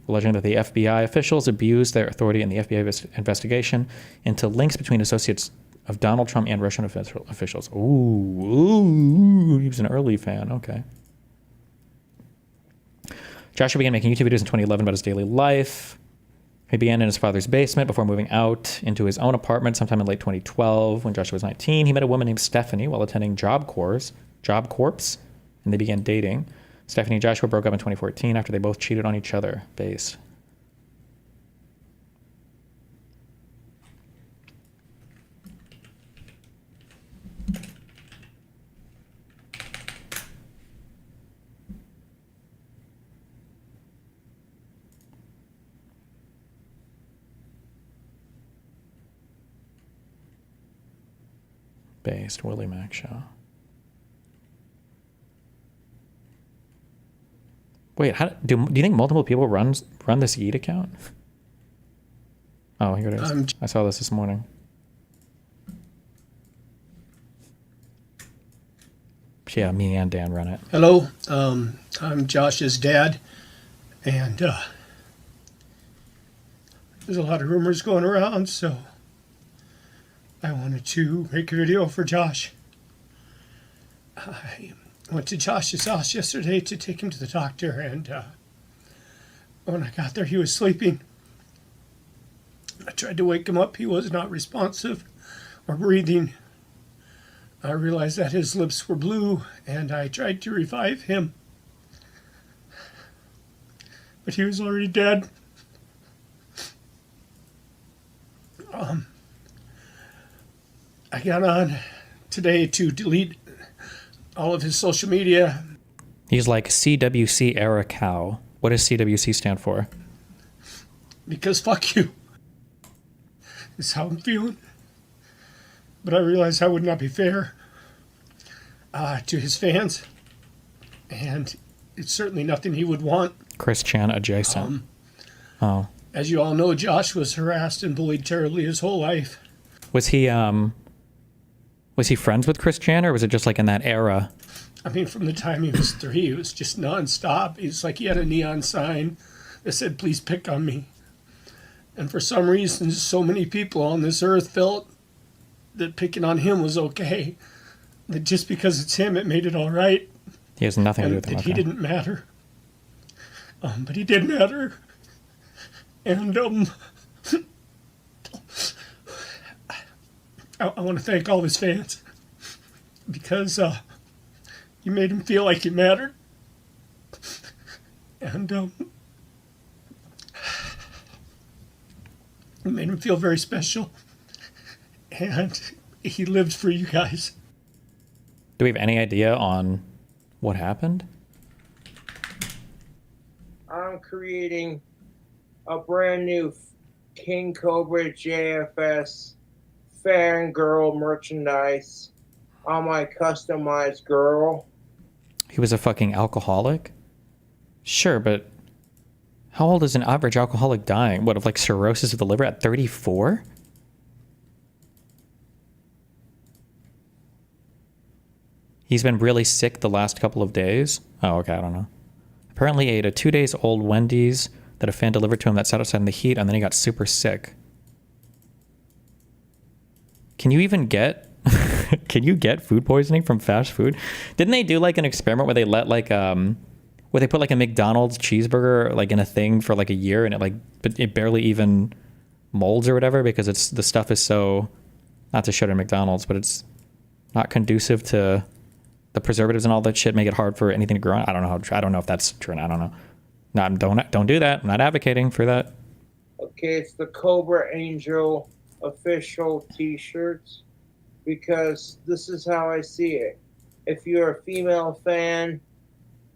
Alleging that the FBI officials abused their authority in the FBI investigation into links between associates of Donald Trump and Russian officials. Ooh, he was an early fan. Okay. Joshua began making YouTube videos in 2011 about his daily life. He began in his father's basement before moving out into his own apartment sometime in late 2012. When Joshua was 19, he met a woman named Stephanie while attending Job Corps, and they began dating. Stephanie and Joshua broke up in 2014 after they both cheated on each other. Based. Based Willie Mac show. Wait, do you think multiple people run this Yeet account? Oh, here it is. I saw this morning. Yeah, me and Dan run it. Hello, I'm Josh's dad, and there's a lot of rumors going around, so I wanted to make a video for Josh. I went to Josh's house yesterday to take him to the doctor, and when I got there, he was sleeping. I tried to wake him up. He was not responsive or breathing. I realized that his lips were blue, and I tried to revive him, but he was already dead. I got on today to delete all of his social media. He's like CWC era cow. What does CWC stand for? Because fuck you. Is how I'm feeling. But I realized that would not be fair to his fans. And it's certainly nothing he would want. Chris Chan adjacent. As you all know, Josh was harassed and bullied terribly his whole life. Was he friends with Chris Chan, or was it just like in that era? I mean, from the time he was 3, it was just nonstop. It's like he had a neon sign that said, "Please pick on me." And for some reason, so many people on this earth felt that picking on him was okay. That just because it's him, it made it all right. He has nothing to do with him. him. He didn't matter. But he did matter. And I want to thank all his fans because you made him feel like he mattered. And you made him feel very special. And he lived for you guys. Do we have any idea on what happened? I'm creating a brand new King Cobra JFS fangirl merchandise on my customized girl. He was a fucking alcoholic? Sure, but how old is an average alcoholic dying? What, of like cirrhosis of the liver at 34? He's been really sick the last couple of days. Oh, okay, I don't know. Apparently ate a 2 days old Wendy's that a fan delivered to him that sat outside in the heat, and then he got super sick. Can you even get can you get food poisoning from fast food? Didn't they do like an experiment where they let like where they put like a McDonald's cheeseburger like in a thing for like a year, and it barely even molds or whatever, because it's the stuff is so, not to shut at McDonald's, but it's not conducive to the preservatives and all that shit, make it hard for anything to grow. I don't know if that's true. I don't know. No, don't do that. I'm not advocating for that. Okay, it's the Cobra Angel official t-shirts, because this is how I see it. If you're a female fan,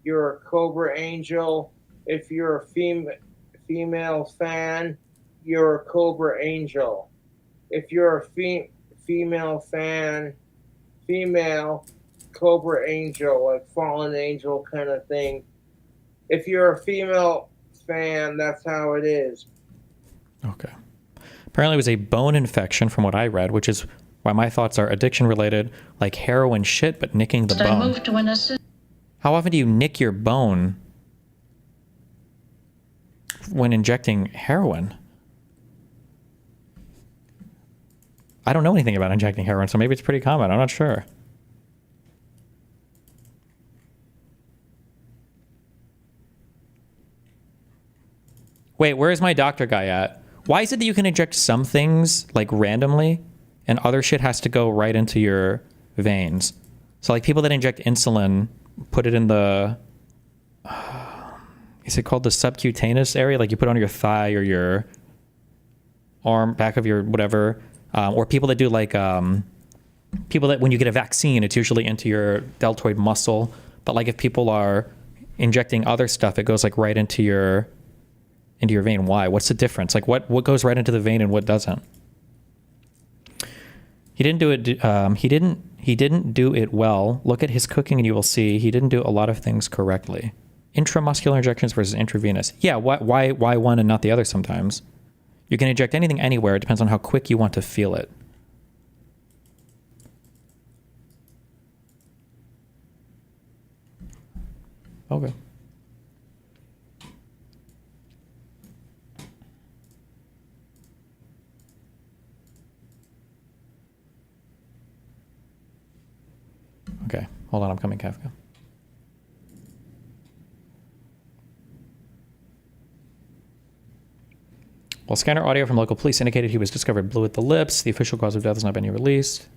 you're a Cobra Angel. If you're a female fan, you're a Cobra Angel. If you're a female fan, female Cobra Angel, like fallen angel kind of thing. If you're a female fan, that's how it is. Okay. Apparently it was a bone infection from what I read, which is why my thoughts are addiction related, like heroin shit, but nicking the bone. How often do you nick your bone when injecting heroin? I don't know anything about injecting heroin, so maybe it's pretty common. I'm not sure. Wait, where is my doctor guy at? Why is it that you can inject some things like randomly and other shit has to go right into your veins? So like people that inject insulin put it in the, is it called the subcutaneous area? Like you put it on your thigh or your arm, back of your whatever. Or people that do like, people that when you get a vaccine, it's usually into your deltoid muscle. But like if people are injecting other stuff, it goes like right into your vein. Why? What's the difference? Like what goes right into the vein and what doesn't? He didn't do it. He didn't do it well. Look at his cooking and you will see he didn't do a lot of things correctly. Intramuscular injections versus intravenous. Yeah. Why one and not the other sometimes? You can inject anything anywhere. It depends on how quick you want to feel it. Okay. Okay, hold on, I'm coming, Kafka. While scanner audio from local police indicated he was discovered blue at the lips, the official cause of death has not been released.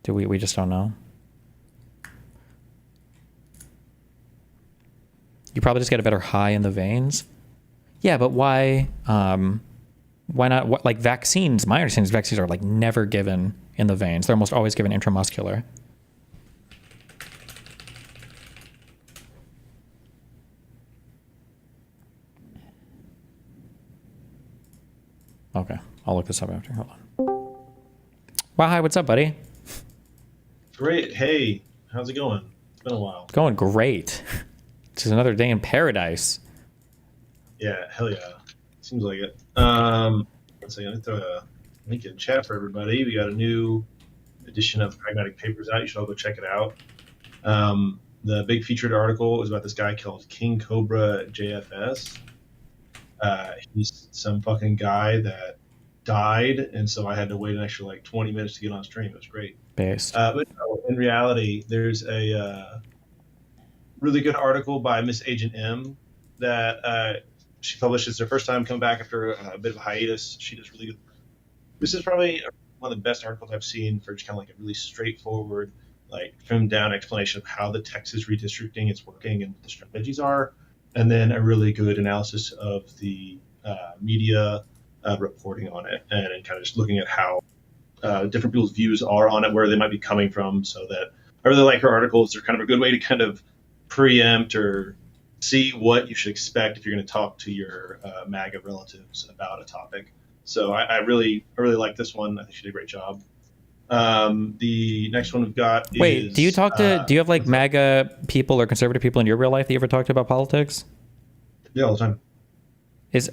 We just don't know. You probably just get a better high in the veins. Yeah, but why not? What, like vaccines, my understanding is vaccines are like never given in the veins. They're almost always given intramuscular. Okay, I'll look this up after. Hold on. Wow, hi, what's up, buddy? Great. Hey, how's it going? It's been a while. It's going great. It's just another day in paradise. Yeah, hell yeah. Seems like it. Let's see, let me throw a link in chat for everybody. We got a new edition of Pragmatic Papers out. You should all go check it out. The big featured article is about this guy called King Cobra JFS. He's some fucking guy that died, and so I had to wait an extra like 20 minutes to get on stream. It was great. Based. But no, in reality, there's a really good article by Miss Agent M that she published. It's her first time coming back after a bit of a hiatus. She does really good. This is probably one of the best articles I've seen for just kind of like a really straightforward, like trimmed down explanation of how the Texas redistricting is working and what the strategies are, and then a really good analysis of the media reporting on it, and kind of just looking at how different people's views are on it, where they might be coming from. So that I really like her articles. They're kind of a good way to kind of preempt or see what you should expect if you're going to talk to your MAGA relatives about a topic. So I really like this one. I think she did a great job. The next one we've got Wait, is... do you talk to, do you have like MAGA people or conservative people in your real life that you ever talk to about politics? Yeah, all the time.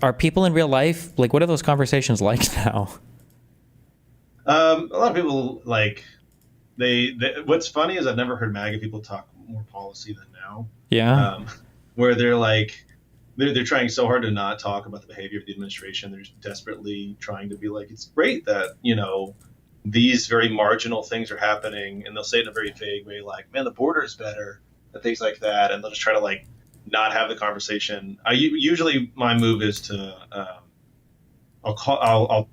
Are people in real life, like, what are those conversations like now? A lot of people, like, they what's funny is I've never heard MAGA people talk more policy than now. Yeah. Where they're like, they're trying so hard to not talk about the behavior of the administration. They're just desperately trying to be like, it's great that, you know, these very marginal things are happening. And they'll say it in a very vague way, like, man, the border is better, and things like that. And they'll just try to, like, not have the conversation. Usually my move is to, I'll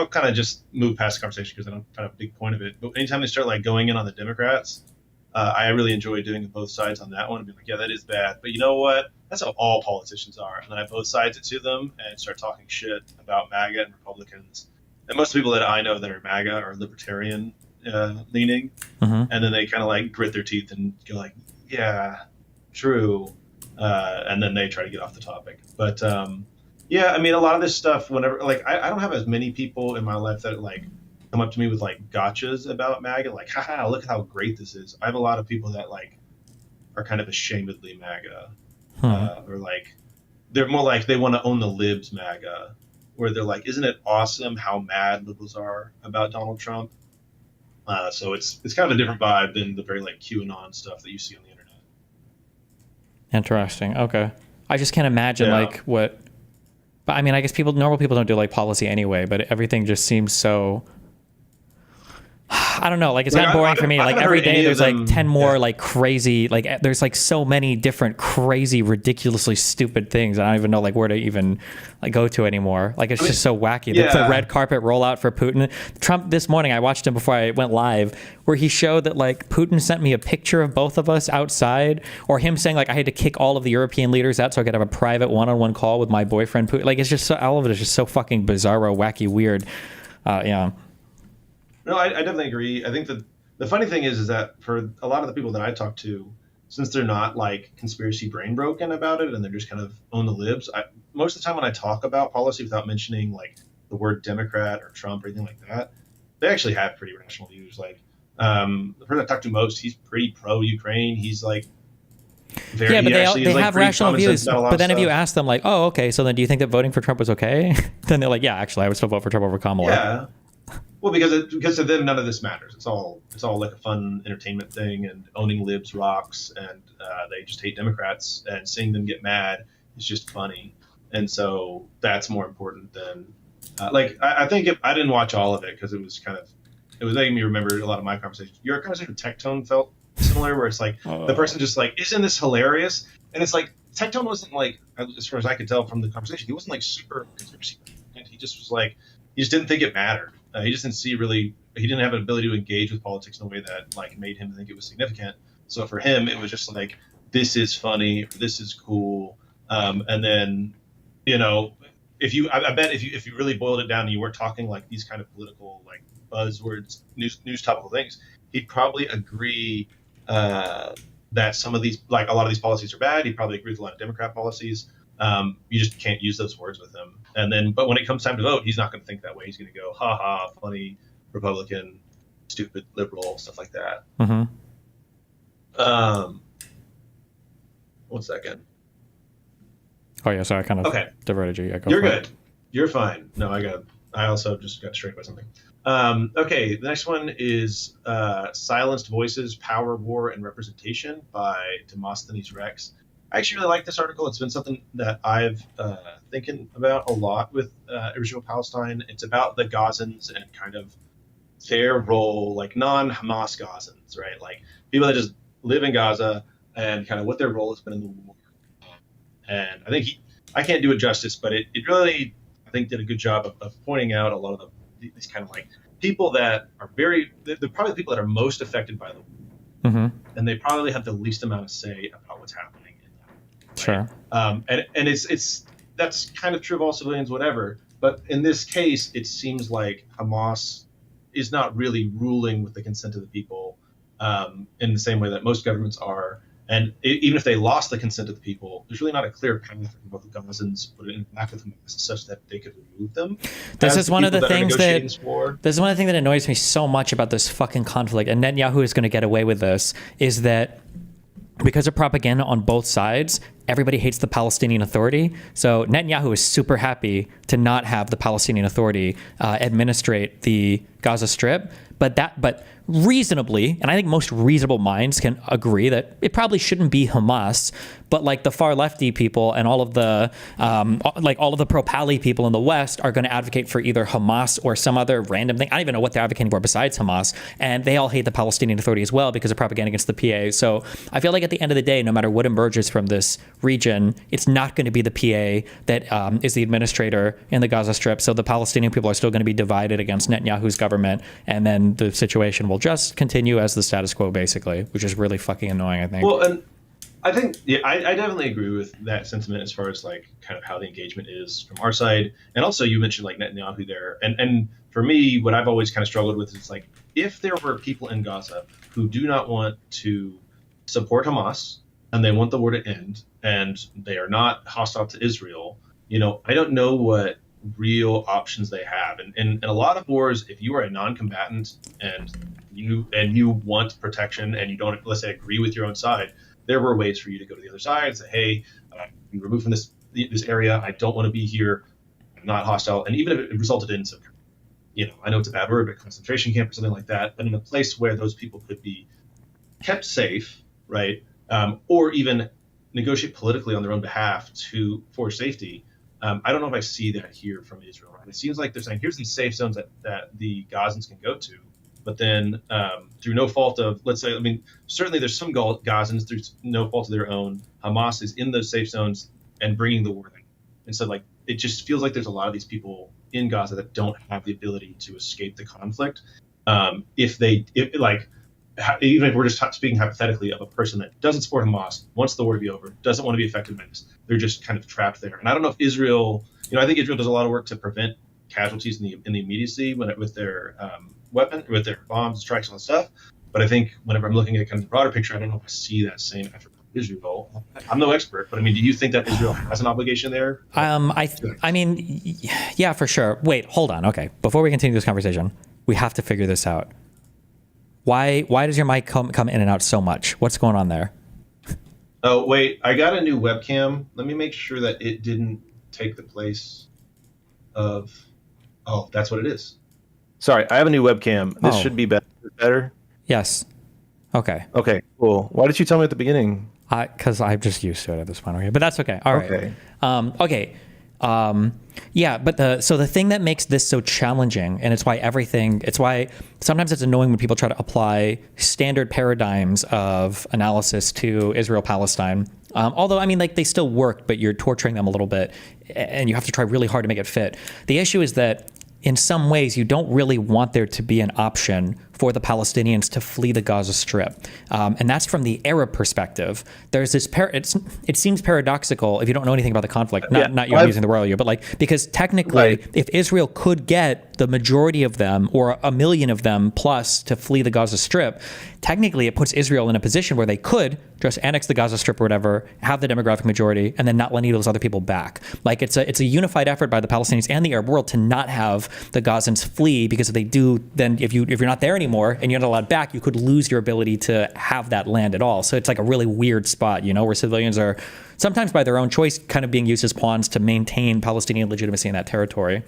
kind of just move past the conversation because I don't have a big point of it. But anytime they start like going in on the Democrats, I really enjoy doing both sides on that one and be like, yeah, that is bad. But you know what? That's how all politicians are. And then I both sides it to them and start talking shit about MAGA and Republicans. And most people that I know that are MAGA are libertarian leaning. Mm-hmm. And then they kind of like grit their teeth and go like, yeah, true. And then they try to get off the topic. But yeah, I mean, a lot of this stuff, whenever, like, I don't have as many people in my life that, like, come up to me with, like, gotchas about MAGA, like, haha, look at how great this is. I have a lot of people that, like, are kind of ashamedly MAGA. Or, like, they're more like they want to own the libs MAGA, where they're like, isn't it awesome how mad liberals are about Donald Trump? So it's kind of a different vibe than the very, like, QAnon stuff that you see on the internet. Interesting. Okay. I just can't imagine, like, what... But I mean, I guess normal people don't do like policy anyway, but everything just seems so, I don't know, like it's gotten boring for me. Like every day there's like 10 more like crazy, like there's like so many different crazy, ridiculously stupid things. I don't even know like where to even like go to anymore. Like it's just so wacky. The red carpet rollout for Putin. Trump this morning, I watched him before I went live, where he showed that like Putin sent me a picture of both of us outside, or him saying like I had to kick all of the European leaders out so I could have a private one-on-one call with my boyfriend Putin. Like it's just so, all of it is just so fucking bizarro, wacky, weird. Yeah. No, I definitely agree. I think that the funny thing is that for a lot of the people that I talk to, since they're not like conspiracy brain broken about it and they're just kind of own the libs, most of the time when I talk about policy without mentioning like the word Democrat or Trump or anything like that, they actually have pretty rational views. Like the person I talk to most, he's pretty pro-Ukraine. He's like very, yeah, but they like have rational views. But then if you stuff. ask them like, oh, okay, so then do you think that voting for Trump was okay? Then they're like, yeah, actually, I would still vote for Trump over Kamala. Yeah. Well, because to them none of this matters. It's all like a fun entertainment thing, and owning libs rocks, and they just hate Democrats, and seeing them get mad is just funny, and so that's more important than I think I didn't watch all of it because it was making me remember a lot of my conversations. Your conversation with Tectone felt similar, where it's like the person just like, isn't this hilarious? And it's like Tectone wasn't like, as far as I could tell from the conversation, he wasn't like super conspiracy, and he just was like, he just didn't think it mattered. He just didn't see he didn't have an ability to engage with politics in a way that like made him think it was significant. So for him, it was just like, this is funny, or this is cool. And then, you know, I bet if you really boiled it down and you weren't talking like these kind of political like buzzwords, news topical things, he'd probably agree that some of these, like a lot of these policies are bad. He'd probably agree with a lot of Democrat policies. You just can't use those words with him. But when it comes time to vote, he's not going to think that way. He's going to go, ha ha, funny, Republican, stupid, liberal, stuff like that. Mm-hmm. 1 second. Oh yeah, sorry, I kind of diverted you. Yeah, You're good. You're fine. No, I also just got distracted by something. Okay, the next one is Silenced Voices, Power, War, and Representation by Demosthenes Rex. I actually really like this article. It's been something that I've thinking about a lot with original Palestine. It's about the Gazans and kind of their role, like non-Hamas Gazans, right? Like people that just live in Gaza and kind of what their role has been in the war. And I think I can't do it justice, but it really, I think, did a good job of pointing out a lot of these kind of like people that are they're probably the people that are most affected by the war. Mm-hmm. And they probably have the least amount of say about what's happening. Sure. And it's that's kind of true of all civilians, whatever. But in this case, it seems like Hamas is not really ruling with the consent of the people in the same way that most governments are. And even if they lost the consent of the people, there's really not a clear path for both the Gazans would interact with Hamas such that they could remove them. This is one of the things that this is one of the things that annoys me so much about this fucking conflict, and Netanyahu is going to get away with this, is that because of propaganda on both sides, everybody hates the Palestinian Authority. So Netanyahu is super happy to not have the Palestinian Authority administrate the Gaza Strip. But reasonably, and I think most reasonable minds can agree that it probably shouldn't be Hamas, but like the far lefty people and all of the pro-Pali people in the West are going to advocate for either Hamas or some other random thing. I don't even know what they're advocating for besides Hamas, and they all hate the Palestinian Authority as well because of propaganda against the PA. So I feel like at the end of the day, no matter what emerges from this region, it's not going to be the PA that is the administrator in the Gaza Strip. So the Palestinian people are still going to be divided against Netanyahu's government, and then the situation will just continue as the status quo, basically, which is really fucking annoying, I think. Well, and I think, yeah, I definitely agree with that sentiment as far as like kind of how the engagement is from our side. And also you mentioned like Netanyahu there. And for me, what I've always kind of struggled with is like, if there were people in Gaza who do not want to support Hamas and they want the war to end and they are not hostile to Israel, you know, I don't know what real options they have. And in a lot of wars, if you are a non-combatant and you want protection and you don't, let's say, agree with your own side, there were ways for you to go to the other side and say, hey, you removed from this area. I don't want to be here. I'm not hostile. And even if it resulted in some, you know, I know it's a bad word, but concentration camp or something like that, but in a place where those people could be kept safe, right? Or even negotiate politically on their own behalf for safety. I don't know if I see that here from Israel. Right? It seems like they're saying, here's these safe zones that the Gazans can go to. But then through no fault of, let's say, I mean, certainly there's some Gazans through no fault of their own. Hamas is in those safe zones and bringing the war in. And so, like, it just feels like there's a lot of these people in Gaza that don't have the ability to escape the conflict. Even if we're just speaking hypothetically of a person that doesn't support Hamas, wants the war to be over, doesn't want to be affected by this, they're just kind of trapped there. And I don't know if Israel, you know, I think Israel does a lot of work to prevent casualties in the immediacy with their with their bombs, strikes, all that stuff. But I think whenever I'm looking at kind of the broader picture, I don't know if I see that same effort from Israel. I'm no expert, but I mean, do you think that Israel has an obligation there? I mean, yeah, for sure. Wait, hold on. Okay, before we continue this conversation, we have to figure this out. Why does your mic come in and out so much? What's going on there? Oh, wait, I got a new webcam. Let me make sure that it didn't take the place of... Oh, that's what it is. Sorry, I have a new webcam. This should be better. Yes. Okay. Okay, cool. Why did you tell me at the beginning? Because I'm just used to it at this point. Okay, but that's okay. All right. Okay. Yeah, but so the thing that makes this so challenging, and it's why sometimes it's annoying when people try to apply standard paradigms of analysis to Israel-Palestine. Although, I mean, like, they still work, but you're torturing them a little bit, and you have to try really hard to make it fit. The issue is that in some ways, you don't really want there to be an option for the Palestinians to flee the Gaza Strip. And that's from the Arab perspective. There's this, it seems paradoxical if you don't know anything about the conflict, not you using the royal you, but like, because technically, if Israel could get the majority of them or 1 million of them plus to flee the Gaza Strip, technically it puts Israel in a position where they could just annex the Gaza Strip or whatever, have the demographic majority, and then not let any of those other people back. Like, it's a unified effort by the Palestinians and the Arab world to not have the Gazans flee, because if they do, then if you're not there anymore and you're not allowed back, you could lose your ability to have that land at all. So it's like a really weird spot, you know, where civilians are sometimes by their own choice kind of being used as pawns to maintain Palestinian legitimacy in that territory.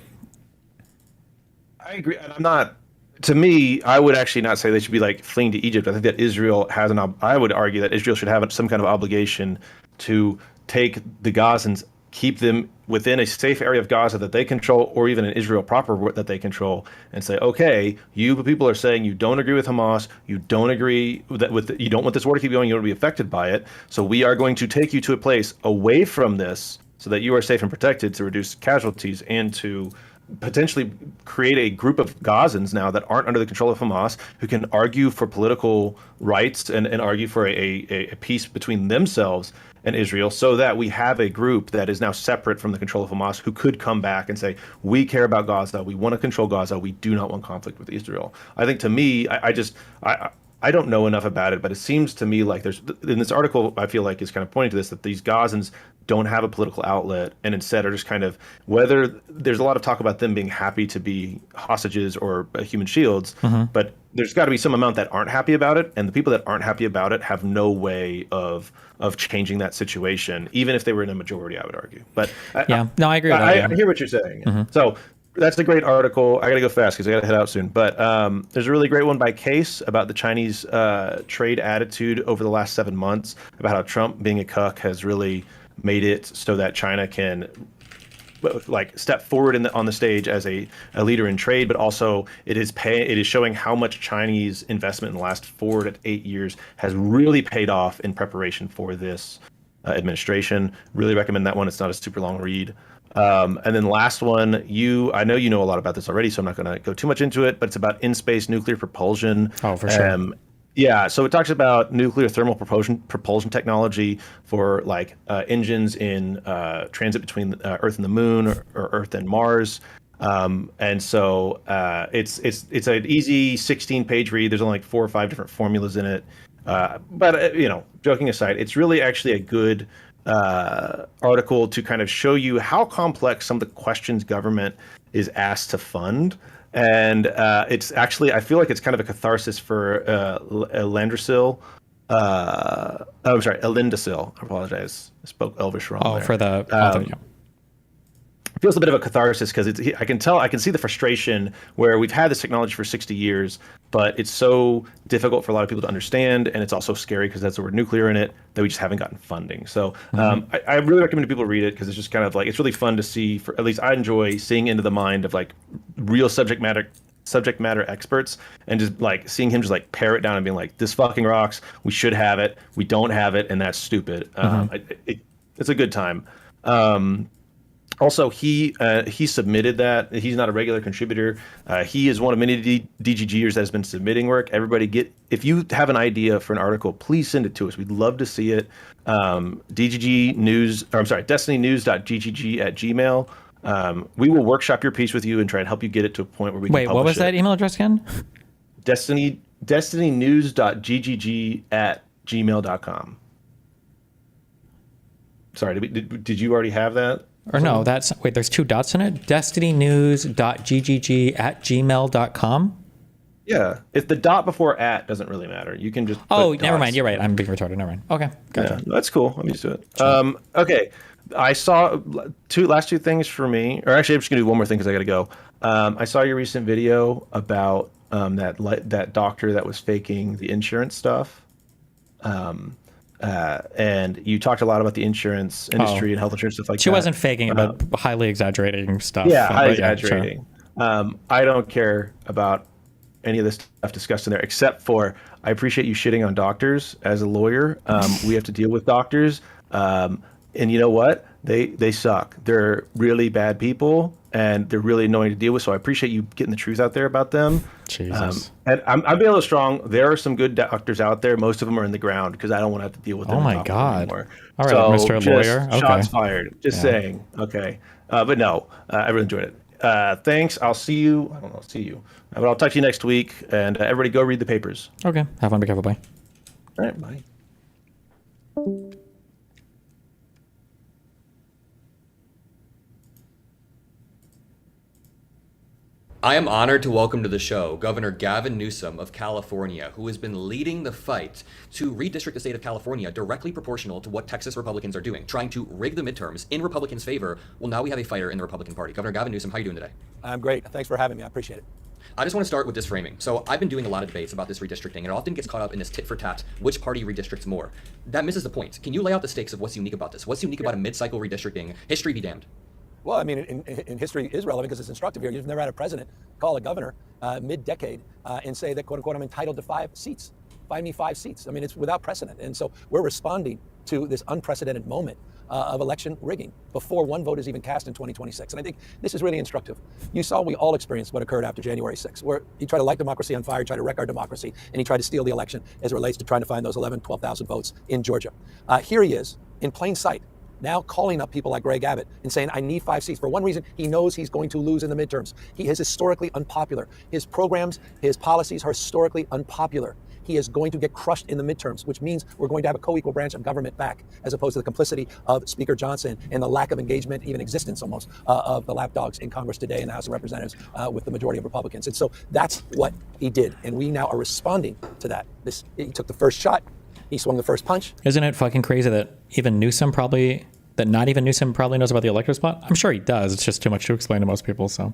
I agree. And I'm not, to me, I would actually not say they should be like fleeing to Egypt. I think that Israel has I would argue that Israel should have some kind of obligation to take the Gazans, keep them within a safe area of Gaza that they control, or even in Israel proper that they control, and say, okay, you people are saying you don't agree with Hamas, you don't agree you don't want this war to keep going, you don't want to be affected by it, so we are going to take you to a place away from this so that you are safe and protected, to reduce casualties and to potentially create a group of Gazans now that aren't under the control of Hamas, who can argue for political rights and argue for a peace between themselves and Israel, so that we have a group that is now separate from the control of Hamas, who could come back and say, we care about Gaza, we want to control Gaza, we do not want conflict with Israel. I think, to me, I don't know enough about it, but it seems to me like there's in this article, I feel like is kind of pointing to this, that these Gazans don't have a political outlet and instead are just kind of, whether there's a lot of talk about them being happy to be hostages or human shields, but there's got to be some amount that aren't happy about it. And the people that aren't happy about it have no way of changing that situation, even if they were in a majority, I would argue. But yeah, no, I agree with that. I hear what you're saying. So that's a great article. I got to go fast because I got to head out soon. But there's a really great one by Case about the Chinese trade attitude over the last 7 months, about how Trump being a cuck has really made it so that China can like step forward on the stage as a leader in trade, but also it is showing how much Chinese investment in the last 4 to 8 years has really paid off in preparation for this administration. Really recommend that one. It's not a super long read. And then the last one, I know you know a lot about this already, so I'm not going to go too much into it, but it's about in-space nuclear propulsion. Oh, for sure. Yeah, so it talks about nuclear thermal propulsion technology for like engines in transit between Earth and the Moon or Earth and Mars. And so it's an easy 16-page read. There's only like 4 or 5 different formulas in it. But joking aside, it's really actually a good article to kind of show you how complex some of the questions government is asked to fund. And it's actually, I feel like it's kind of a catharsis for Elindasil. I apologize. I spoke Elvish wrong. Oh, there. for the author, yeah. It feels a bit of a catharsis because I can see the frustration where we've had this technology for 60 years, but it's so difficult for a lot of people to understand, and it's also scary because that's the word nuclear in it, that we just haven't gotten funding. So I really recommend people read it because it's just kind of like, it's really fun to see. At least I enjoy seeing into the mind of like real subject matter experts, and just like seeing him just like pare it down and being like, this fucking rocks, we should have it, we don't have it, and that's stupid. It's a good time. Also, he submitted that. He's not a regular contributor. He is one of many DGGers that has been submitting work. Everybody if you have an idea for an article, please send it to us. We'd love to see it. destinynews.ggg@gmail. We will workshop your piece with you and try and help you get it to a point where we can publish it. Wait, what was that email address again? destinynews.ggg@gmail.com. Sorry, did you already have that? Or no, there's 2 dots in it. destinynews.ggg@gmail.com. Yeah, if the dot before at doesn't really matter. You can just. Oh, never mind. You're right. I'm being retarded. Never mind. Okay, gotcha. Yeah, that's cool. I'm used to it. Okay, I saw last two things for me. Or actually, I'm just gonna do one more thing because I gotta go. I saw your recent video about that doctor that was faking the insurance stuff. And you talked a lot about the insurance industry and health insurance stuff like that. She wasn't faking, but highly exaggerating stuff. Yeah, highly exaggerating. Sure. I don't care about any of this stuff discussed in there, except for I appreciate you shitting on doctors. As a lawyer, we have to deal with doctors. And you know what? They suck. They're really bad people, and they're really annoying to deal with. So I appreciate you getting the truth out there about them. Jesus. And I'm being a little strong. There are some good doctors out there. Most of them are in the ground because I don't want to have to deal with them. Oh my God. Anymore. All right, so Mr. Lawyer. Okay. Shots fired. Just saying. Okay. But no, I really enjoyed it. Thanks. I'll see you. I don't know. See you. But I'll talk to you next week. And everybody go read the papers. Okay. Have fun. Be careful. Bye. All right. Bye. I am honored to welcome to the show Governor Gavin Newsom of California, who has been leading the fight to redistrict the state of California directly proportional to what Texas Republicans are doing, trying to rig the midterms in Republicans' favor. Well, now we have a fighter in the Republican Party. Governor Gavin Newsom, how are you doing today? I'm great. Thanks for having me. I appreciate it. I just want to start with this framing. So I've been doing a lot of debates about this redistricting, and it often gets caught up in this tit for tat, which party redistricts more. That misses the point. Can you lay out the stakes of what's unique about this? What's unique about a mid-cycle redistricting? History be damned. Well, I mean, in history is relevant because it's instructive here. You've never had a president call a governor mid-decade and say that, quote unquote, I'm entitled to 5 seats. Find me 5 seats. I mean, it's without precedent. And so we're responding to this unprecedented moment of election rigging before one vote is even cast in 2026. And I think this is really instructive. You saw we all experienced what occurred after January 6th, where he tried to light democracy on fire, tried to wreck our democracy, and he tried to steal the election as it relates to trying to find those 11, 12,000 votes in Georgia. Here he is in plain sight, now calling up people like Greg Abbott and saying, I need 5 seats. For one reason, he knows he's going to lose in the midterms. He is historically unpopular. His programs, his policies are historically unpopular. he is going to get crushed in the midterms, which means we're going to have a co-equal branch of government back, as opposed to the complicity of Speaker Johnson and the lack of engagement, even existence almost, of the lapdogs in Congress today in the House of Representatives with the majority of Republicans. And so that's what he did. And we now are responding to that. He took the first shot. He swung the first punch. Isn't it fucking crazy that not even Newsom probably knows about the elector's plot? I'm sure he does. It's just too much to explain to most people, so.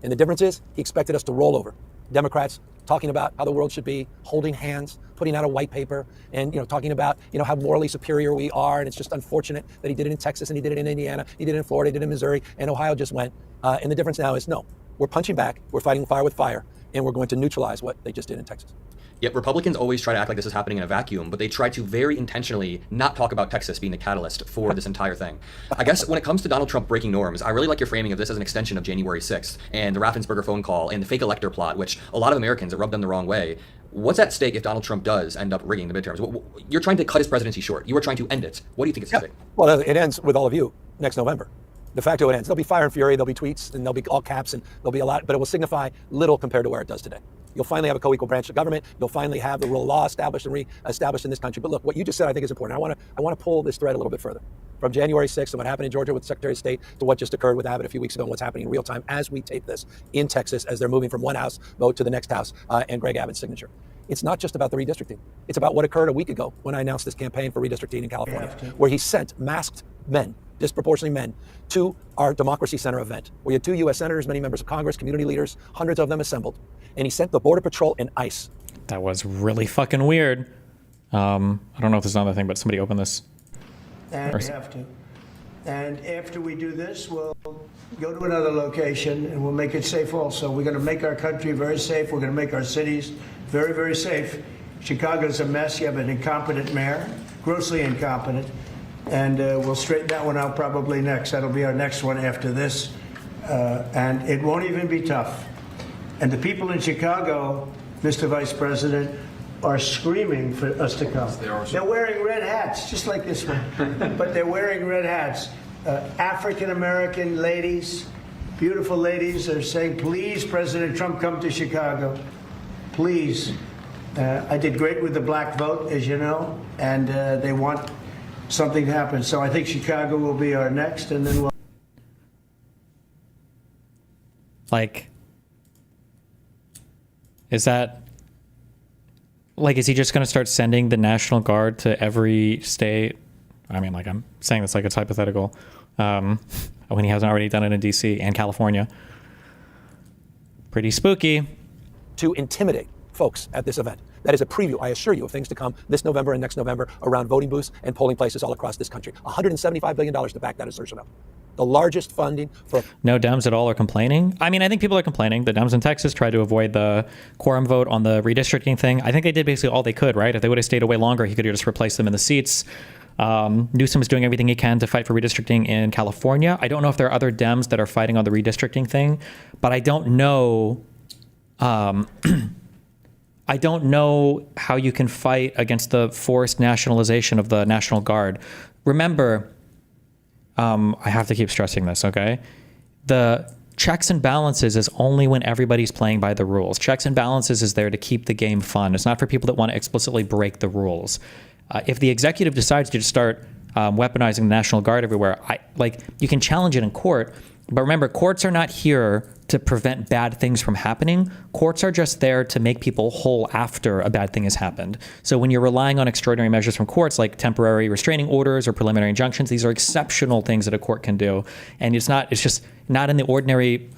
And the difference is he expected us to roll over. Democrats talking about how the world should be, holding hands, putting out a white paper, and talking about how morally superior we are. And it's just unfortunate that he did it in Texas and he did it in Indiana, he did it in Florida, he did it in Missouri, and Ohio just went. And the difference now is no, we're punching back, we're fighting fire with fire, and we're going to neutralize what they just did in Texas. Yet Republicans always try to act like this is happening in a vacuum, but they try to very intentionally not talk about Texas being the catalyst for this entire thing. I guess when it comes to Donald Trump breaking norms, I really like your framing of this as an extension of January 6th and the Raffensperger phone call and the fake elector plot, which a lot of Americans, it rubbed them the wrong way. What's at stake if Donald Trump does end up rigging the midterms? You're trying to cut his presidency short. You are trying to end it. What do you think is at stake? Well, it ends with all of you next November. De facto, it ends. There'll be fire and fury, there'll be tweets, and there'll be all caps, and there'll be a lot, but it will signify little compared to where it does today. You'll finally have a co-equal branch of government. You'll finally have the rule of law established and re-established in this country. But look, what you just said I think is important. I want to pull this thread a little bit further. From January 6th and what happened in Georgia with the Secretary of State to what just occurred with Abbott a few weeks ago and what's happening in real time as we tape this in Texas as they're moving from one House vote to the next House and Greg Abbott's signature. It's not just about the redistricting. It's about what occurred a week ago when I announced this campaign for redistricting in California, where he sent masked men, disproportionately men, to our Democracy Center event. We had 2 U.S. senators, many members of Congress, community leaders, hundreds of them assembled. And he sent the Border Patrol and ICE. That was really fucking weird. I don't know if there's another thing, but somebody open this. And we have to. And after we do this, we'll go to another location and we'll make it safe also. We're going to make our country very safe. We're going to make our cities very, very safe. Chicago's a mess. You have an incompetent mayor, grossly incompetent. And we'll straighten that one out probably next. That'll be our next one after this. And it won't even be tough. And the people in Chicago, Mr. Vice President, are screaming for us to come. They're wearing red hats, just like this one. But they're wearing red hats. African-American ladies, beautiful ladies, are saying, please, President Trump, come to Chicago. Please. I did great with the black vote, as you know, and they want something to happen. So I think Chicago will be our next, and then we'll... Is he just going to start sending the National Guard to every state? I mean, I'm saying this like it's hypothetical. When he hasn't already done it in D.C. and California. Pretty spooky. To intimidate folks at this event. That is a preview, I assure you, of things to come this November and next November around voting booths and polling places all across this country. $175 billion to back that assertion up. The largest funding for... No Dems at all are complaining. I mean, I think people are complaining. The Dems in Texas tried to avoid the quorum vote on the redistricting thing. I think they did basically all they could, right? If they would have stayed away longer, he could have just replaced them in the seats. Newsom is doing everything he can to fight for redistricting in California. I don't know if there are other Dems that are fighting on the redistricting thing, but I don't know... I don't know how you can fight against the forced nationalization of the National Guard. Remember, I have to keep stressing this, okay? The checks and balances is only when everybody's playing by the rules. Checks and balances is there to keep the game fun. It's not for people that want to explicitly break the rules. If the executive decides to just start weaponizing the National Guard everywhere, you can challenge it in court. But remember, courts are not here to prevent bad things from happening. Courts are just there to make people whole after a bad thing has happened. So when you're relying on extraordinary measures from courts, like temporary restraining orders or preliminary injunctions, these are exceptional things that a court can do. And it's just not in the ordinary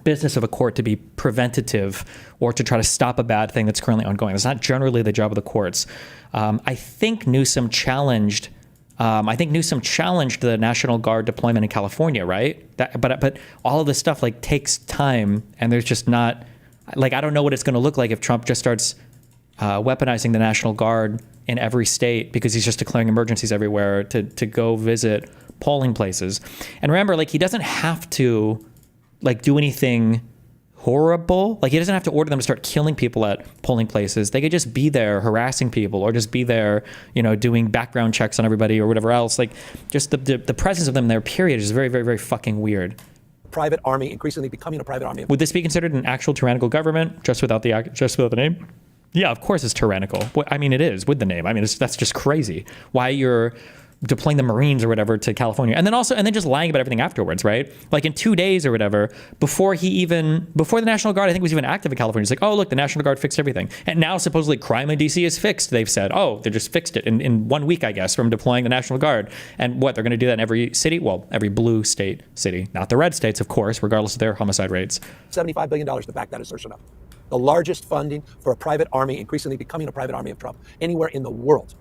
business of a court to be preventative or to try to stop a bad thing that's currently ongoing. That's not generally the job of the courts. I think Newsom challenged the National Guard deployment in California, right? But all of this stuff takes time, and there's just not I don't know what it's going to look like if Trump just starts weaponizing the National Guard in every state because he's just declaring emergencies everywhere to go visit polling places. And remember, he doesn't have to do anything horrible. He doesn't have to order them to start killing people at polling places. They could just be there harassing people or just be there, doing background checks on everybody or whatever else. Just the presence of them there, period, is very, very, very fucking weird. Private army, increasingly becoming a private army. Would this be considered an actual tyrannical government just without the name? Yeah, of course it's tyrannical. I mean, it is with the name. I mean, that's just crazy. Why you're deploying the Marines or whatever to California, and then just lying about everything afterwards, right? Like in 2 days or whatever, before the National Guard, I think, was even active in California. It's like, oh, look, the National Guard fixed everything. And now supposedly crime in DC is fixed. They've said, oh, they just fixed it in 1 week, I guess, from deploying the National Guard. And what, they're going to do that in every city? Well, every blue state city, not the red states, of course, regardless of their homicide rates. $75 billion to back that assertion up. The largest funding for a private army, increasingly becoming a private army of Trump, anywhere in the world.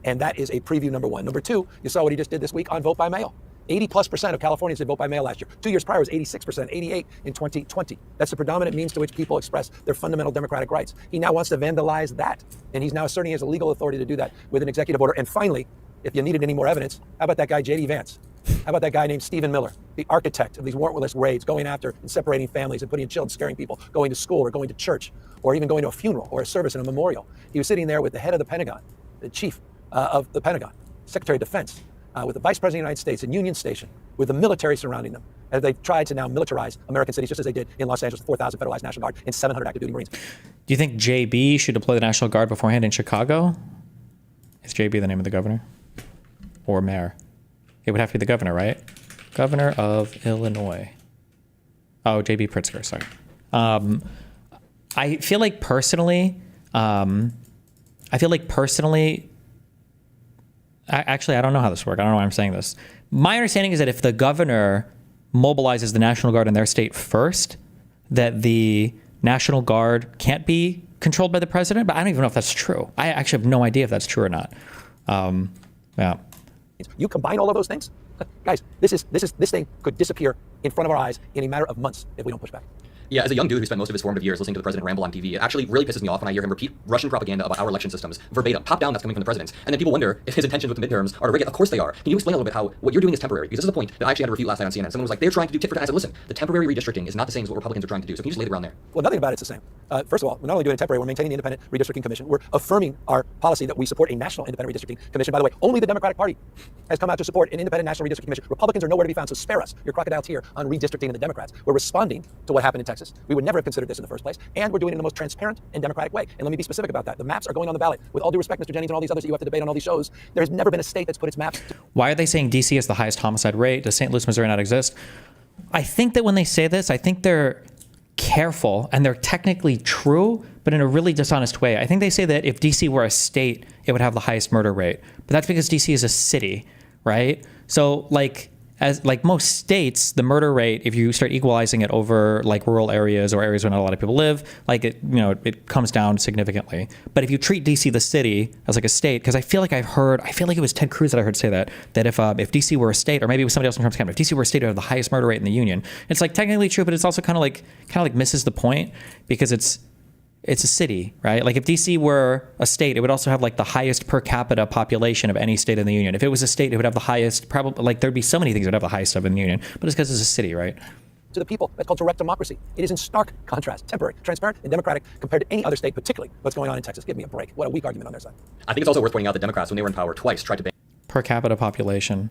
And that is a preview, number one. Number two, you saw what he just did this week on vote by mail. 80+% of Californians did vote by mail last year. 2 years prior was 86%, 88 in 2020. That's the predominant means to which people express their fundamental democratic rights. He now wants to vandalize that. And he's now asserting he has a legal authority to do that with an executive order. And finally, if you needed any more evidence, how about that guy, J.D. Vance? How about that guy named Stephen Miller, the architect of these warrantless raids, going after and separating families and putting in children, scaring people, going to school or going to church, or even going to a funeral or a service and a memorial. He was sitting there with the head of the Pentagon, the chief of the Pentagon, Secretary of Defense, with the Vice President of the United States in Union Station, with the military surrounding them, as they've tried to now militarize American cities, just as they did in Los Angeles, 4,000 federalized National Guard and 700 active duty Marines. Do you think JB should deploy the National Guard beforehand in Chicago? Is JB the name of the governor? Or mayor? It would have to be the governor, right? Governor of Illinois. Oh, JB Pritzker, sorry. I feel like personally, actually, I don't know how this works. I don't know why I'm saying this. My understanding is that if the governor mobilizes the National Guard in their state first, that the National Guard can't be controlled by the president, but I don't even know if that's true. I actually have no idea if that's true or not. Yeah. You combine all of those things, guys, this thing could disappear in front of our eyes in a matter of months if we don't push back. Yeah, as a young dude who spent most of his formative years listening to the president ramble on TV, it actually really pisses me off when I hear him repeat Russian propaganda about our election systems verbatim, top down, that's coming from the president. And then people wonder if his intentions with the midterms are to rig it. Of course they are. Can you explain a little bit how what you're doing is temporary? Because this is the point that I actually had to refute last night on CNN. Someone was like, they're trying to do tit for tat. I said, listen, the temporary redistricting is not the same as what Republicans are trying to do. So can you just lay it around there? Well, nothing about it's the same. First of all, we're not only doing it temporary, we're maintaining the Independent Redistricting Commission. We're affirming our policy that we support a national Independent Redistricting Commission. By the way, only the Democratic Party has come out to support an Independent National Redistricting Commission. Republicans are nowhere to be found, so spare us your crocodiles here on redistricting and the Democrats. We're responding to what happened in Texas. We would never have considered this in the first place. And we're doing it in the most transparent and democratic way. And let me be specific about that. The maps are going on the ballot. With all due respect, Mr. Jennings, and all these others that you have to debate on all these shows, there has never been a state that's put its maps. Why are they saying DC has the highest homicide rate? Does St. Louis, Missouri not exist? I think that when they say this, I think they're careful and they're technically true, but in a really dishonest way. I think they say that if DC were a state, it would have the highest murder rate. But that's because DC is a city, right? So as most states, the murder rate, if you start equalizing it over like rural areas or areas where not a lot of people live, it comes down significantly. But if you treat DC, the city, as like a state, because I feel like it was Ted Cruz that I heard say that if DC were a state, or maybe it was somebody else in Trump's cabinet, if DC were a state, it would have the highest murder rate in the union. It's like technically true, but it's also kind of like misses the point because it's a city, right? Like if DC were a state, it would also have like the highest per capita population of any state in the union. If it was a state, it would have the highest, probably like there'd be so many things that would have the highest of in the union, but it's because it's a city, right? To the people, that's called direct democracy. It is in stark contrast, temporary, transparent, and democratic compared to any other state, particularly what's going on in Texas. Give me a break. What a weak argument on their side. I think it's also worth pointing out that Democrats, when they were in power twice, tried to ban per capita population.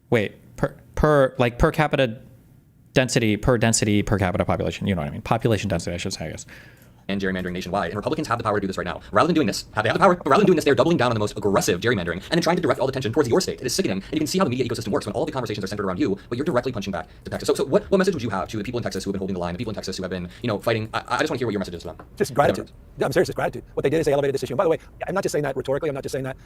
Wait, per capita density per capita population. You know what I mean? Population density, I should say, I guess. And gerrymandering nationwide, and Republicans have the power to do this right now. Rather than doing this, they're doubling down on the most aggressive gerrymandering and then trying to direct all the attention towards your state. It is sickening, and you can see how the media ecosystem works when all the conversations are centered around you, but you're directly punching back to Texas. So what message would you have to the people in Texas who have been holding the line, the people in Texas who have been, fighting? I just want to hear what your message is to them. Just gratitude. I'm serious, it's gratitude. What they did is they elevated this issue. And by the way, I'm not just saying that rhetorically. I'm not just saying that,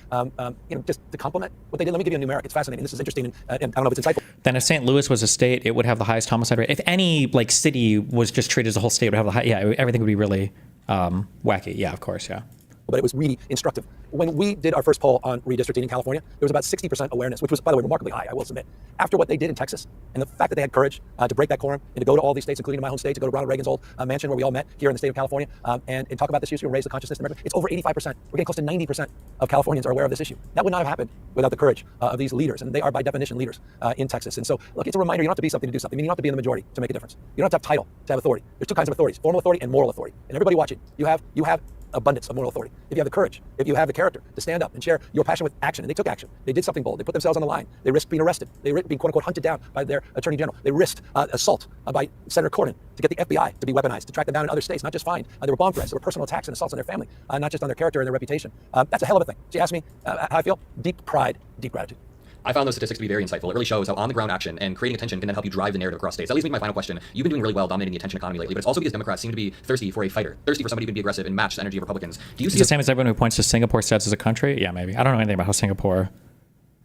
just to compliment what they did. Let me give you a numeric. It's fascinating. This is interesting, and I don't know if it's insightful. Then if St. Louis was a state, it would have the highest homicide rate. If any city was just treated as a whole state, it would have the high. Yeah, everything would be really wacky. Yeah, of course. Yeah. But it was really instructive. When we did our first poll on redistricting in California, there was about 60% awareness, which was, by the way, remarkably high, I will submit. After what they did in Texas, and the fact that they had courage to break that quorum and to go to all these states, including my home state, to go to Ronald Reagan's old mansion where we all met here in the state of California, and talk about this issue and raise the consciousness in America, it's over 85%. We're getting close to 90% of Californians are aware of this issue. That would not have happened without the courage of these leaders, and they are by definition leaders in Texas. And so, look, it's a reminder, you don't have to be something to do something. I mean, you don't have to be in the majority to make a difference. You don't have to have title to have authority. There's two kinds of authorities, formal authority and moral authority. And everybody watching, you have abundance of moral authority, if you have the courage, if you have the character to stand up and share your passion with action, and they took action, they did something bold, they put themselves on the line, they risked being arrested, they risked being quote unquote hunted down by their attorney general, they risked assault by Senator Cornyn to get the FBI to be weaponized, to track them down in other states, not just find. There were bomb threats, there were personal attacks and assaults on their family, not just on their character and their reputation. That's a hell of a thing. So you ask me how I feel? Deep pride, deep gratitude. I found those statistics to be very insightful. It really shows how on-the-ground action and creating attention can then help you drive the narrative across states. That leads me to my final question. You've been doing really well dominating the attention economy lately, but it's also because Democrats seem to be thirsty for a fighter, thirsty for somebody who can be aggressive and match the energy of Republicans. Do you see it's the same as everyone who points to Singapore's stats as a country? Yeah, maybe. I don't know anything about how Singapore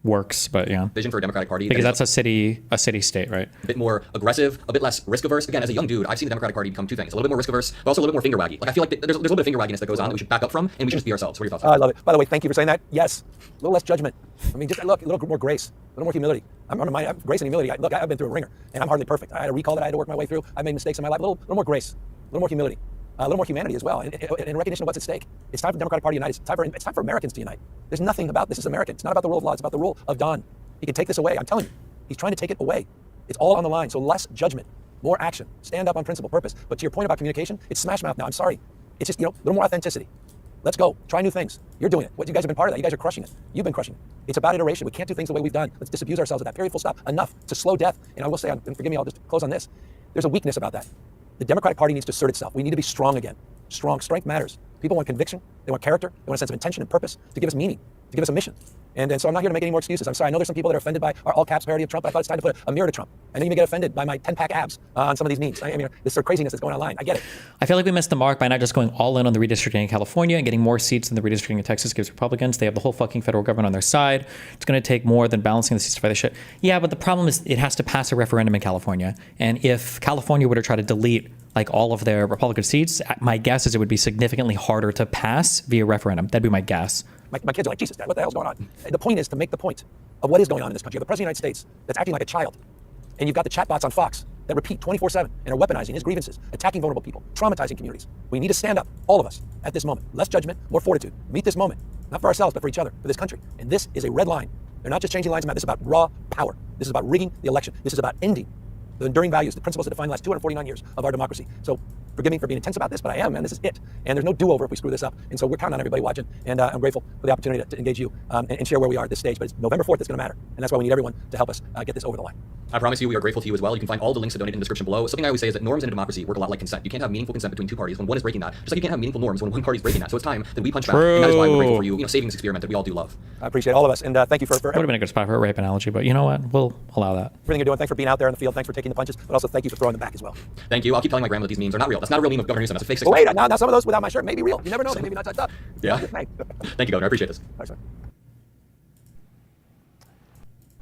works, but yeah. Vision for a Democratic Party? Because that's a city state, right? A bit more aggressive, a bit less risk-averse. Again, as a young dude, I've seen the Democratic Party become two things. A little bit more risk-averse, but also a little bit more finger-waggy. Like, I feel like there's a little bit of finger-wagginess that goes on that we should back up from, and we should just be ourselves. What are your thoughts on that? I love it. By the way, thank you for saying that. Yes, a little less judgment. I mean, just look, a little more grace, a little more humility. I'm grace and humility. Look, I've been through a ringer, and I'm hardly perfect. I had a recall that I had to work my way through. I made mistakes in my life. A little more grace, a little more humility, a little more humanity as well, and recognition of what's at stake. It's time for the Democratic Party to unite. It's time for Americans to unite. There's nothing about this is American. It's not about the rule of law. It's about the rule of Don. He can take this away. I'm telling you, he's trying to take it away. It's all on the line. So less judgment, more action. Stand up on principle, purpose. But to your point about communication, it's smash mouth now. I'm sorry. It's just, a little more authenticity. Let's go. Try new things. You're doing it. What you guys have been part of that. You guys are crushing it. You've been crushing it. It's about iteration. We can't do things the way we've done. Let's disabuse ourselves of that. Period. Full stop. Enough to slow death. And I will say, and forgive me, I'll just close on this. There's a weakness about that. The Democratic Party needs to assert itself. We need to be strong again. Strong. Strength matters. People want conviction. They want character. They want a sense of intention and purpose to give us meaning, to give us a mission. And so I'm not here to make any more excuses. I'm sorry. I know there's some people that are offended by our all caps parody of Trump. I thought it's time to put a mirror to Trump. I know you may get offended by my 10-pack abs on some of these memes. I mean, this sort of craziness that's going online. I get it. I feel like we missed the mark by not just going all in on the redistricting in California and getting more seats than the redistricting in Texas gives Republicans. They have the whole fucking federal government on their side. It's going to take more than balancing the seats to fight this shit. Yeah, but the problem is it has to pass a referendum in California. And if California were to try to delete like all of their Republican seats, my guess is it would be significantly harder to pass via referendum. That'd be my guess. My kids are like, Jesus, Dad, what the hell's going on? The point is to make the point of what is going on in this country. You have the President of the United States that's acting like a child. And you've got the chatbots on Fox that repeat 24/7 and are weaponizing his grievances, attacking vulnerable people, traumatizing communities. We need to stand up, all of us, at this moment. Less judgment, more fortitude. Meet this moment, not for ourselves, but for each other, for this country. And this is a red line. They're not just changing lines, this is about raw power. This is about rigging the election. This is about ending the enduring values, the principles that define the last 249 years of our democracy. So forgive me for being intense about this, but I am, man. This is it. And there's no do-over if we screw this up. And so we're counting on everybody watching. And I'm grateful for the opportunity to engage you and share where we are at this stage. But it's November 4th that's going to matter. And that's why we need everyone to help us get this over the line. I promise you we are grateful to you as well. You can find all the links to donate in the description below. Something I always say is that norms in a democracy work a lot like consent. You can't have meaningful consent between two parties when one is breaking that. Just like you can't have meaningful norms when one party is breaking that. So it's time that we punch back. And that is why we're grateful for you, saving this experiment that we all do love. I appreciate all of us. And thank you for Would have been a good spot for a rape analogy, but you know what? We'll allow that. Everything you're doing. Thanks for being out there in the field. Thanks for taking the punches. But also thank you for throwing them back as well. Thank you. I'll keep telling my grandma that these memes are not real. That's not a real meme of Governor Newsom. That's a fake 6. Well, wait, now some of those without my shirt may be real. You never know. They may be not touched up. Yeah. Thank you, Governor. I appreciate this. Thanks,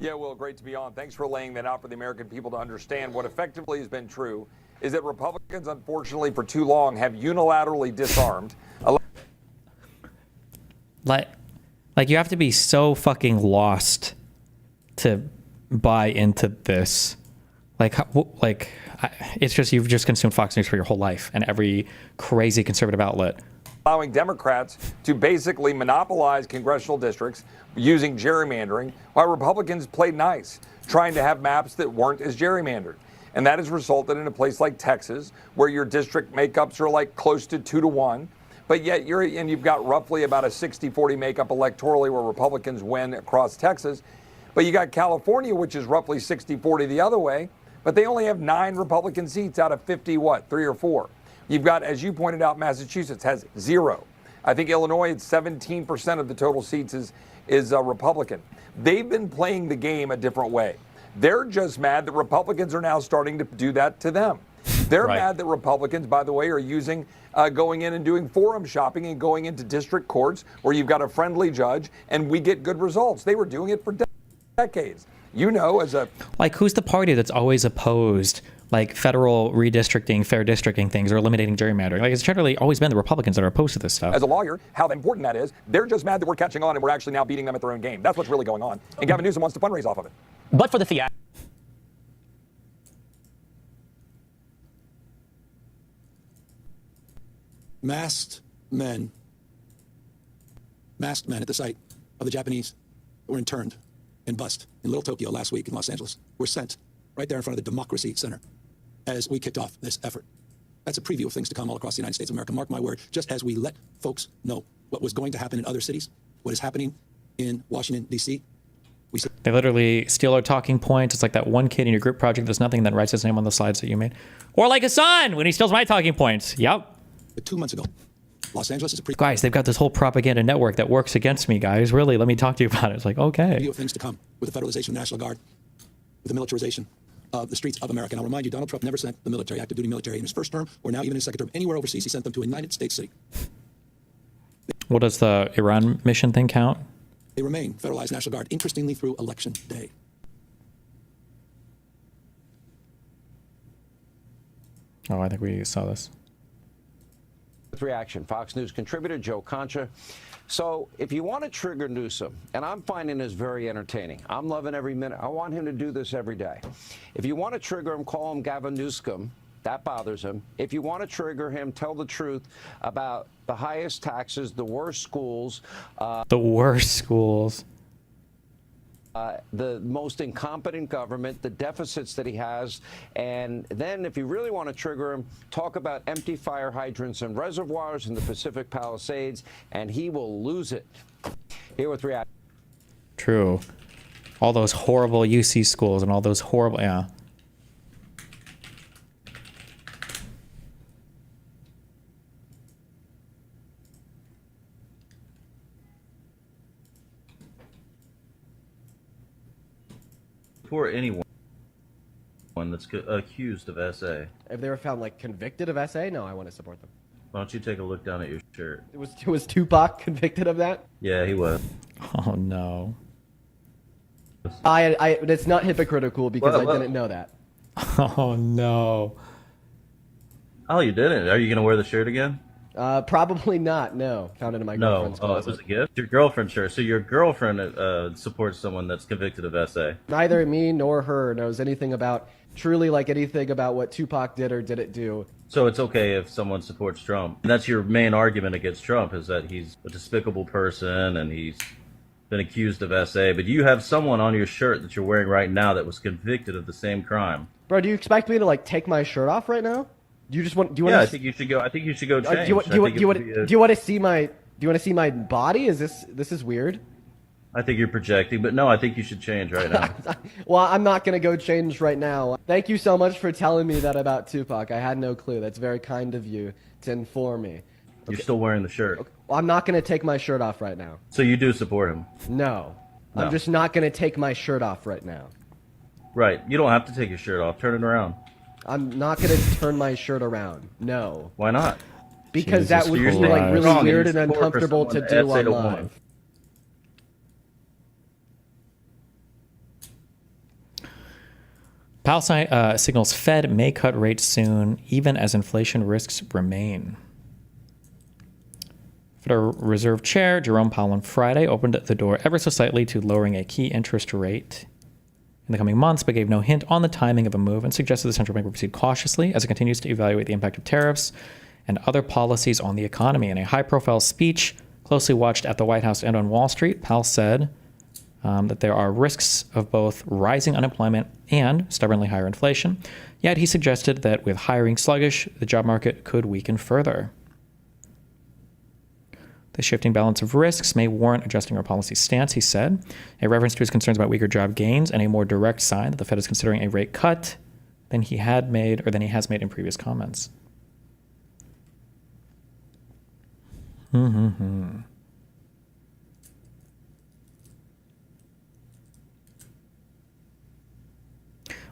Yeah, Will, great to be on. Thanks for laying that out for the American people to understand. What effectively has been true is that Republicans, unfortunately, for too long have unilaterally disarmed. Like you have to be so fucking lost to buy into this. It's just you've just consumed Fox News for your whole life and every crazy conservative outlet. Allowing Democrats to basically monopolize congressional districts using gerrymandering, while Republicans played nice, trying to have maps that weren't as gerrymandered. And that has resulted in a place like Texas, where your district makeups are like close to 2-1, but yet you've got roughly about a 60-40 makeup electorally where Republicans win across Texas. But you got California, which is roughly 60-40 the other way, but they only have 9 Republican seats out of 50, 3 or 4. You've got, as you pointed out, Massachusetts has 0. I think Illinois, it's 17% of the total seats is Republican. They've been playing the game a different way. They're just mad that Republicans are now starting to do that to them. They're mad that Republicans, by the way, are using going in and doing forum shopping and going into district courts where you've got a friendly judge and we get good results. They were doing it for decades. Who's the party that's always opposed federal redistricting, fair districting things, or eliminating gerrymandering? It's generally always been the Republicans that are opposed to this stuff. As a lawyer, how important that is. They're just mad that we're catching on and we're actually now beating them at their own game. That's what's really going on. And Gavin Newsom wants to fundraise off of it. But for the theater. Masked men at the site of the Japanese who were interned and bussed in Little Tokyo last week in Los Angeles were sent right there in front of the Democracy Center as we kicked off this effort. That's a preview of things to come all across the United States of America. Mark my word, just as we let folks know what was going to happen in other cities, what is happening in Washington, D.C. They literally steal our talking points. It's like that one kid in your group project that's nothing, then writes his name on the slides that you made. Or like Hassan when he steals my talking points. Yep. 2 months ago, Los Angeles is a guys, they've got this whole propaganda network that works against me, guys. Really, let me talk to you about it. It's like, okay. Preview of things to come with the federalization of the National Guard, with the militarization of the streets of America. And I'll remind you, Donald Trump never sent the military, active duty military, in his first term or now even in his second term anywhere overseas. He sent them to a United States city. What does the Iran mission thing count? They remain federalized National Guard, interestingly, through Election Day. Oh, I think we saw this. Reaction. Fox News contributor Joe Concha. So if you want to trigger Newsom, and I'm finding this very entertaining, I'm loving every minute. I want him to do this every day. If you want to trigger him, call him Gavin Newsom. That bothers him. If you want to trigger him, tell the truth about the highest taxes, the worst schools. The worst schools. The most incompetent government, the deficits that he has. And then if you really want to trigger him, talk about empty fire hydrants and reservoirs in the Pacific Palisades, and he will lose it. Here with reaction. True. All those horrible UC schools and all those horrible, yeah. For anyone that's accused of SA. If they were found like convicted of SA, no, I want to support them. Why don't you take a look down at your shirt? Was Tupac convicted of that? Yeah, he was. Oh no. It's not hypocritical because I didn't know that. Oh no. Oh, you didn't? Are you gonna wear the shirt again? Probably not. No, found it in my girlfriend's No, it was a gift. Your girlfriend's shirt. So your girlfriend supports someone that's convicted of SA. Neither me nor her knows anything about anything about what Tupac did or didn't do. So it's okay if someone supports Trump. And that's your main argument against Trump, is that he's a despicable person and he's been accused of SA. But you have someone on your shirt that you're wearing right now that was convicted of the same crime. Bro, do you expect me to like take my shirt off right now? Do you want? Yeah, I think you should go. I think you should go change. Do you want to see my? Do you want to see my body? This is weird? I think you're projecting, but no, I think you should change right now. Well, I'm not gonna go change right now. Thank you so much for telling me that about Tupac. I had no clue. That's very kind of you to inform me. You're still wearing the shirt. Okay. Well, I'm not gonna take my shirt off right now. So you do support him? No. I'm just not gonna take my shirt off right now. Right. You don't have to take your shirt off. Turn it around. I'm not gonna turn my shirt around. No. Why not? Because that would be like really weird and uncomfortable to do on live. Palestine signals Fed may cut rates soon, even as inflation risks remain. Federal Reserve Chair Jerome Powell on Friday opened the door ever so slightly to lowering a key interest rate in the coming months, but gave no hint on the timing of a move and suggested the central bank will proceed cautiously as it continues to evaluate the impact of tariffs and other policies on the economy. In a high-profile speech closely watched at the White House and on Wall Street, Powell said that there are risks of both rising unemployment and stubbornly higher inflation. Yet he suggested that with hiring sluggish, the job market could weaken further. The shifting balance of risks may warrant adjusting our policy stance, he said, a reference to his concerns about weaker job gains and a more direct sign that the Fed is considering a rate cut than he has made in previous comments.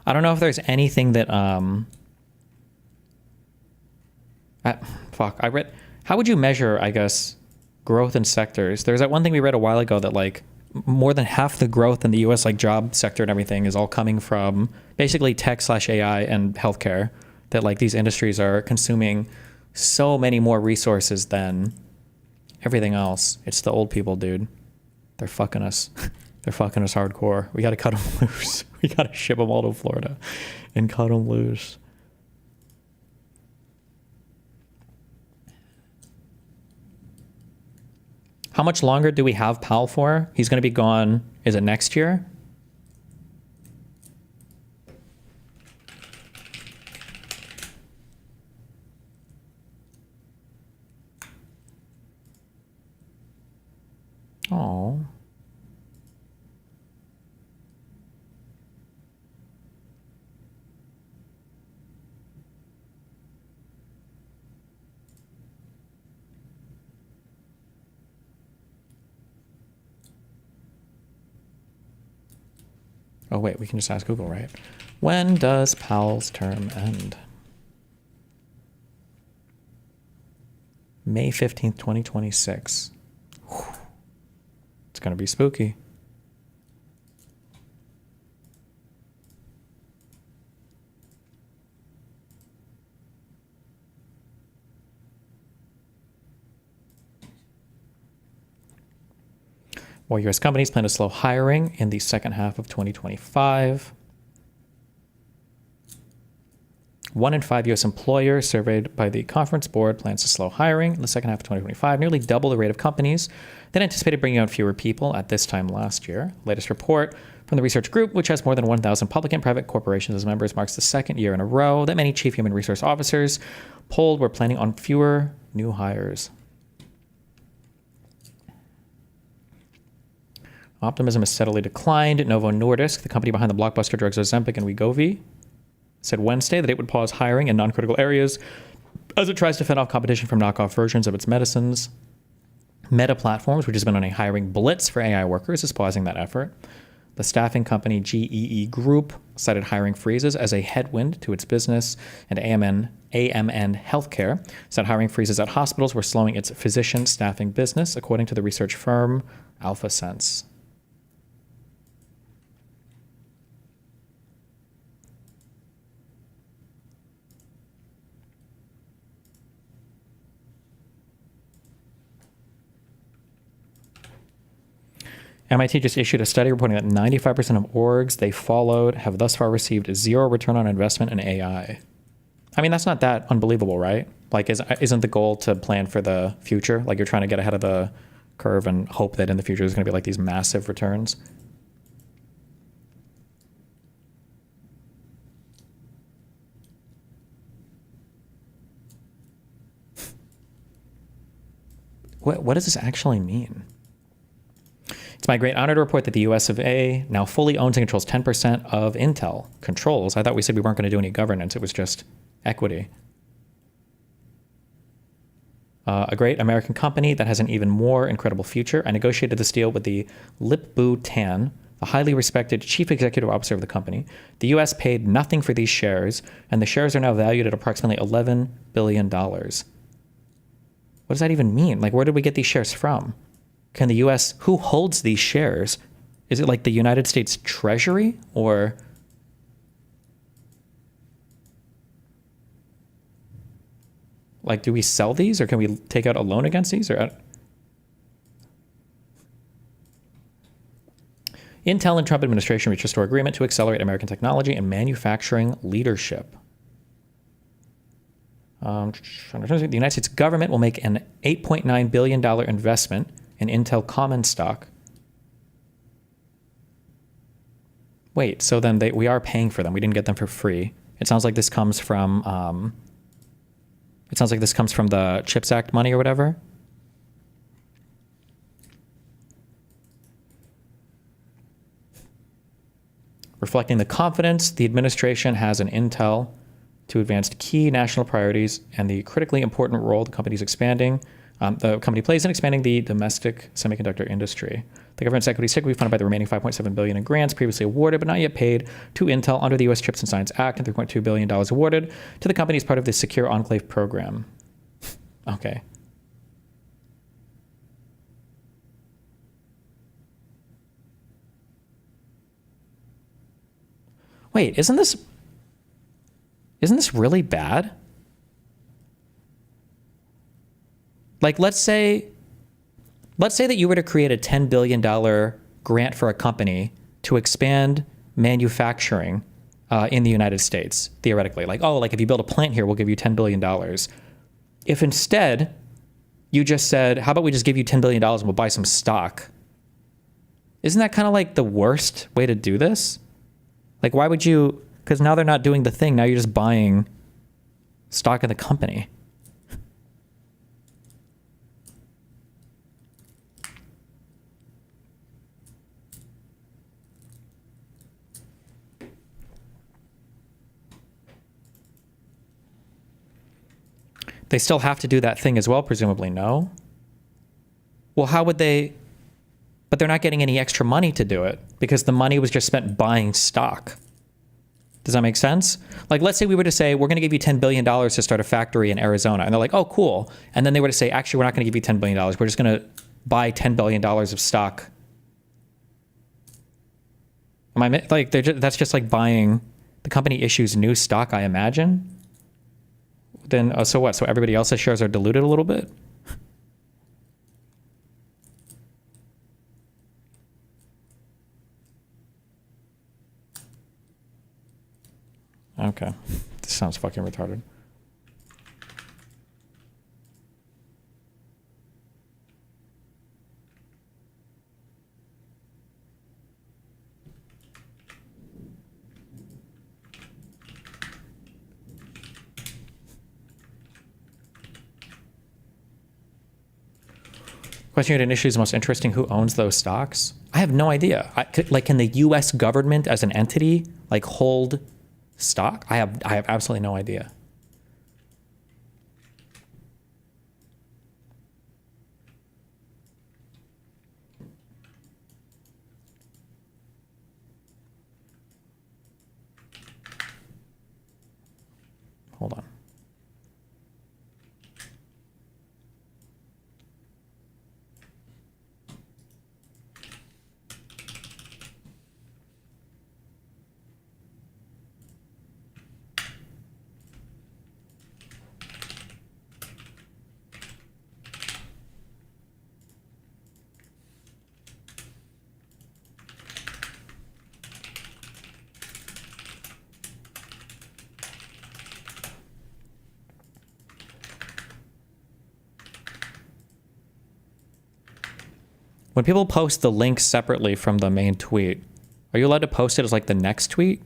I don't know if there's anything that I read. How would you measure, I guess, growth in sectors? There's that one thing we read a while ago that like more than half the growth in the US like job sector and everything is all coming from basically tech/AI and healthcare, that like these industries are consuming so many more resources than everything else. It's the old people, dude. They're fucking us. They're fucking us hardcore. We got to cut them loose. We got to ship them all to Florida and cut them loose. How much longer do we have Powell for? He's going to be gone, is it next year? Oh. Oh, wait, we can just ask Google, right? When does Powell's term end? May 15th, 2026. Whew. It's going to be spooky. More U.S. companies plan to slow hiring in the second half of 2025. 1 in 5 U.S. employers surveyed by the Conference Board plans to slow hiring in the second half of 2025, nearly double the rate of companies that anticipated bringing on fewer people at this time last year. Latest report from the research group, which has more than 1,000 public and private corporations as members, marks the second year in a row that many chief human resource officers polled were planning on fewer new hires. Optimism has steadily declined. Novo Nordisk, the company behind the blockbuster drugs Ozempic and Wegovy, said Wednesday that it would pause hiring in non-critical areas as it tries to fend off competition from knockoff versions of its medicines. Meta Platforms, which has been on a hiring blitz for AI workers, is pausing that effort. The staffing company GEE Group cited hiring freezes as a headwind to its business, and AMN Healthcare said hiring freezes at hospitals were slowing its physician staffing business, according to the research firm AlphaSense. MIT just issued a study reporting that 95% of orgs they followed have thus far received zero return on investment in AI. I mean, that's not that unbelievable, right? Like, isn't the goal to plan for the future? Like, you're trying to get ahead of the curve and hope that in the future there's going to be like these massive returns. What does this actually mean? It's my great honor to report that the US of A now fully owns and controls 10% of Intel. Controls? I thought we said we weren't going to do any governance. It was just equity. A great American company that has an even more incredible future. I negotiated this deal with the Lip-Bu Tan, the highly respected chief executive officer of the company. The US paid nothing for these shares, and the shares are now valued at approximately $11 billion. What does that even mean? Like, where did we get these shares from? Can the U.S., who holds these shares? Is it like the United States Treasury, or? Like, do we sell these, or can we take out a loan against these? Or Intel and Trump administration reached a historic agreement to accelerate American technology and manufacturing leadership. The United States government will make an $8.9 billion investment in Intel common stock. Wait, so then we are paying for them. We didn't get them for free. It sounds like this comes from the CHIPS Act money or whatever. Reflecting the confidence the administration has in Intel to advance key national priorities and the critically important role the company plays in expanding the domestic semiconductor industry. The government's equity stake will be funded by the remaining $5.7 billion in grants previously awarded but not yet paid to Intel under the U.S. CHIPS and Science Act, and $3.2 billion awarded to the company as part of the Secure Enclave program. Okay. Wait, isn't this really bad? Like, let's say that you were to create a $10 billion grant for a company to expand manufacturing in the United States, theoretically. Like, oh, like if you build a plant here, we'll give you $10 billion. If instead you just said, how about we just give you $10 billion and we'll buy some stock? Isn't that kind of like the worst way to do this? Like, why would you? Because now they're not doing the thing. Now you're just buying stock in the company. they still have to do that thing as well, presumably, no? Well, how would they? But they're not getting any extra money to do it because the money was just spent buying stock. Does that make sense? Like, let's say we were to say, we're going to give you $10 billion to start a factory in Arizona. And they're like, oh, cool. And then they were to say, actually, we're not going to give you $10 billion. We're just going to buy $10 billion of stock. Am I like, that's just like buying, the company issues new stock, I imagine. Then, so what? So everybody else's shares are diluted a little bit? Okay. This sounds fucking retarded. Question you initially is the most interesting. Who owns those stocks? I have no idea. Like, can the U.S. government as an entity like hold stock? I have absolutely no idea. Hold on. When people post the link separately from the main tweet, are you allowed to post it as like the next tweet?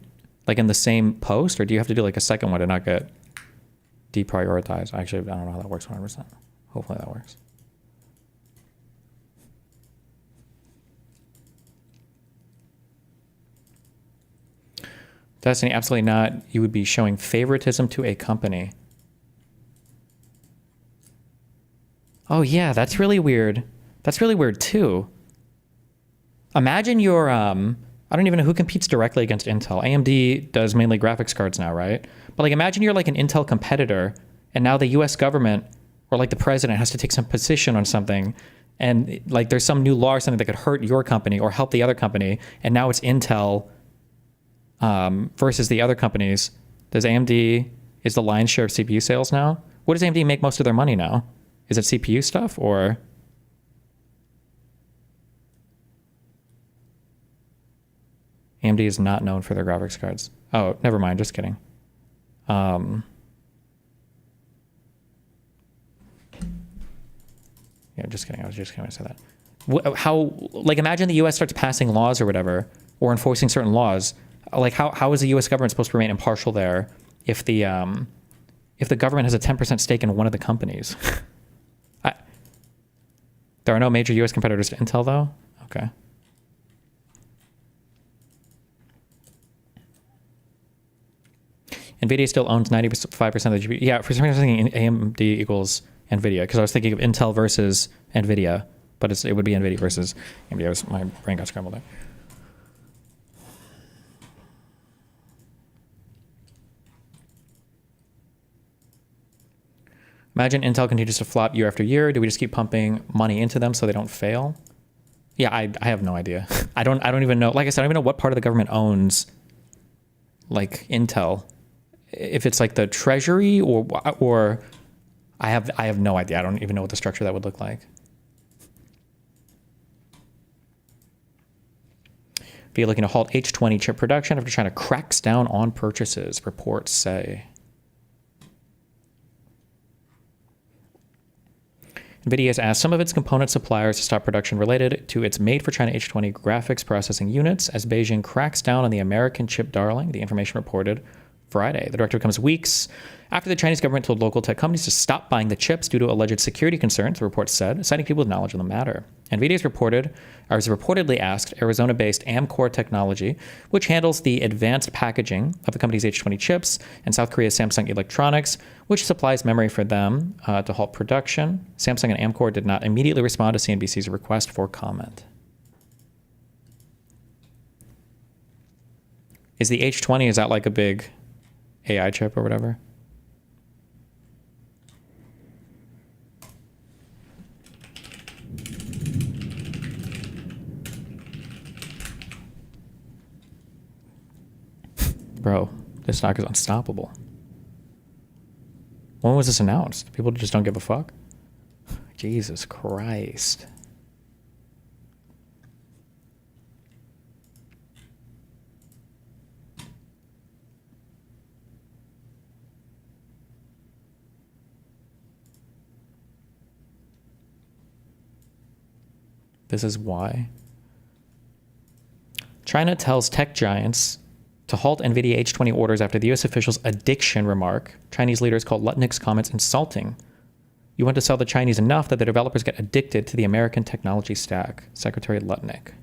Like in the same post? Or do you have to do like a second one to not get deprioritized? Actually, I don't know how that works 100%. Hopefully that works. Destiny, absolutely not. You would be showing favoritism to a company. Oh yeah, that's really weird. That's really weird too. Imagine you're, I don't even know who competes directly against Intel. AMD does mainly graphics cards now, right? But like, imagine you're like an Intel competitor and now the US government or like the president has to take some position on something and like there's some new law or something that could hurt your company or help the other company. And now it's Intel versus the other companies. Does AMD, is the lion's share of CPU sales now? What does AMD make most of their money now? Is it CPU stuff or? AMD is not known for their graphics cards. Oh, never mind. Just kidding. Yeah, just kidding. I was just going to say that. How, like, imagine the U.S. starts passing laws or whatever, or enforcing certain laws. Like, how is the U.S. government supposed to remain impartial there if the government has a 10% stake in one of the companies? There are no major U.S. competitors to Intel, though? Okay. NVIDIA still owns 95% of the GPU. Yeah, for some reason I was thinking AMD equals NVIDIA, because I was thinking of Intel versus NVIDIA, but it would be NVIDIA versus AMD. My brain got scrambled there. Imagine Intel continues to flop year after year. Do we just keep pumping money into them so they don't fail? Yeah, I have no idea. I don't even know. Like I said, I don't even know what part of the government owns like Intel. If it's like the treasury or I have no idea. I don't even know what the structure that would look like. Be looking to halt H20 chip production after trying to crack down on purchases, reports say. NVIDIA has asked some of its component suppliers to stop production related to its made-for-China H20 graphics processing units as Beijing cracks down on the American chip darling, the information reported Friday. The directive comes weeks after the Chinese government told local tech companies to stop buying the chips due to alleged security concerns, the report said, citing people with knowledge of the matter. NVIDIA is reportedly asked Arizona-based Amkor Technology, which handles the advanced packaging of the company's H20 chips, and South Korea's Samsung Electronics, which supplies memory for them, to halt production. Samsung and Amkor did not immediately respond to CNBC's request for comment. Is the H20, is that like a big AI chip or whatever? Bro, this stock is unstoppable. When was this announced? People just don't give a fuck? Jesus Christ. This is why. China tells tech giants to halt NVIDIA H20 orders after the U.S. official's addiction remark. Chinese leaders called Lutnick's comments insulting. You want to sell the Chinese enough that the developers get addicted to the American technology stack. Secretary Lutnick.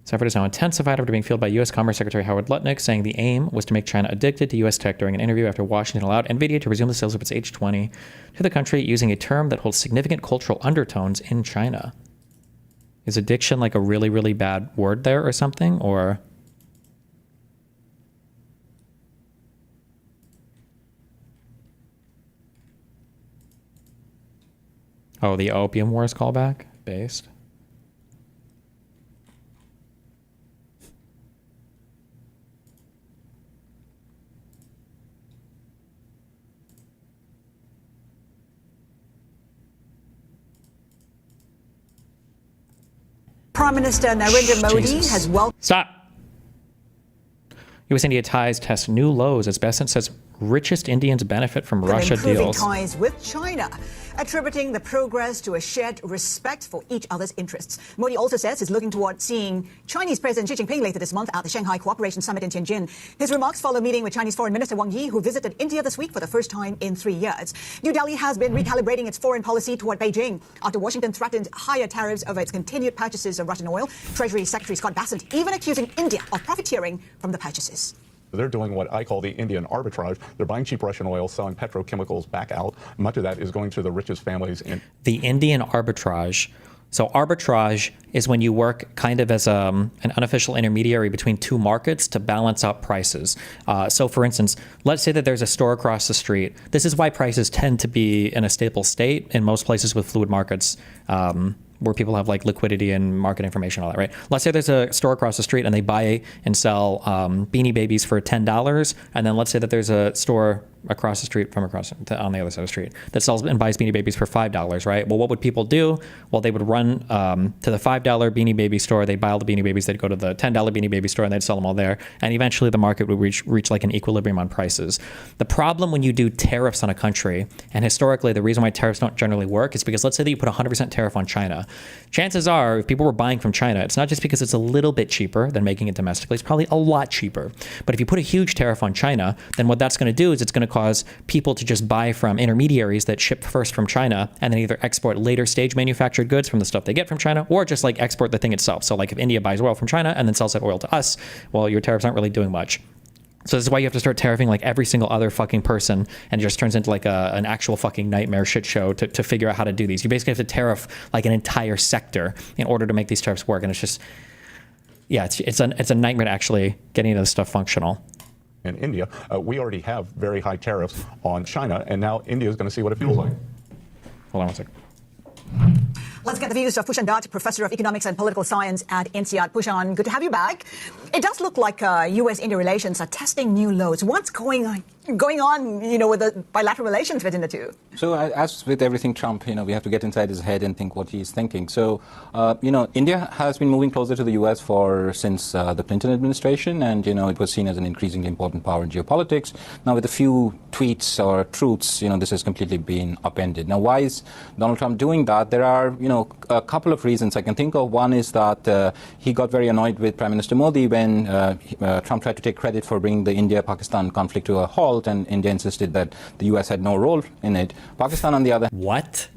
This effort is now intensified after being fueled by U.S. Commerce Secretary Howard Lutnick, saying the aim was to make China addicted to U.S. tech during an interview after Washington allowed NVIDIA to resume the sales of its H20 to the country using a term that holds significant cultural undertones in China. Is addiction like a really, really bad word there or something? Or... oh, the Opium Wars callback? Based. Prime Minister Narendra Modi has welcomed... Stop! U.S.-India ties test new lows as Besant says richest Indians benefit from Russia improving deals. ties with China, attributing the progress to a shared respect for each other's interests. Modi also says he's looking toward seeing Chinese President Xi Jinping later this month at the Shanghai Cooperation Summit in Tianjin. His remarks follow a meeting with Chinese Foreign Minister Wang Yi, who visited India this week for the first time in 3 years. New Delhi has been recalibrating its foreign policy toward Beijing after Washington threatened higher tariffs over its continued purchases of Russian oil. Treasury Secretary Scott Bassett even accusing India of profiteering from the purchases. They're doing what I call the Indian arbitrage. They're buying cheap Russian oil, selling petrochemicals back out. Much of that is going to the richest families in the Indian arbitrage. So arbitrage is when you work kind of as an unofficial intermediary between two markets to balance out prices. So for instance, let's say that there's a store across the street. This is why prices tend to be in a stable state in most places with fluid markets. Where people have like liquidity and market information, all that, right? Let's say there's a store across the street and they buy and sell Beanie Babies for $10, and then let's say that there's a store across the street on the other side of the street that sells and buys Beanie Babies for $5, right? Well, what would people do? Well, they would run to the $5 Beanie Baby store, they'd buy all the Beanie Babies, they'd go to the $10 Beanie Baby store and they'd sell them all there, and eventually the market would reach like an equilibrium on prices. The problem when you do tariffs on a country, and historically the reason why tariffs don't generally work is because let's say that you put 100% tariff on China. Chances are, if people were buying from China, it's not just because it's a little bit cheaper than making it domestically, it's probably a lot cheaper. But if you put a huge tariff on China, then what that's going to do is it's going to cause people to just buy from intermediaries that ship first from China and then either export later stage manufactured goods from the stuff they get from China, or just like export the thing itself. So like if India buys oil from China and then sells that oil to us, well, your tariffs aren't really doing much. So this is why you have to start tariffing like every single other fucking person, and it just turns into like an actual fucking nightmare shit show to figure out how to do these. You basically have to tariff like an entire sector in order to make these tariffs work. And it's just, yeah, it's a nightmare to actually get any of this stuff functional. In India, we already have very high tariffs on China, and now India is going to see what it feels like. Hold on one second. Let's get the views of Pushan Dutt, Professor of Economics and Political Science at INSEAD. Pushan, good to have you back. It does look like U.S.-India relations are testing new lows. What's going on? going on, with the bilateral relations between the two? So as with everything Trump, we have to get inside his head and think what he's thinking. So, India has been moving closer to the U.S. since the Clinton administration, and, it was seen as an increasingly important power in geopolitics. Now, with a few tweets or truths, this has completely been upended. Now, why is Donald Trump doing that? There are, a couple of reasons I can think of. One is that he got very annoyed with Prime Minister Modi when Trump tried to take credit for bringing the India-Pakistan conflict to a halt, and India insisted that the U.S. had no role in it. Pakistan, on the other... What?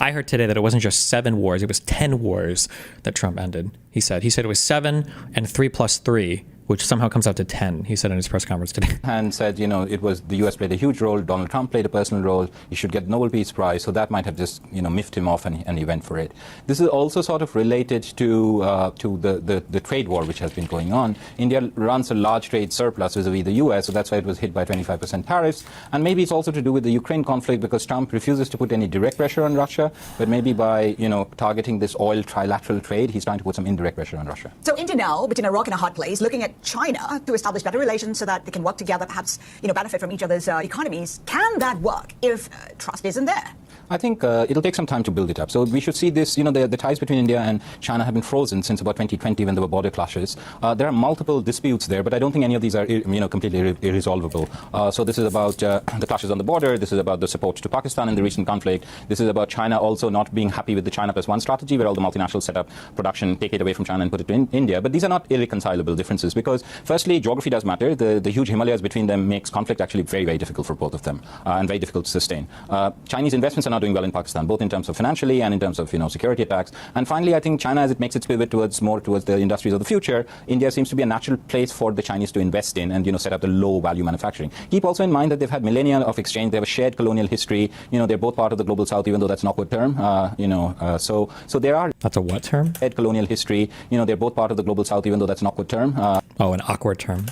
I heard today that it wasn't just 7 wars, it was 10 wars that Trump ended. He said it was 7 and 3 plus 3, which somehow comes out to 10, he said in his press conference today. And said, it was the U.S. played a huge role, Donald Trump played a personal role, he should get the Nobel Peace Prize, so that might have just, miffed him off and he went for it. This is also sort of related to the trade war which has been going on. India runs a large trade surplus vis-a-vis the U.S., so that's why it was hit by 25% tariffs. And maybe it's also to do with the Ukraine conflict, because Trump refuses to put any direct pressure on Russia, but maybe by, targeting this oil trilateral trade, he's trying to put some indirect pressure on Russia. So India now, between a rock and a hard place, looking at China to establish better relations so that they can work together, perhaps, benefit from each other's economies. Can that work if trust isn't there? I think it'll take some time to build it up. So we should see this, the ties between India and China have been frozen since about 2020 when there were border clashes. There are multiple disputes there, but I don't think any of these are, completely irresolvable. So this is about the clashes on the border. This is about the support to Pakistan in the recent conflict. This is about China also not being happy with the China plus one strategy, where all the multinationals set up production, take it away from China and put it to India. But these are not irreconcilable differences, because firstly, geography does matter. The huge Himalayas between them makes conflict actually very, very difficult for both of them, and very difficult to sustain. Chinese investments are not doing well in Pakistan, both in terms of financially and in terms of security attacks. And finally, I think China, as it makes its pivot more towards the industries of the future, India seems to be a natural place for the Chinese to invest in and set up the low value manufacturing. Keep also in mind that they've had millennia of exchange. They have a shared colonial history. They're both part of the global South, even though that's an awkward term. So there are. That's a what term? Shared colonial history. They're both part of the global South, even though that's an awkward term. An awkward term.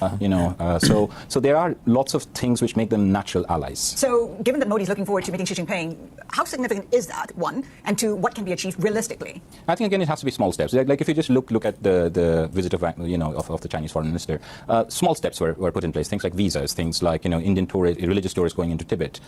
So there are lots of things which make them natural allies. So given that Modi's looking forward to meeting Xi Jinping, how significant is that, one? And two, what can be achieved realistically? I think, again, it has to be small steps. Like if you just look at the visit of the Chinese foreign minister, small steps were put in place. Things like visas, things like, Indian religious tourists going into Tibet,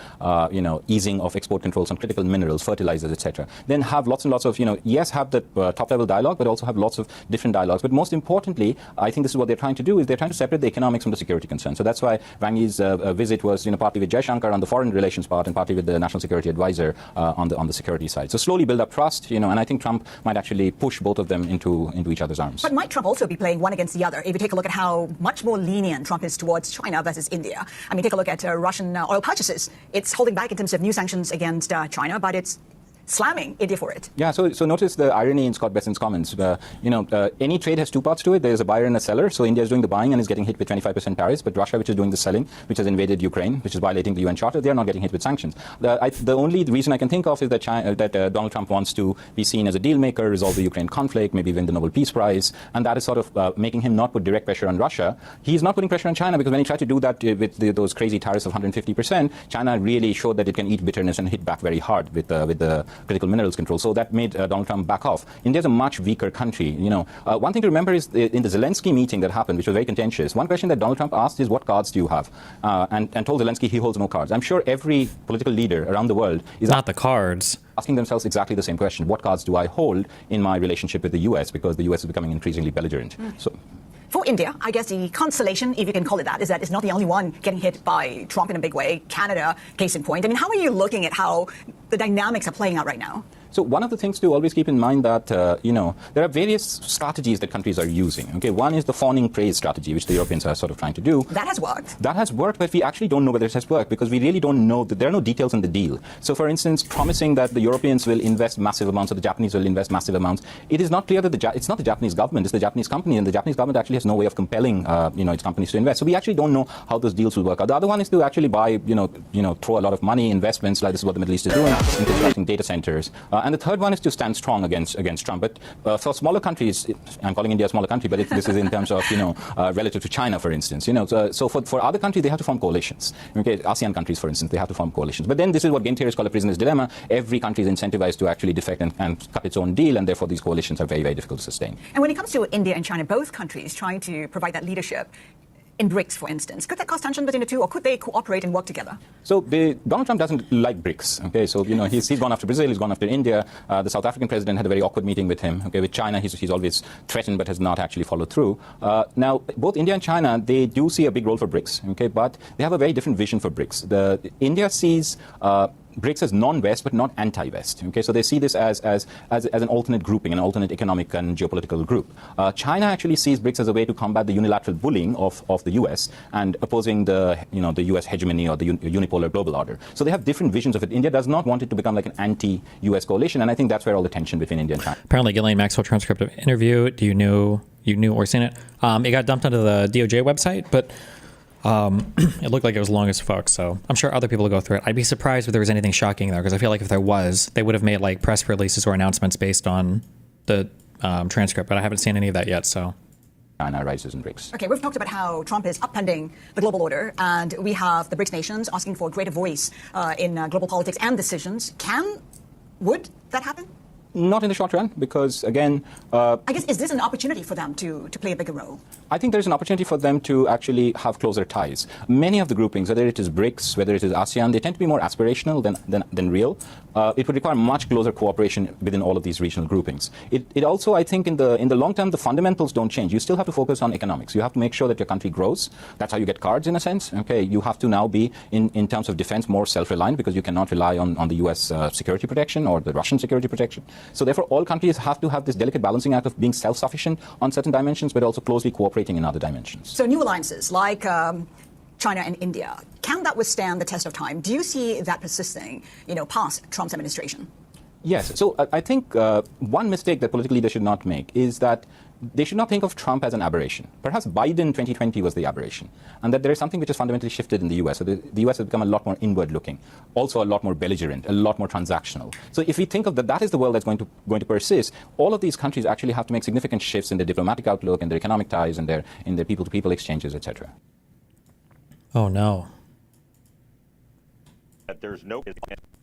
easing of export controls on critical minerals, fertilizers, etc. Then have lots and lots of, yes, have the top-level dialogue, but also have lots of different dialogues. But most importantly, I think this is what they're trying to do, is they're trying to separate the economics from the security concerns. So that's why Wang Yi's visit was, partly with Jaishankar on the foreign relations part and partly with the national security advisor on the security side. So slowly build up trust, and I think Trump might actually push both of them into each other's arms. But might Trump also be playing one against the other? If you take a look at how much more lenient Trump is towards China versus India. I mean, take a look at Russian oil purchases. It's holding back in terms of new sanctions against China, but it's slamming India for it. Yeah, so notice the irony in Scott Bessent's comments. Any trade has two parts to it. There's a buyer and a seller. So India is doing the buying and is getting hit with 25% tariffs, but Russia, which is doing the selling, which has invaded Ukraine, which is violating the UN Charter, they are not getting hit with sanctions. The only reason I can think of is that Donald Trump wants to be seen as a deal maker, resolve the Ukraine conflict, maybe win the Nobel Peace Prize, and that is sort of making him not put direct pressure on Russia. He's not putting pressure on China, because when he tried to do that with those crazy tariffs of 150%, China really showed that it can eat bitterness and hit back very hard with the critical minerals control. So that made Donald Trump back off. India's a much weaker country. One thing to remember is in the Zelensky meeting that happened, which was very contentious, one question that Donald Trump asked is, what cards do you have? And told Zelensky he holds no cards. I'm sure every political leader around the world is not the cards. Asking themselves exactly the same question. What cards do I hold in my relationship with the U.S.? Because the U.S. is becoming increasingly belligerent. For India, I guess the consolation, if you can call it that, is that it's not the only one getting hit by Trump in a big way. Canada, case in point. I mean, how are you looking at how the dynamics are playing out right now? So one of the things to always keep in mind that, there are various strategies that countries are using. Okay, one is the fawning praise strategy, which the Europeans are sort of trying to do. That has worked. That has worked, but we actually don't know whether it has worked, because we really don't know that there are no details in the deal. So, for instance, promising that the Europeans will invest massive amounts or the Japanese will invest massive amounts, it is not clear that it's not the Japanese government, it's the Japanese company, and the Japanese government actually has no way of compelling, its companies to invest. So we actually don't know how those deals will work out. The other one is to actually buy, throw a lot of money, investments, like this is what the Middle East is doing, in constructing data centers. And the third one is to stand strong against Trump. But for smaller countries, I'm calling India a smaller country, but this is in terms of, relative to China, for instance. So for other countries, they have to form coalitions. Okay, ASEAN countries, for instance, they have to form coalitions. But then this is what game theorists call a prisoner's dilemma. Every country is incentivized to actually defect and cut its own deal, and therefore these coalitions are very, very difficult to sustain. And when it comes to India and China, both countries trying to provide that leadership, in BRICS, for instance? Could that cause tension between the two, or could they cooperate and work together? So Donald Trump doesn't like BRICS. Okay, so he's gone after Brazil, he's gone after India. The South African president had a very awkward meeting with him. Okay, with China, he's always threatened but has not actually followed through. Now, both India and China, they do see a big role for BRICS. Okay, but they have a very different vision for BRICS. India sees BRICS as non-West but not anti-West. Okay, so they see this as an alternate grouping, an alternate economic and geopolitical group. China actually sees BRICS as a way to combat the unilateral bullying of the U.S. and opposing the U.S. hegemony or the unipolar global order. So they have different visions of it. India does not want it to become like an anti-U.S. coalition, and I think that's where all the tension between India and China. Apparently, Ghislaine Maxwell transcript of interview. You knew or seen it? It got dumped onto the DOJ website, but it looked like it was long as fuck, so I'm sure other people will go through it. I'd be surprised if there was anything shocking there, because I feel like if there was, they would have made like press releases or announcements based on the transcript, but I haven't seen any of that yet, so. China rises in BRICS. Okay, we've talked about how Trump is upending the global order, and we have the BRICS nations asking for a greater voice in global politics and decisions. Would that happen? Not in the short run, because again... I guess, is this an opportunity for them to play a bigger role? I think there's an opportunity for them to actually have closer ties. Many of the groupings, whether it is BRICS, whether it is ASEAN, they tend to be more aspirational than real. It would require much closer cooperation within all of these regional groupings. It also, I think, in the long term, the fundamentals don't change. You still have to focus on economics. You have to make sure that your country grows. That's how you get cards, in a sense. Okay, you have to now be, in terms of defense, more self-reliant, because you cannot rely on the U.S. Security protection or the Russian security protection. So therefore, all countries have to have this delicate balancing act of being self-sufficient on certain dimensions, but also closely cooperating in other dimensions. So new alliances like China and India, can that withstand the test of time? Do you see that persisting, past Trump's administration? Yes. So I think one mistake that political leaders should not make is that they should not think of Trump as an aberration. Perhaps Biden 2020 was the aberration, and that there is something which has fundamentally shifted in the U.S. So the U.S. has become a lot more inward-looking, also a lot more belligerent, a lot more transactional. So if we think of that is the world that's going to persist, all of these countries actually have to make significant shifts in their diplomatic outlook, in their economic ties, in their people-to-people exchanges, etc. Oh no. That there's no.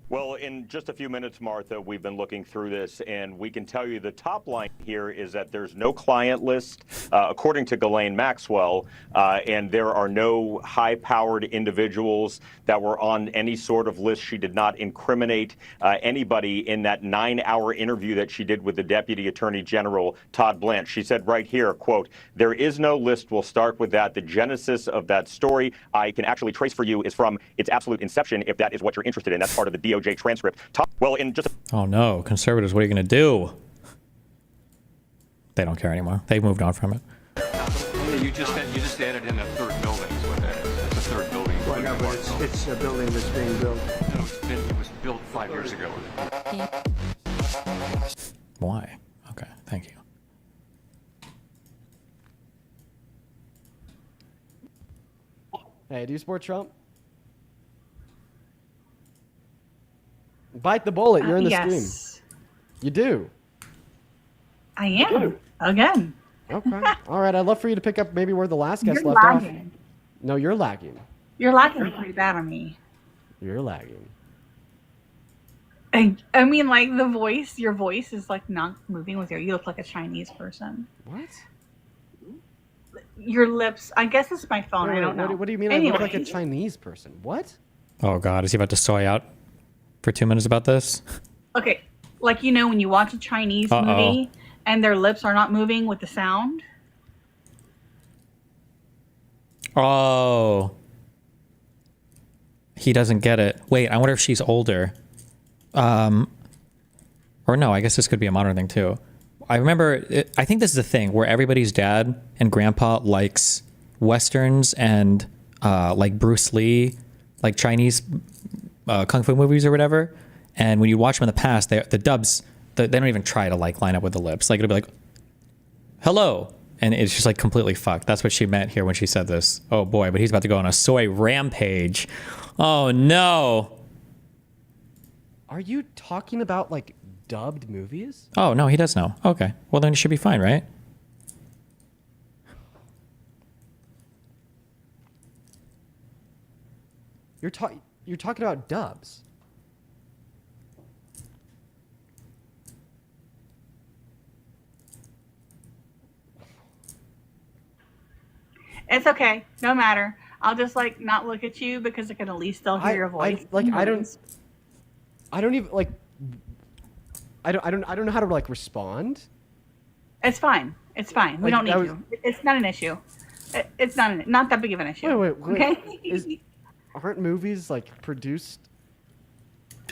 Well, in just a few minutes, Martha, we've been looking through this, and we can tell you the top line here is that there's no client list, according to Ghislaine Maxwell, and there are no high-powered individuals that were on any sort of list. She did not incriminate anybody in that 9-hour interview that she did with the Deputy Attorney General, Todd Blanche. She said right here, quote, "There is no list. We'll start with that. The genesis of that story I can actually trace for you is from its absolute inception, if that is what you're interested in. That's part of the DOJ transcript." Well, in just oh no, conservatives, what are you going to do? They don't care anymore. They've moved on from it. You just added in a third building. Is what that is. It's a third building. Well, no, but it's a building that's being built. No, it was built 5 years ago. Why? Okay, thank you. Hey, do you support Trump? Bite the bullet. You're in the yes. stream. You do. I am. Again. Okay. All right. I'd love for you to pick up maybe where the last guest You're left lagging. off. No, you're lagging. You're lagging pretty bad on me. You're lagging. I mean, like your voice is like not moving with you look like a Chinese person. What? Your lips, I guess it's my phone. I don't know. What do you mean I look like a Chinese person? What? Oh God, is he about to soy out for 2 minutes about this? Okay, like when you watch a Chinese movie and their lips are not moving with the sound. Oh. He doesn't get it. Wait, I wonder if she's older. Or no, I guess this could be a modern thing too. I remember, I think this is the thing where everybody's dad and grandpa likes Westerns and like Bruce Lee, like Chinese Kung Fu movies or whatever. And when you watch them in the past, the dubs, they don't even try to like line up with the lips. Like it'll be like, hello. And it's just like completely fucked. That's what she meant here when she said this. Oh boy, but he's about to go on a soy rampage. Oh no. Are you talking about like dubbed movies? Oh no, he does know. Okay. Well then it should be fine, right? You're talking about dubs. It's okay. No matter. I'll just like not look at you because I can at least still hear your voice. I don't even like. I don't know how to like respond. It's fine. It's fine. We don't need to. It's not an issue. It's not that big of an issue. Wait. Okay. Aren't movies like produced?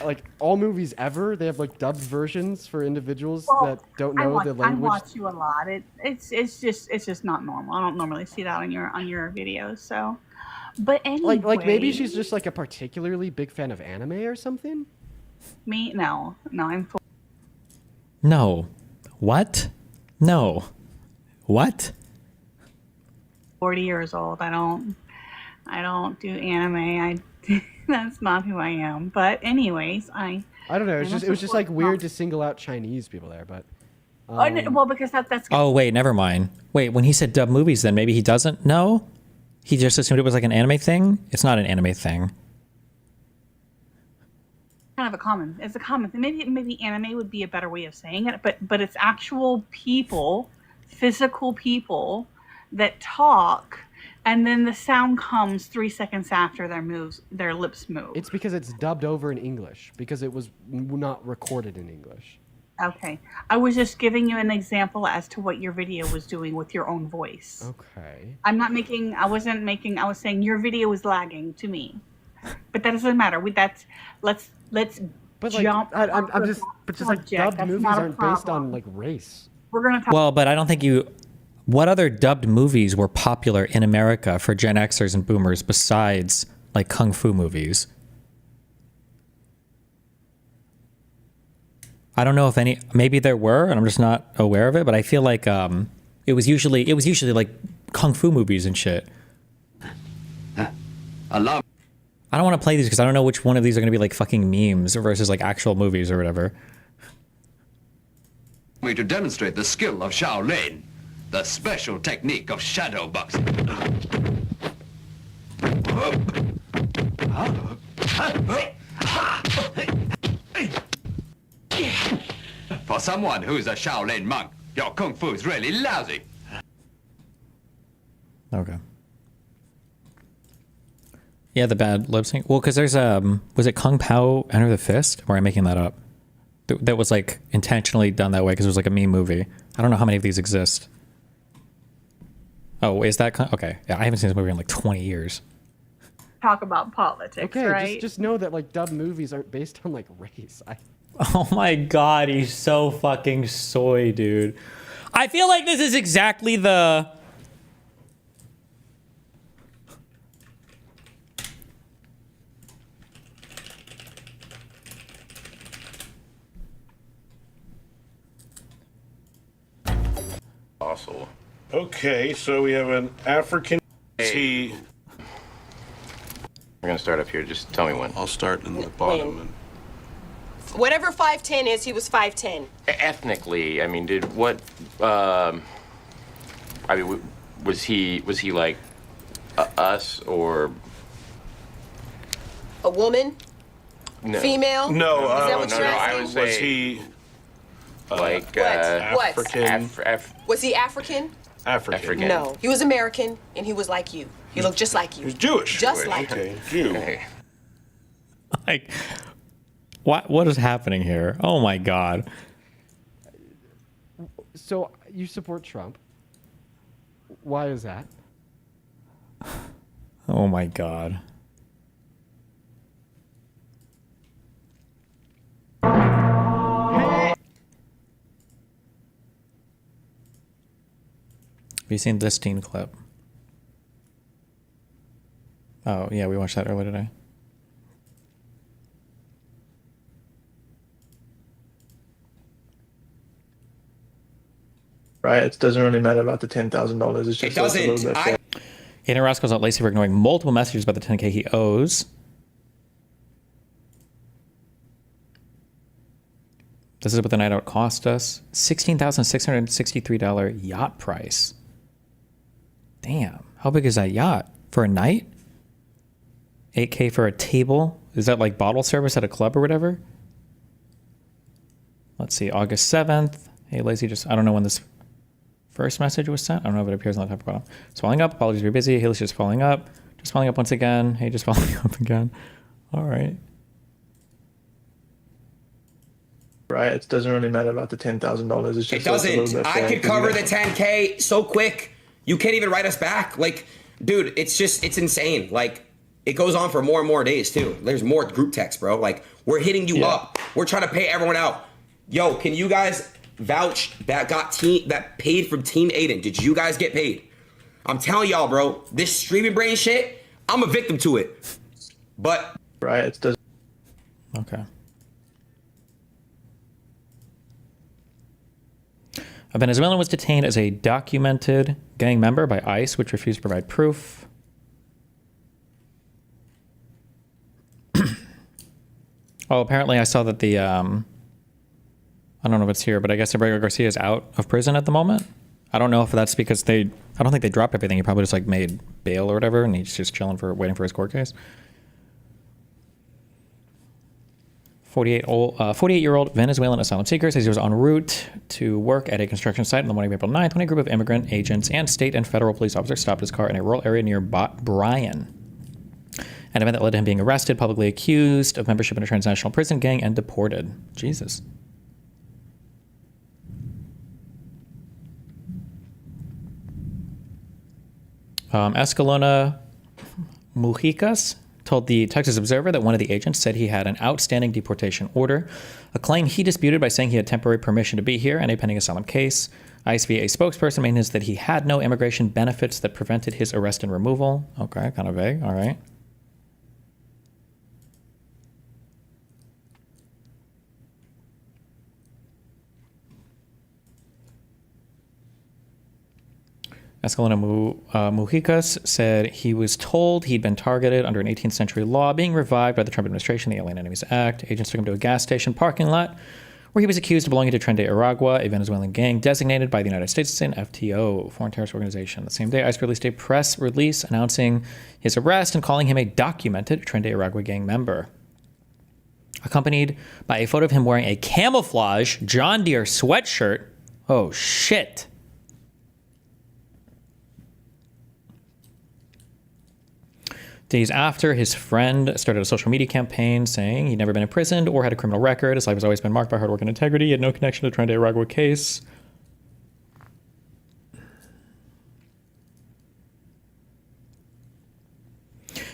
Like all movies ever, they have like dubbed versions for individuals that don't know the language. I watch you a lot. It's just not normal. I don't normally see that on your videos. So, but anyway, like maybe she's just like a particularly big fan of anime or something. Me? No, I'm. No. What? No. What? 40 years old. I don't do anime. That's not who I am. But anyways, I don't know. It was just like weird to single out Chinese people there, but. Well, because that's. Oh wait, never mind. Wait, when he said dub movies, then maybe he doesn't know. He just assumed it was like an anime thing. It's not an anime thing. Kind of it's a common thing. Maybe anime would be a better way of saying it, but it's actual people, physical people that talk, and then the sound comes 3 seconds after their lips move. It's because it's dubbed over in English because it was not recorded in English. Okay, I was just giving you an example as to what your video was doing with your own voice. Okay. I was saying your video is lagging to me, but that doesn't matter. Let's jump. I'm just like dubbed movies aren't based on like race. We're gonna talk. Well, but I don't think you. What other dubbed movies were popular in America for Gen Xers and Boomers besides like kung fu movies? I don't know if any. Maybe there were, and I'm just not aware of it. But I feel like it was usually like kung fu movies and shit. I don't want to play these because I don't know which one of these are going to be like fucking memes versus like actual movies or whatever. To demonstrate the skill of Shaolin, the special technique of shadow boxing. For someone who's a Shaolin monk, your kung fu is really lousy. Okay. Yeah, the bad lip sync. Well, because there's was it Kung Pao Enter the Fist? Or am I making that up? That was like intentionally done that way because it was like a meme movie. I don't know how many of these exist. Oh, is that okay? Yeah, I haven't seen this movie in like 20 years. Talk about politics, Okay, right? just know that like dubbed movies aren't based on like race. Oh my god, he's so fucking soy, dude. I feel like this is exactly the. Also. Okay, so we have an African tea. We're gonna start up here. Just tell me when. I'll start in the bottom. And Whatever 5'10" is, he was 5'10". Ethnically, I mean, did what? I mean, was he like us or A woman? no. Female? No, Is that what no, you're no. I asking? would say was he like What? African? Was he African? African. No. He was American, and he was like you. He looked just like you. He was Jewish. Just like you. Okay, Jew. Okay. Like, what is happening here? Oh my god. So you support Trump. Why is that? Oh my god. Have you seen this teen clip? Oh, yeah, we watched that earlier today. Right, it doesn't really matter about the $10,000. It's just a little bit. Aiden Ross calls out Lacey for ignoring multiple messages about the $10K he owes. This is what the night out cost us. $16,663 yacht price. Damn. How big is that yacht? For a night? $8K for a table? Is that like bottle service at a club or whatever? Let's see. August 7th. Hey, Lacey, just, I don't know when this first message was sent. I don't know if it appears on the top bottom. It's following up. Apologies if you're busy. Haley's just following up. Just following up once again. Hey, just following up again. All right. Right, it doesn't really matter about the $10,000. It's just it doesn't. I could cover the 10K so quick. You can't even write us back. Like, dude, it's insane. Like, it goes on for more and more days too. There's more group text, bro. Like, we're hitting you up. We're trying to pay everyone out. Yo, can you guys vouch that paid from Team Aiden? Did you guys get paid? I'm telling y'all, bro, this streaming brain shit, I'm a victim to it. But right, it doesn't. Okay. A Venezuelan was detained as a documented gang member by ICE, which refused to provide proof. Oh, apparently I saw that the, I don't know if it's here, but I guess Abrego Garcia is out of prison at the moment. I don't know if that's because I don't think they dropped everything. He probably just like made bail or whatever, and he's just chilling waiting for his court case. 48-year-old Venezuelan asylum seeker says he was en route to work at a construction site on the morning of April 9th when a group of immigrant agents and state and federal police officers stopped his car in a rural area near Bryan. An event that led to him being arrested, publicly accused of membership in a transnational prison gang, and deported. Jesus. Escalona Mujicas told the Texas Observer that one of the agents said he had an outstanding deportation order, a claim he disputed by saying he had temporary permission to be here and a pending asylum case. ISVA spokesperson maintains that he had no immigration benefits that prevented his arrest and removal. Okay, kind of vague. All right. Escalona Mujicas said he was told he'd been targeted under an 18th century law being revived by the Trump administration, the Alien Enemies Act. Agents took him to a gas station parking lot where he was accused of belonging to Tren de Aragua, a Venezuelan gang designated by the United States as an FTO, foreign terrorist organization. The same day, ICE released a press release announcing his arrest and calling him a documented Tren de Aragua gang member, accompanied by a photo of him wearing a camouflage John Deere sweatshirt. Oh, shit. Days after, his friend started a social media campaign saying he'd never been imprisoned or had a criminal record. His life has always been marked by hard work and integrity. He had no connection to the Tren de Aragua case.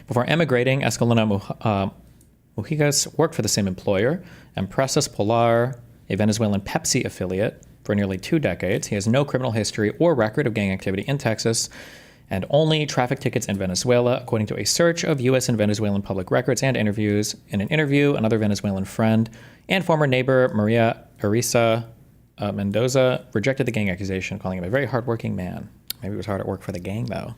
Before emigrating, Escalona Mujicas worked for the same employer, Empresas Polar, a Venezuelan Pepsi affiliate, for nearly 2 decades. He has no criminal history or record of gang activity in Texas, and only traffic tickets in Venezuela, according to a search of U.S. and Venezuelan public records and interviews. In an interview, another Venezuelan friend and former neighbor, Maria Arisa Mendoza, rejected the gang accusation, calling him a very hardworking man. Maybe he was hard at work for the gang, though.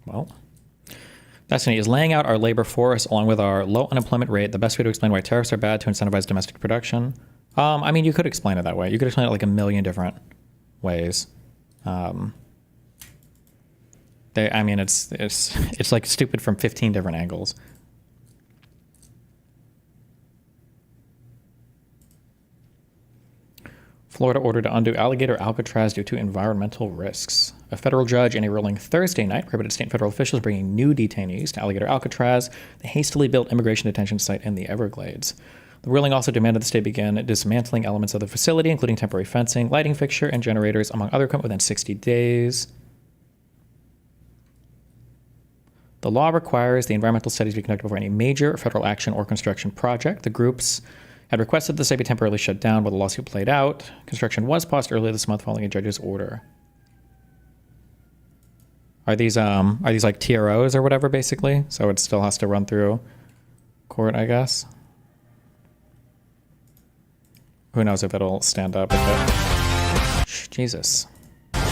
Well, Destiny is laying out our labor force along with our low unemployment rate. The best way to explain why tariffs are bad to incentivize domestic production. I mean, you could explain it that way. You could explain it like a million different ways. It's like stupid from 15 different angles. Florida ordered to undo alligator Alcatraz due to environmental risks. A federal judge in a ruling Thursday night prohibited state and federal officials bringing new detainees to alligator Alcatraz, the hastily built immigration detention site in the Everglades. The ruling also demanded the state begin dismantling elements of the facility, including temporary fencing, lighting fixture, and generators, among other equipment, within 60 days. The law requires the environmental studies be conducted before any major federal action or construction project. The groups had requested the site be temporarily shut down while the lawsuit played out. Construction was paused earlier this month following a judge's order. Are these like TROs or whatever, basically? So it still has to run through court, I guess. Who knows if it'll stand up. Jesus. All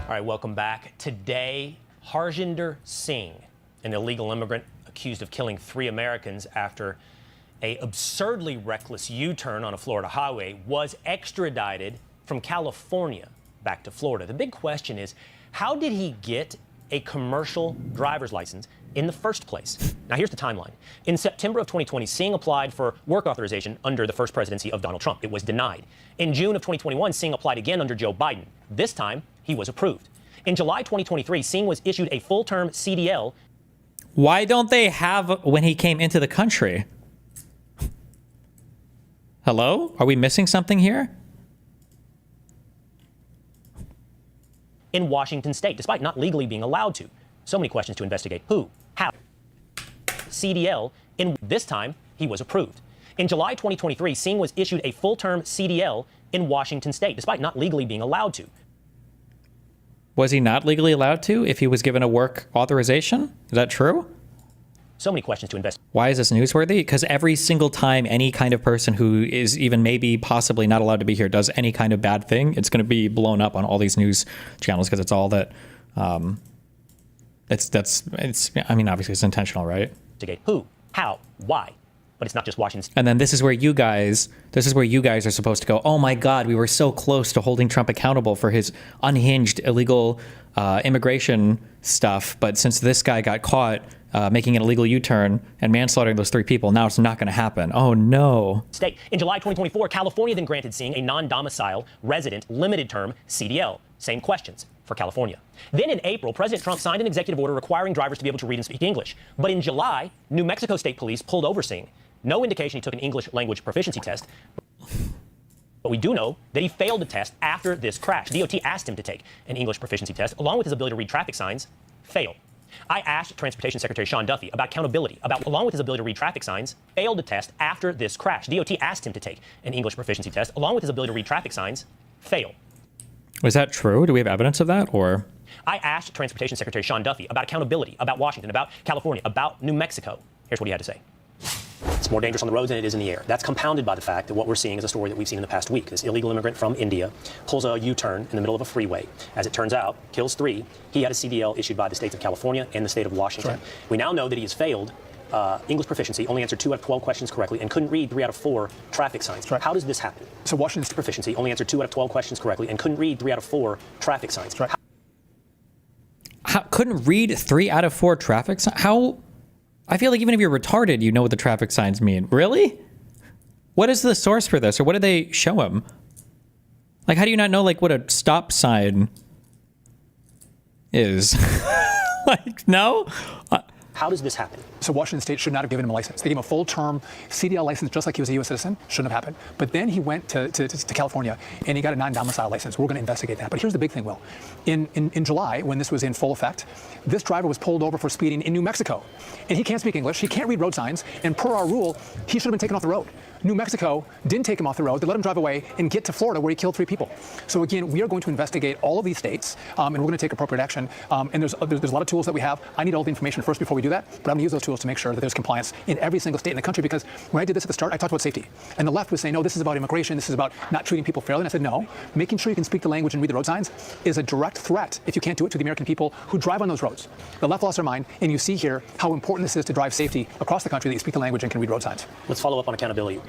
right, welcome back. Today, Harjinder Singh, an illegal immigrant accused of killing 3 Americans after a absurdly reckless U-turn on a Florida highway, was extradited from California back to Florida. The big question is, how did he get a commercial driver's license in the first place. Now, here's the timeline. In September of 2020, Singh applied for work authorization under the first presidency of Donald Trump. It was denied. In June of 2021, Singh applied again under Joe Biden. This time, he was approved. In July 2023, Singh was issued a full-term CDL. Why don't they have when he came into the country? Hello? Are we missing something here? In Washington state, despite not legally being allowed to. So many questions to investigate. Who? How? CDL. In this time, he was approved. In July 2023, Singh was issued a full-term CDL in Washington state, despite not legally being allowed to. Was he not legally allowed to if he was given a work authorization? Is that true? So many questions to investigate. Why is this newsworthy? Because every single time any kind of person who is even maybe possibly not allowed to be here does any kind of bad thing, it's going to be blown up on all these news channels because it's all that. I mean, obviously it's intentional, right? Who? How? Why? But it's not just Washington. And then this is where you guys are supposed to go, oh my God, we were so close to holding Trump accountable for his unhinged illegal immigration stuff. But since this guy got caught making an illegal U-turn and manslaughtering those 3 people, now it's not going to happen. Oh no. State. In July 2024, California then granted Singh a non-domicile resident limited term CDL. Same questions for California. Then in April, President Trump signed an executive order requiring drivers to be able to read and speak English. But in July, New Mexico State Police pulled over Singh. No indication he took an English language proficiency test. But we do know that he failed the test after this crash. DOT asked him to take an English proficiency test, along with his ability to read traffic signs, failed. I asked Transportation Secretary Sean Duffy about accountability, along with his ability to read traffic signs, failed the test after this crash. DOT asked him to take an English proficiency test, along with his ability to read traffic signs, failed. Was that true? Do we have evidence of that, or? I asked Transportation Secretary Sean Duffy about accountability, about Washington, about California, about New Mexico. Here's what he had to say. It's more dangerous on the roads than it is in the air. That's compounded by the fact that what we're seeing is a story that we've seen in the past week. This illegal immigrant from India pulls a U-turn in the middle of a freeway. As it turns out, kills 3. He had a CDL issued by the states of California and the state of Washington. Right. We now know that he has failed English proficiency, only answered 2 out of 12 questions correctly, and couldn't read 3 out of 4 traffic signs. Right. How does this happen? So Washington's proficiency, only answered 2 out of 12 questions correctly, and couldn't read 3 out of 4 traffic signs. Right. Couldn't read 3 out of 4 traffic signs? How? I feel like even if you're retarded, you know what the traffic signs mean. Really? What is the source for this? Or what did they show him? Like, how do you not know, like, what a stop sign is? Like, no? How does this happen? So Washington State should not have given him a license. They gave him a full-term CDL license just like he was a U.S. citizen. Shouldn't have happened. But then he went to California, and he got a non-domicile license. We're going to investigate that. But here's the big thing, Will. In July, when this was in full effect, this driver was pulled over for speeding in New Mexico. And he can't speak English. He can't read road signs. And per our rule, he should have been taken off the road. New Mexico didn't take him off the road. They let him drive away and get to Florida, where he killed 3 people. So again, we are going to investigate all of these states, and we're going to take appropriate action. And there's a lot of tools that we have. I need all the information first before we do that, but I'm going to use those tools to make sure that there's compliance in every single state in the country, because when I did this at the start, I talked about safety. And the left was saying, no, this is about immigration. This is about not treating people fairly. And I said, no, making sure you can speak the language and read the road signs is a direct threat, if you can't do it, to the American people who drive on those roads. The left lost their mind, and you see here how important this is to drive safety across the country, that you speak the language and can read road signs. Let's follow up on accountability.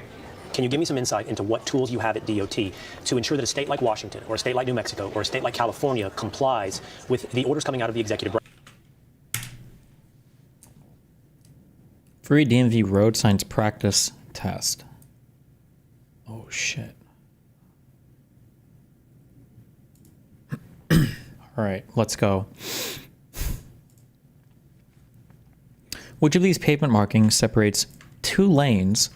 Can you give me some insight into what tools you have at DOT to ensure that a state like Washington or a state like New Mexico or a state like California complies with the orders coming out of the executive branch? Free DMV road signs practice test. Oh, shit. All right, let's go. Which of these pavement markings separates 2 lanes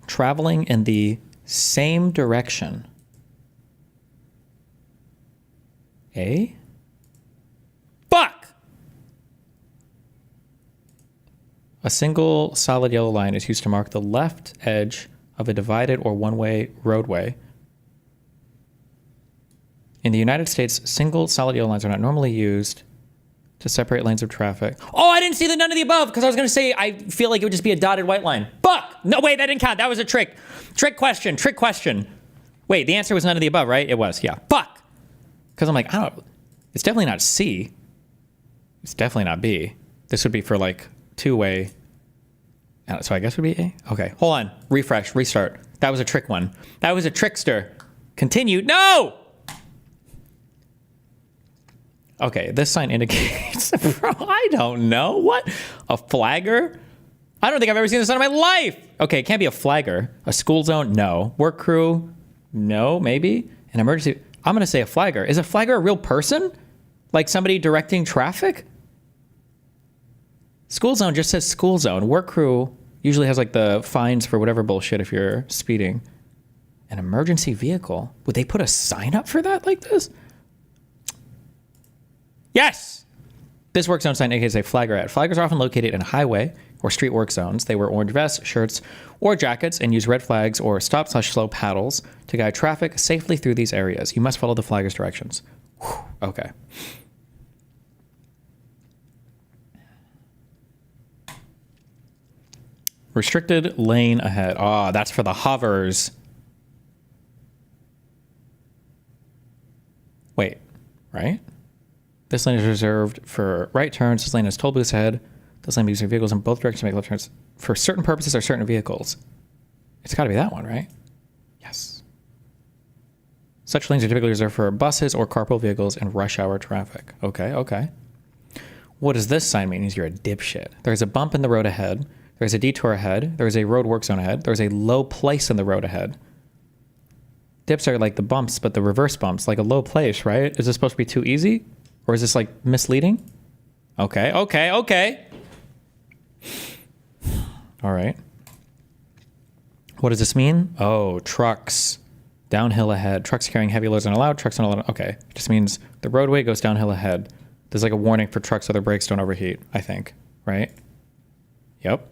traveling in the same direction? A? Fuck! A single solid yellow line is used to mark the left edge of a divided or one-way roadway. In the United States, single solid yellow lines are not normally used to separate lanes of traffic. Oh, I didn't see the none of the above, because I was going to say I feel like it would just be a dotted white line. Fuck! No, wait, that didn't count. That was a trick. Trick question. Wait, the answer was none of the above, right? It was, yeah. Fuck! Because I'm like, it's definitely not C. It's definitely not B. This would be for like 2-way. So I guess it would be A? Okay, hold on. Refresh, restart. That was a trick one. That was a trickster. Continue. No! Okay, this sign indicates, bro, I don't know. What? A flagger? I don't think I've ever seen this sign in my life. Okay, it can't be a flagger. A school zone? No. Work crew? No, maybe. An emergency? I'm going to say a flagger. Is a flagger a real person? Like somebody directing traffic? School zone just says school zone. Work crew usually has like the fines for whatever bullshit if you're speeding. An emergency vehicle? Would they put a sign up for that like this? Yes! This work zone sign indicates a flagger at. Flaggers are often located in highway or street work zones. They wear orange vests, shirts, or jackets and use red flags or stop/slow paddles to guide traffic safely through these areas. You must follow the flagger's directions. Whew, okay. Restricted lane ahead. Ah, that's for the hovers. Wait, right? This lane is reserved for right turns. This lane has toll booths ahead. This lane uses vehicles in both directions to make left turns for certain purposes or certain vehicles. It's got to be that one, right? Yes. Such lanes are typically reserved for buses or carpool vehicles in rush hour traffic. Okay, okay. What does this sign mean? It means you're a dipshit. There's a bump in the road ahead. There's a detour ahead. There's a road work zone ahead. There's a low place in the road ahead. Dips are like the bumps, but the reverse bumps, like a low place, right? Is this supposed to be too easy? Or is this like misleading? Okay, okay, okay. All right. What does this mean? Oh, trucks. Downhill ahead. Trucks carrying heavy loads aren't allowed. Trucks aren't allowed. Okay. It just means the roadway goes downhill ahead. There's like a warning for trucks so their brakes don't overheat, I think. Right? Yep.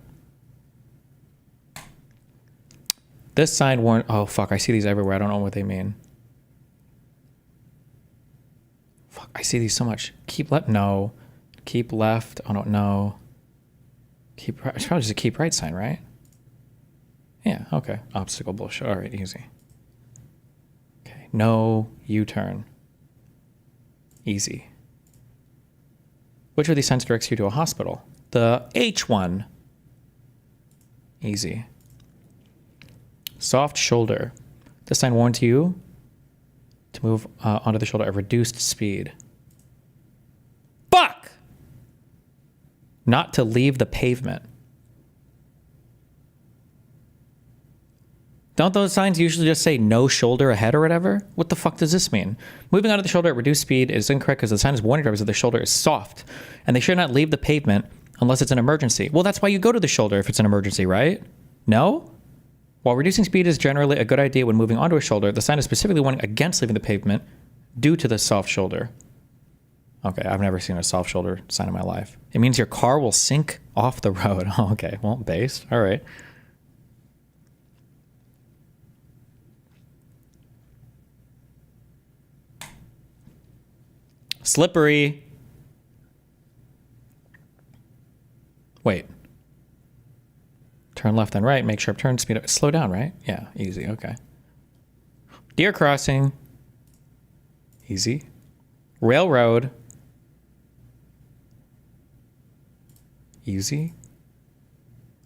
This sign warn. Oh, fuck. I see these everywhere. I don't know what they mean. Fuck. I see these so much. Keep left. No. Keep left. Oh, no. No. Keep right. It's probably just a keep right sign, right? Yeah. Okay. Obstacle bullshit. All right. Easy. Okay. No U-turn. Easy. Which of these signs directs you to a hospital? The H one. Easy. Soft shoulder. This sign warns you to move onto the shoulder at reduced speed. Fuck! Not to leave the pavement. Don't those signs usually just say no shoulder ahead or whatever? What the fuck does this mean? Moving onto the shoulder at reduced speed is incorrect because the sign is warning drivers that the shoulder is soft and they should not leave the pavement unless it's an emergency. Well, that's why you go to the shoulder if it's an emergency, right? No? While reducing speed is generally a good idea when moving onto a shoulder, the sign is specifically warning against leaving the pavement due to the soft shoulder. Okay, I've never seen a soft shoulder sign in my life. It means your car will sink off the road. Oh, okay, well, based. All right. Slippery. Wait. Turn left and right, make sharp turn, speed up. Slow down, right? Yeah, easy, okay. Deer crossing. Easy. Railroad. Easy.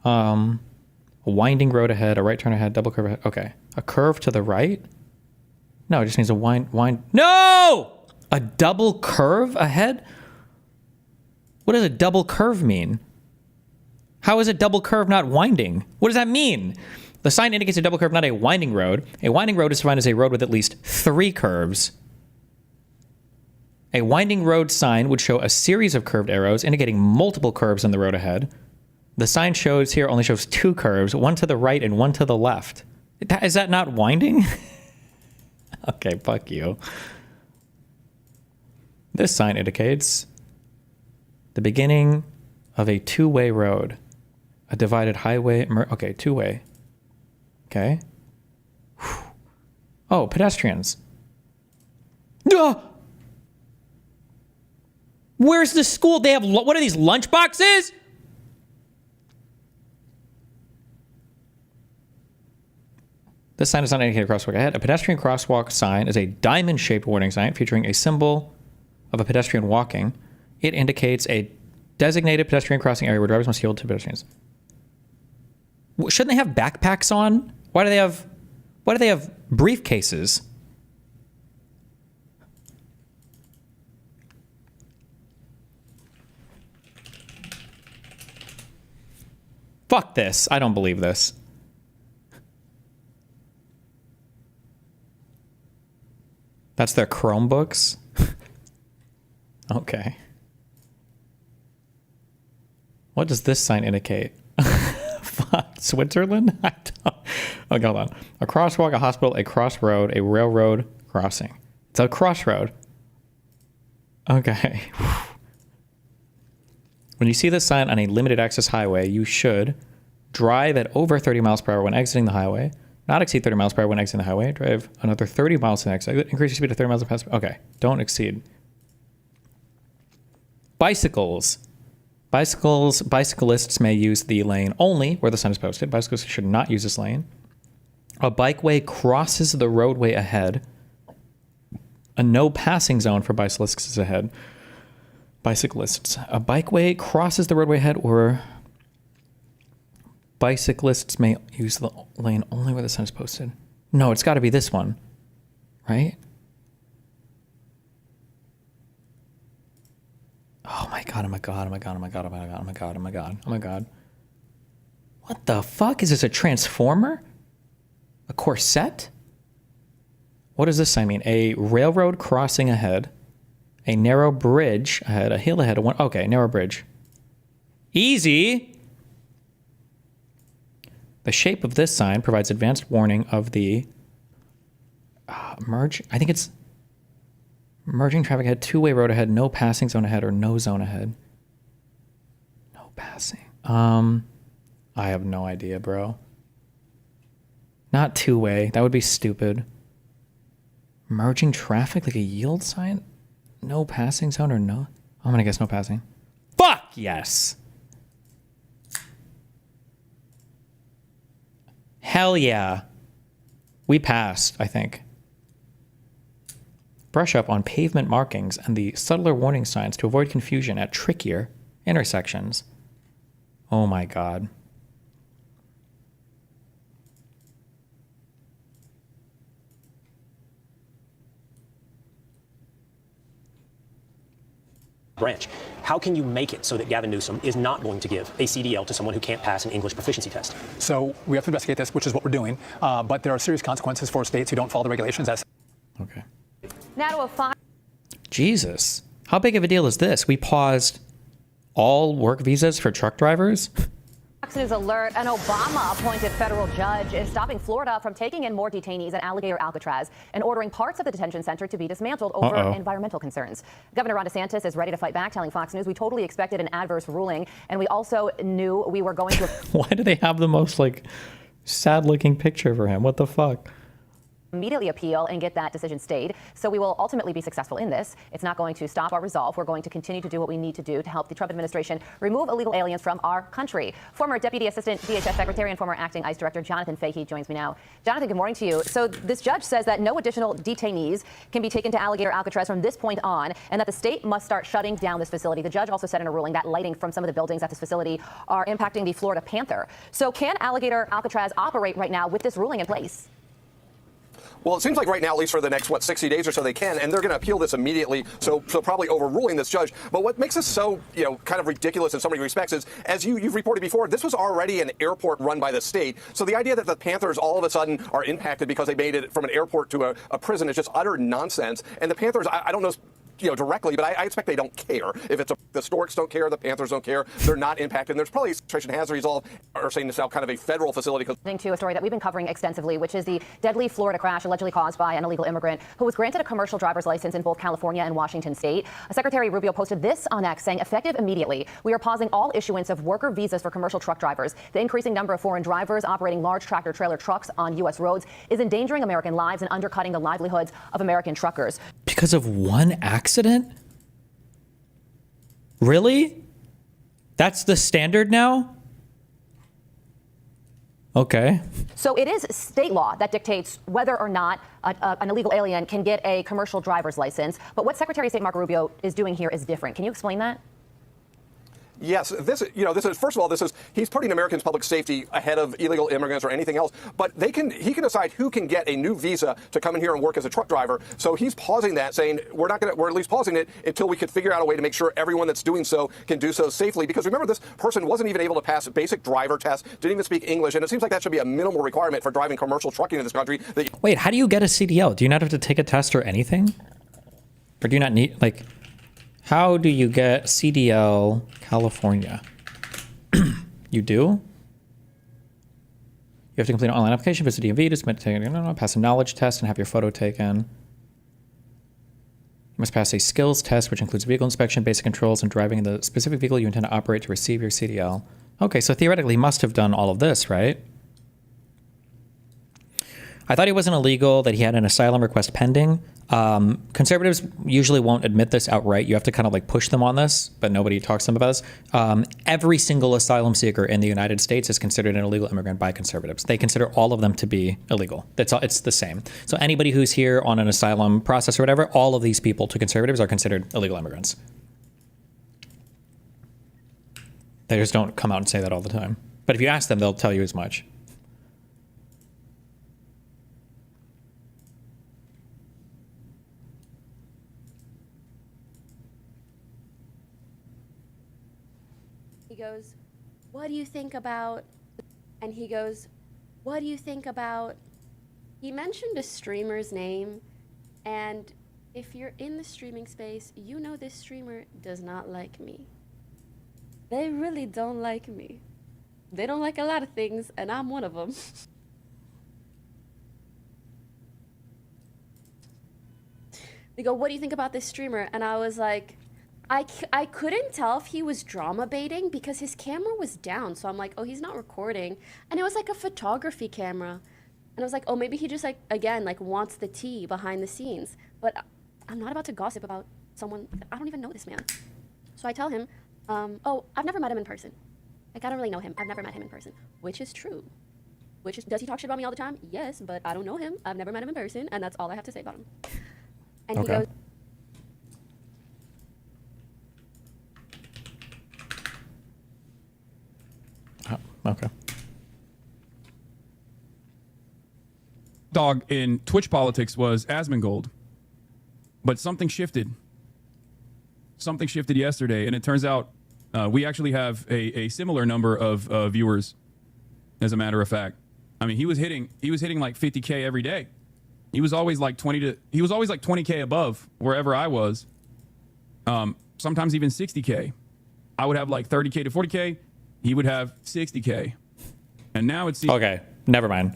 A winding road ahead, a right turn ahead, double curve ahead. Okay. A curve to the right? No, it just means a wind. No! A double curve ahead? What does a double curve mean? How is a double curve not winding? What does that mean? The sign indicates a double curve, not a winding road. A winding road is defined as a road with at least 3 curves. A winding road sign would show a series of curved arrows indicating multiple curves in the road ahead. The sign shows here only shows 2 curves, one to the right and one to the left. Is that not winding? Okay, fuck you. This sign indicates the beginning of a 2-way road. A divided highway. Okay, 2-way. Okay. Whew. Oh, pedestrians. Where's the school? They have, what are these, lunch boxes? This sign does not indicate a crosswalk ahead. A pedestrian crosswalk sign is a diamond-shaped warning sign featuring a symbol of a pedestrian walking. It indicates a designated pedestrian crossing area where drivers must yield to pedestrians. Shouldn't they have backpacks on? Why do they have briefcases? Fuck this. I don't believe this. That's their Chromebooks? Okay. What does this sign indicate? Fuck, Switzerland? I don't. Okay, hold on. A crosswalk, a hospital, a crossroad, a railroad crossing. It's a crossroad. Okay. When you see this sign on a limited access highway, you should drive at over 30 miles per hour when exiting the highway, not exceed 30 miles per hour when exiting the highway, drive another 30 miles to the next exit, increase your speed to 30 miles per hour. Okay, don't exceed. Bicycles. Bicyclists may use the lane only where the sign is posted. Bicyclists should not use this lane. A bikeway crosses the roadway ahead. A no passing zone for bicyclists is ahead. Bicyclists. A bikeway crosses the roadway ahead, or bicyclists may use the lane only where the sign is posted. No, it's got to be this one, right? Oh my god, oh my god, oh my god, oh my god, oh my god, oh my god, oh my god, oh my god. What the fuck? Is this a transformer? A corset? What does this sign mean? A railroad crossing ahead, a narrow bridge ahead, a hill ahead, okay, narrow bridge. Easy! The shape of this sign provides advanced warning of the I think it's merging traffic ahead, two-way road ahead, no passing zone ahead, or no zone ahead. No passing. I have no idea, bro. Not two-way. That would be stupid. Merging traffic, like a yield sign? No passing zone or no? I'm gonna guess no passing. Fuck yes! Hell yeah. We passed, I think. Brush up on pavement markings and the subtler warning signs to avoid confusion at trickier intersections. Oh my god. Branch. How can you make it so that Gavin Newsom is not going to give a CDL to someone who can't pass an English proficiency test? So we have to investigate this, which is what we're doing. But there are serious consequences for states who don't follow the regulations. Okay. Now to a fine. Jesus. How big of a deal is this? We paused all work visas for truck drivers? Fox News alert, an Obama-appointed federal judge is stopping Florida from taking in more detainees at Alligator Alcatraz and ordering parts of the detention center to be dismantled over environmental concerns. Governor Ron DeSantis is ready to fight back, telling Fox News, we totally expected an adverse ruling, and we also knew we were going to... Why do they have the most, sad-looking picture for him? What the fuck? Immediately appeal and get that decision stayed. So we will ultimately be successful in this. It's not going to stop our resolve. We're going to continue to do what we need to do to help the Trump administration remove illegal aliens from our country. Former Deputy Assistant DHS Secretary and former Acting ICE Director Jonathan Fahey joins me now. Jonathan, good morning to you. So this judge says that no additional detainees can be taken to Alligator Alcatraz from this point on, and that the state must start shutting down this facility. The judge also said in a ruling that lighting from some of the buildings at this facility are impacting the Florida Panther. So can Alligator Alcatraz operate right now with this ruling in place? Well, it seems like right now, at least for the next, 60 days or so, they can, and they're going to appeal this immediately, so probably overruling this judge. But what makes this so, kind of ridiculous in so many respects is, as you've reported before, this was already an airport run by the state. So the idea that the Panthers all of a sudden are impacted because they made it from an airport to a prison is just utter nonsense. And the Panthers, I don't know, directly, but I expect they don't care. If it's the Storks don't care, the Panthers don't care. They're not impacted. And there's probably a situation has resolved, or saying this now kind of a federal facility. To a story that we've been covering extensively, which is the deadly Florida crash allegedly caused by an illegal immigrant who was granted a commercial driver's license in both California and Washington state. Secretary Rubio posted this on X saying, effective immediately, we are pausing all issuance of worker visas for commercial truck drivers. The increasing number of foreign drivers operating large tractor trailer trucks on U.S. roads is endangering American lives and undercutting the livelihoods of American truckers. Because of one accident? Really? That's the standard now? Okay. So it is state law that dictates whether or not an illegal alien can get a commercial driver's license. But what Secretary of State Marco Rubio is doing here is different. Can you explain that? Yes, this is first of all, he's putting Americans' public safety ahead of illegal immigrants or anything else. But he can decide who can get a new visa to come in here and work as a truck driver. So he's pausing that, saying we're at least pausing it until we could figure out a way to make sure everyone that's doing so can do so safely. Because remember, this person wasn't even able to pass a basic driver test, didn't even speak English, and it seems like that should be a minimal requirement for driving commercial trucking in this country. Wait, how do you get a CDL? Do you not have to take a test or anything? Or do you not need, like, how do you get CDL California? You do? You have to complete an online application, visit DMV to submit to pass a knowledge test and have your photo taken. You must pass a skills test, which includes vehicle inspection, basic controls, and driving in the specific vehicle you intend to operate to receive your CDL. Okay, so theoretically, he must have done all of this, right? I thought he wasn't illegal, that he had an asylum request pending. Conservatives usually won't admit this outright. You have to kind of like push them on this, but nobody talks to them about this. Every single asylum seeker in the United States is considered an illegal immigrant by conservatives. They consider all of them to be illegal. It's the same. So anybody who's here on an asylum process or whatever, all of these people to conservatives are considered illegal immigrants. They just don't come out and say that all the time. But if you ask them, they'll tell you as much. He goes, what do you think about, and he goes, what do you think about, he mentioned a streamer's name, and if you're in the streaming space, you know this streamer does not like me. They really don't like me. They don't like a lot of things, and I'm one of them. They go, what do you think about this streamer? And I was like, I couldn't tell if he was drama baiting because his camera was down. So I'm like, oh, he's not recording. And it was like a photography camera. And I was like, oh, maybe he just like, again, like wants the tea behind the scenes. But I'm not about to gossip about someone. I don't even know this man. So I tell him, oh, I've never met him in person. Like, I don't really know him. I've never met him in person, which is true. Does he talk shit about me all the time? Yes, but I don't know him. I've never met him in person. And that's all I have to say about him. And he goes, okay. Dog in Twitch politics was Asmongold, but something shifted. Something shifted yesterday, and it turns out we actually have a similar number of viewers. As a matter of fact, I mean, he was hitting like 50K every day. He was always like 20K above wherever I was. Sometimes even 60K. I would have like 30K to 40K. He would have 60K. And now it's... Okay, never mind.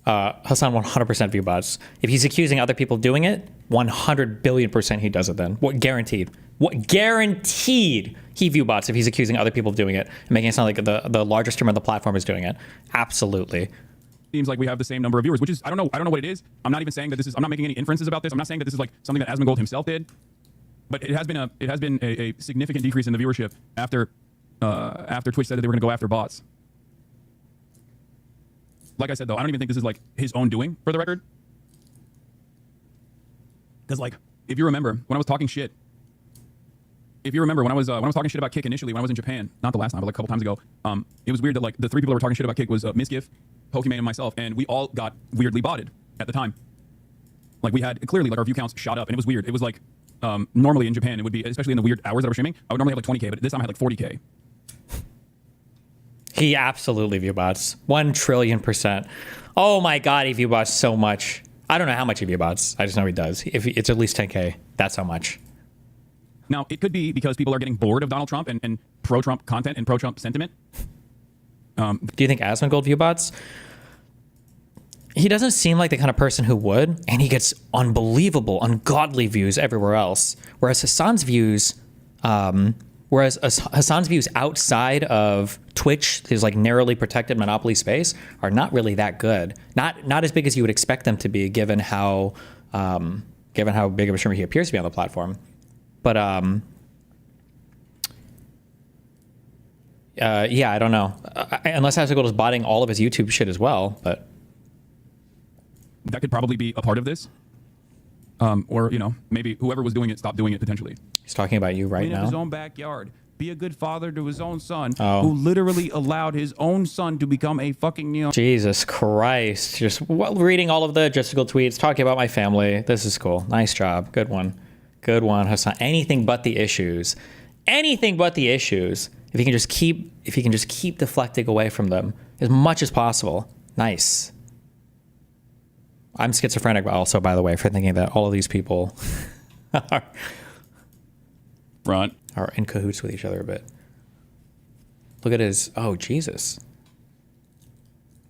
Hassan 100% view bots. If he's accusing other people of doing it, 100 billion% he does it then. What guaranteed? What guaranteed he view bots if he's accusing other people of doing it and making it sound like the largest streamer on the platform is doing it. Absolutely. Seems like we have the same number of viewers, which is, I don't know what it is. I'm not even saying that this is, I'm not making any inferences about this. I'm not saying that this is like something that Asmongold himself did. But it has been a significant decrease in the viewership after Twitch said that they were going to go after bots. Like I said, though, I don't even think this is like his own doing, for the record. Because like, if you remember when I was talking shit, when I was talking shit about Kick initially when I was in Japan, not the last time, but like a couple times ago, it was weird that like the three people that were talking shit about Kick was Misgif, Pokimane, and myself, and we all got weirdly botted at the time. Like we had clearly like our view counts shot up, and it was weird. It was like normally in Japan it would be, especially in the weird hours that I was streaming, I would normally have like 20K, but this time I had like 40K. He absolutely view bots. 1 trillion%. Oh my God, he view bots so much. I don't know how much he view bots. I just know he does. If it's at least 10K, that's how much. Now, it could be because people are getting bored of Donald Trump and pro-Trump content and pro-Trump sentiment. Do you think Asmongold view bots? He doesn't seem like the kind of person who would, and he gets unbelievable, ungodly views everywhere else. Whereas Hassan's views outside of Twitch, his like narrowly protected monopoly space, are not really that good. Not as big as you would expect them to be, given how big of a streamer he appears to be on the platform. But yeah, I don't know. Unless Asmongold is botting all of his YouTube shit as well, but that could probably be a part of this. Or, you know, maybe whoever was doing it stopped doing it potentially. He's talking about you right now. In his own backyard. be a good father to his own son, Oh. who literally allowed his own son to become a fucking neo. Jesus Christ. Just reading all of the logistical tweets, talking about my family. This is cool. Nice job. Good one. Good one, Hassan. Anything but the issues. Anything but the issues. If you can just keep deflecting away from them as much as possible. Nice. I'm schizophrenic also, by the way, for thinking that all of these people are in cahoots with each other a bit. Look at his, oh, Jesus.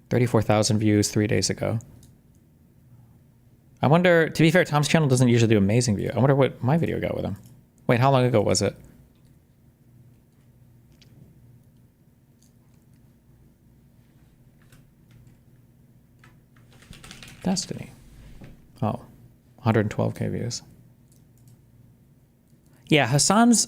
34,000 views 3 days ago. I wonder, to be fair, Tom's channel doesn't usually do amazing view. I wonder what my video got with him. Wait, how long ago was it? Destiny. Oh, 112k views. Yeah, Hassan's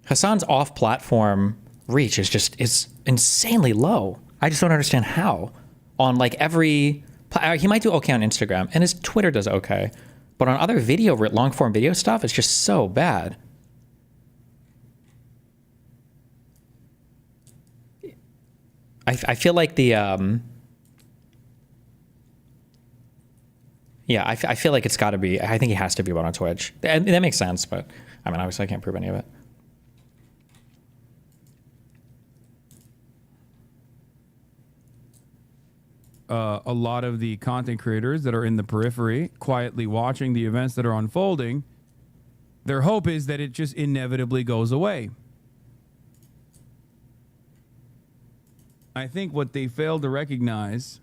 off-platform reach is insanely low. I just don't understand how. On like every, he might do okay on Instagram, and his Twitter does okay, but on other long-form video stuff, it's just so bad. I feel like the yeah, I feel like it's got to be. I think he has to be one on Twitch. And that makes sense, but I mean, obviously, I can't prove any of it. A lot of the content creators that are in the periphery, quietly watching the events that are unfolding, their hope is that it just inevitably goes away. I think what they fail to recognize.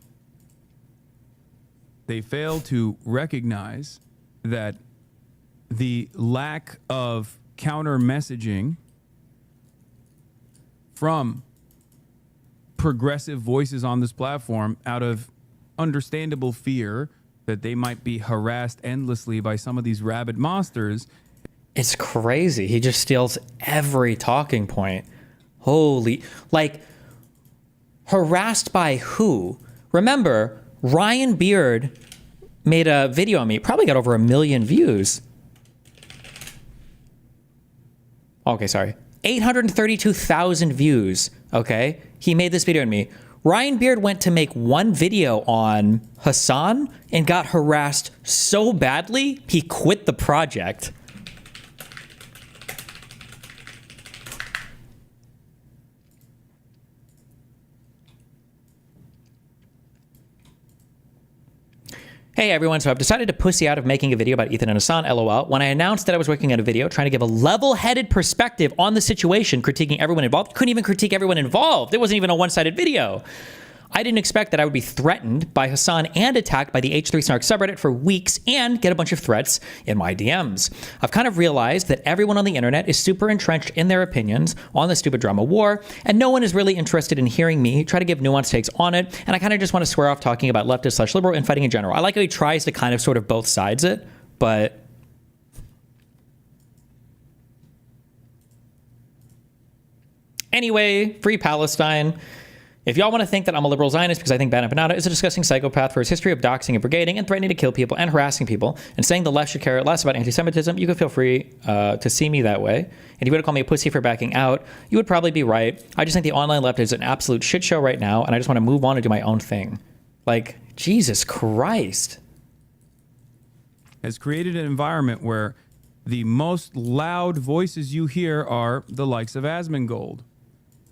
They fail to recognize that the lack of counter messaging from progressive voices on this platform, out of understandable fear that they might be harassed endlessly by some of these rabid monsters. It's crazy. He just steals every talking point. Holy, like, harassed by who? Remember, Ryan Beard made a video on me. Probably got over 1 million views. Okay, sorry. 832,000 views. Okay. He made this video on me. Ryan Beard went to make one video on Hassan and got harassed so badly, he quit the project. Hey everyone, so I've decided to pussy out of making a video about Ethan and Hassan, LOL. When I announced that I was working on a video trying to give a level-headed perspective on the situation, critiquing everyone involved, couldn't even critique everyone involved. It wasn't even a one-sided video. I didn't expect that I would be threatened by Hassan and attacked by the H3 Snark subreddit for weeks and get a bunch of threats in my DMs. I've kind of realized that everyone on the internet is super entrenched in their opinions on the stupid drama war, and no one is really interested in hearing me try to give nuanced takes on it, and I kind of just want to swear off talking about leftist/liberal and fighting in general. I like how he tries to kind of sort of both sides it, but anyway, free Palestine. If y'all want to think that I'm a liberal Zionist because I think Bana Panada is a disgusting psychopath for his history of doxing and brigading and threatening to kill people and harassing people and saying the left should care less about anti-Semitism, you could feel free to see me that way. And if you would have called me a pussy for backing out, you would probably be right. I just think the online left is an absolute shit show right now, and I just want to move on and do my own thing. Like, Jesus Christ. Has created an environment where the most loud voices you hear are the likes of Asmongold.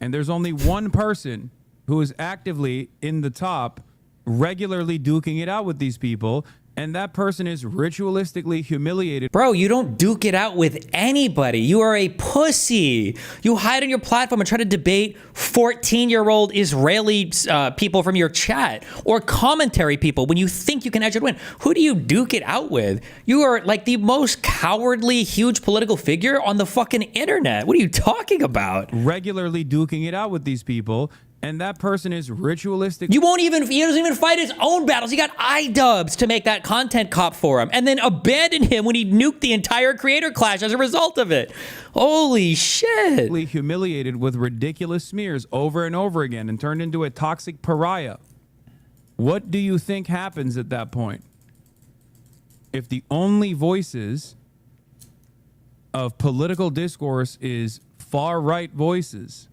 And there's only one person who is actively in the top, regularly duking it out with these people, and that person is ritualistically humiliated. Bro, you don't duke it out with anybody. You are a pussy. You hide on your platform and try to debate 14-year-old Israeli people from your chat or commentary people when you think you can actually win. Who do you duke it out with? You are like the most cowardly, huge political figure on the fucking internet. What are you talking about? Regularly duking it out with these people. And that person is ritualistic. He doesn't even fight his own battles. He got iDubbbz to make that content cop for him and then abandoned him when he nuked the entire creator clash as a result of it. Holy shit. Humiliated with ridiculous smears over and over again and turned into a toxic pariah. What do you think happens at that point? If the only voices of political discourse is far-right voices.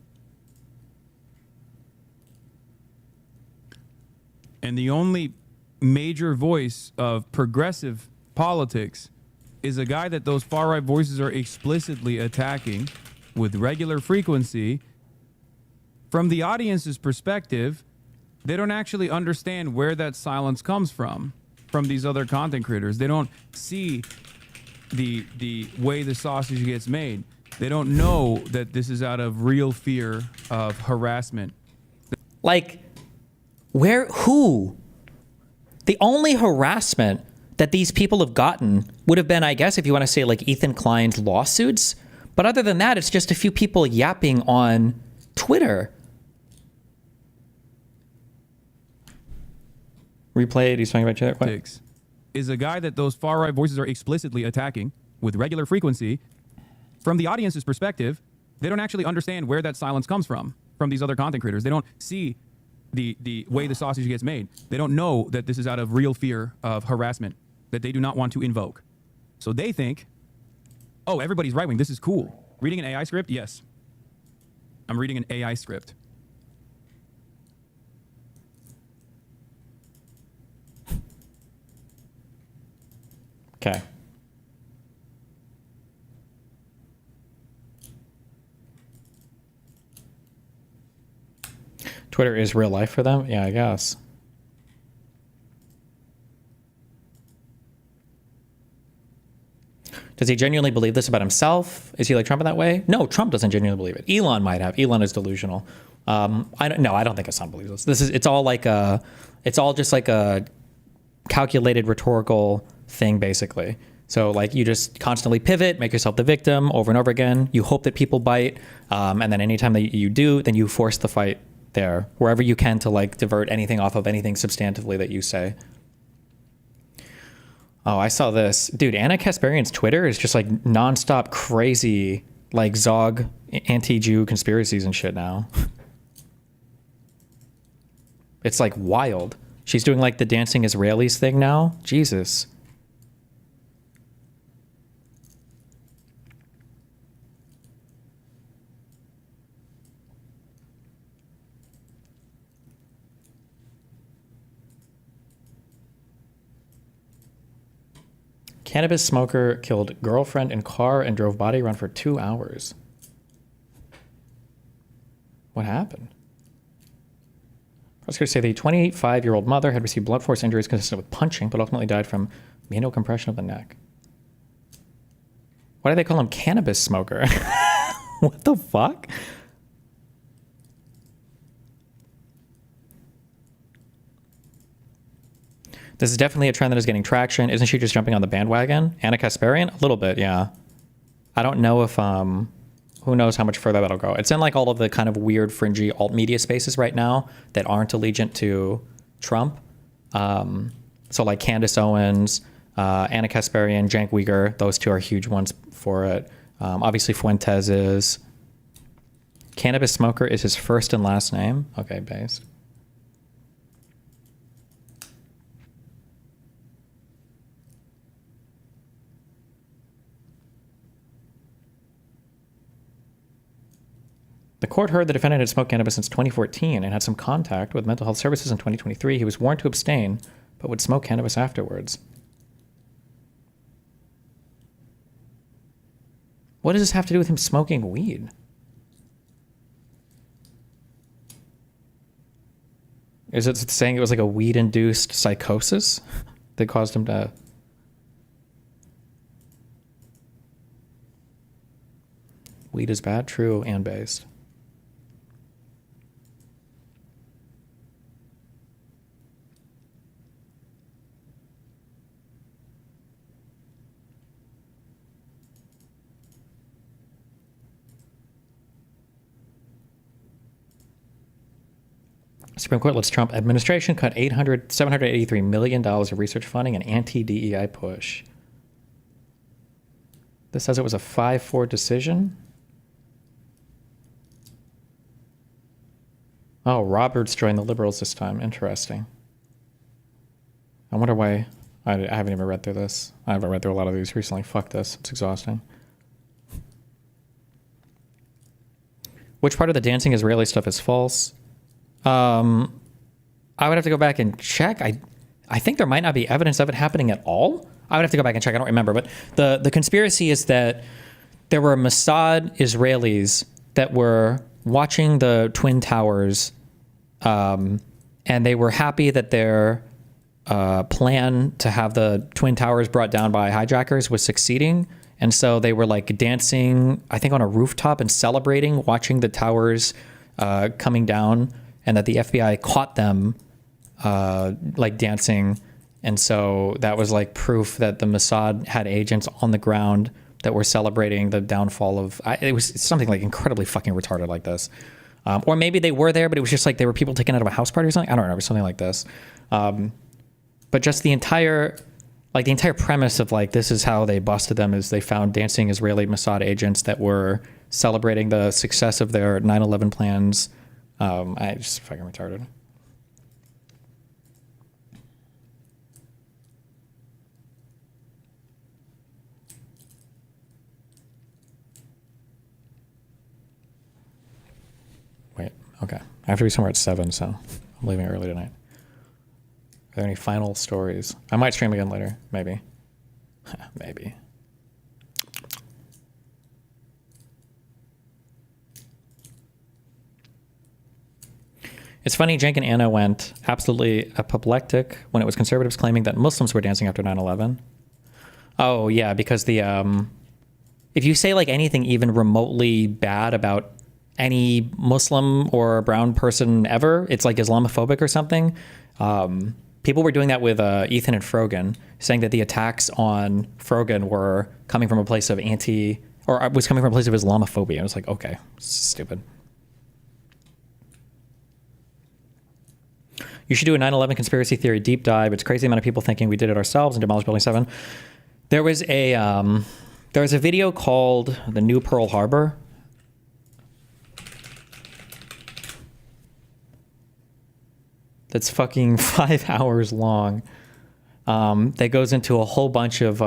And the only major voice of progressive politics is a guy that those far-right voices are explicitly attacking with regular frequency. From the audience's perspective, they don't actually understand where that silence comes from these other content creators. They don't see the way the sausage gets made. They don't know that this is out of real fear of harassment. Like, who? The only harassment that these people have gotten would have been, I guess, if you want to say like Ethan Klein's lawsuits. But other than that, it's just a few people yapping on Twitter. Replay it. He's talking about Twitter. What? Is a guy that those far-right voices are explicitly attacking with regular frequency. From the audience's perspective, they don't actually understand where that silence comes from these other content creators. They don't see the way the sausage gets made. They don't know that this is out of real fear of harassment that they do not want to invoke. So they think, oh, everybody's right-wing. This is cool. Reading an AI script? Yes. I'm reading an AI script. Okay. Twitter is real life for them? Yeah, I guess. Does he genuinely believe this about himself? Is he like Trump in that way? No, Trump doesn't genuinely believe it. Elon might have. Elon is delusional. I don't think his son believes this. It's all just like a calculated rhetorical thing, basically. So like you just constantly pivot, make yourself the victim over and over again. You hope that people bite, and then anytime that you do, then you force the fight there wherever you can to like divert anything off of anything substantively that you say. Oh, I saw this. Dude, Anna Kasparian's Twitter is just like nonstop crazy, like Zog anti-Jew conspiracies and shit now. It's like wild. She's doing like the dancing Israelis thing now. Jesus. Cannabis smoker killed girlfriend in car and drove body around for 2 hours. What happened? Prosecutors say the 25-year-old mother had received blunt force injuries consistent with punching, but ultimately died from compression of the neck. Why do they call him cannabis smoker? What the fuck? This is definitely a trend that is getting traction. Isn't she just jumping on the bandwagon? Anna Kasparian? A little bit, yeah. I don't know if, who knows how much further that'll go. It's in like all of the kind of weird, fringy alt media spaces right now that aren't allegiant to Trump. So like Candace Owens, Anna Kasparian, Cenk Uygur, those two are huge ones for it. Obviously Fuentes is. Cannabis smoker is his first and last name. Okay, based. The court heard the defendant had smoked cannabis since 2014 and had some contact with mental health services in 2023. He was warned to abstain, but would smoke cannabis afterwards. What does this have to do with him smoking weed? Is it saying it was like a weed-induced psychosis that caused him to... Weed is bad, true, and based. Supreme Court lets Trump administration cut $783 million of research funding and anti-DEI push. This says it was a 5-4 decision. Oh, Roberts joined the Liberals this time. Interesting. I wonder why. I haven't even read through this. I haven't read through a lot of these recently. Fuck this. It's exhausting. Which part of the dancing Israeli stuff is false? I would have to go back and check. I think there might not be evidence of it happening at all. I would have to go back and check. I don't remember. But the conspiracy is that there were Mossad Israelis that were watching the Twin Towers, and they were happy that their plan to have the Twin Towers brought down by hijackers was succeeding. And so they were like dancing, I think, on a rooftop and celebrating, watching the towers coming down, and that the FBI caught them like dancing. And so that was like proof that the Mossad had agents on the ground that were celebrating the downfall of, it was something like incredibly fucking retarded like this. Or maybe they were there, but it was just like they were people taken out of a house party or something. I don't know, something like this. But just the entire premise of like, this is how they busted them, is they found dancing Israeli Mossad agents that were celebrating the success of their 9/11 plans. I just fucking retarded. Wait, okay. I have to be somewhere at 7, so I'm leaving early tonight. Are there any final stories? I might stream again later, maybe. Maybe. It's funny, Cenk and Anna went absolutely apoplectic when it was conservatives claiming that Muslims were dancing after 9/11. Oh, yeah, because the if you say like anything even remotely bad about any Muslim or brown person ever, it's like Islamophobic or something. People were doing that with Ethan and Frogan, saying that the attacks on Frogan were coming from a place of was coming from a place of Islamophobia. I was like, okay, stupid. You should do a 9/11 conspiracy theory deep dive. It's crazy the amount of people thinking we did it ourselves and demolished Building 7. There was a video called The New Pearl Harbor. That's fucking 5 hours long. That goes into a whole bunch of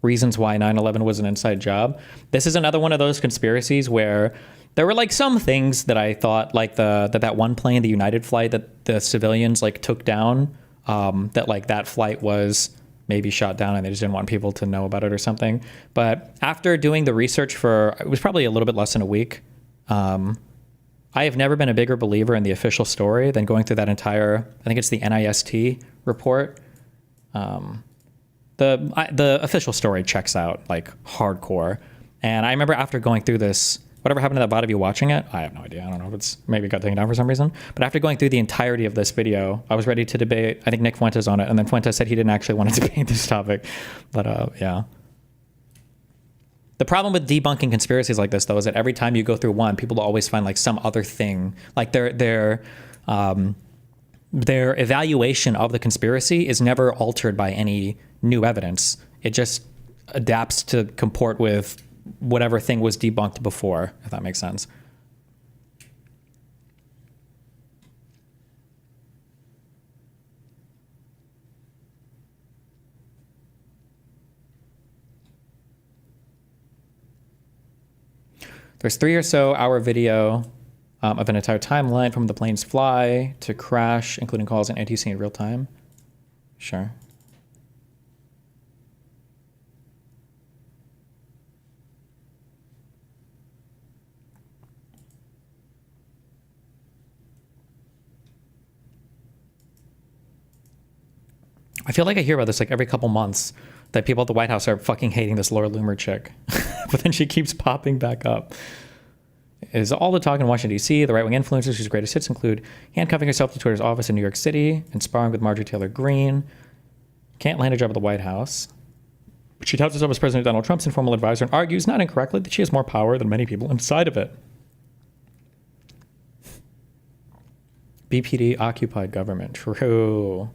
reasons why 9/11 was an inside job. This is another one of those conspiracies where there were like some things that I thought, like that one plane, the United flight that the civilians like took down, that like that flight was maybe shot down and they just didn't want people to know about it or something. But after doing the research for, it was probably a little bit less than a week, I have never been a bigger believer in the official story than going through that entire, I think it's the NIST report. The official story checks out like hardcore. And I remember after going through this, whatever happened to that bot of you watching it, I have no idea. I don't know if it's maybe it got taken down for some reason. But after going through the entirety of this video, I was ready to debate, I think Nick Fuentes on it. And then Fuentes said he didn't actually want to debate this topic. But yeah. The problem with debunking conspiracies like this, though, is that every time you go through one, people will always find like some other thing, like their evaluation of the conspiracy is never altered by any new evidence. It just adapts to comport with whatever thing was debunked before, if that makes sense. There's 3 or so hour video of an entire timeline from the plane's fly to crash, including calls and ATC in real time. Sure. I feel like I hear about this like every couple months, that people at the White House are fucking hating this Laura Loomer chick. But then she keeps popping back up. Is all the talk in Washington, D.C., the right-wing influencers whose greatest hits include handcuffing herself to Twitter's office in New York City and sparring with Marjorie Taylor Greene. Can't land a job at the White House. But she touts herself as President Donald Trump's informal advisor and argues, not incorrectly, that she has more power than many people inside of it. BPD occupied government. True.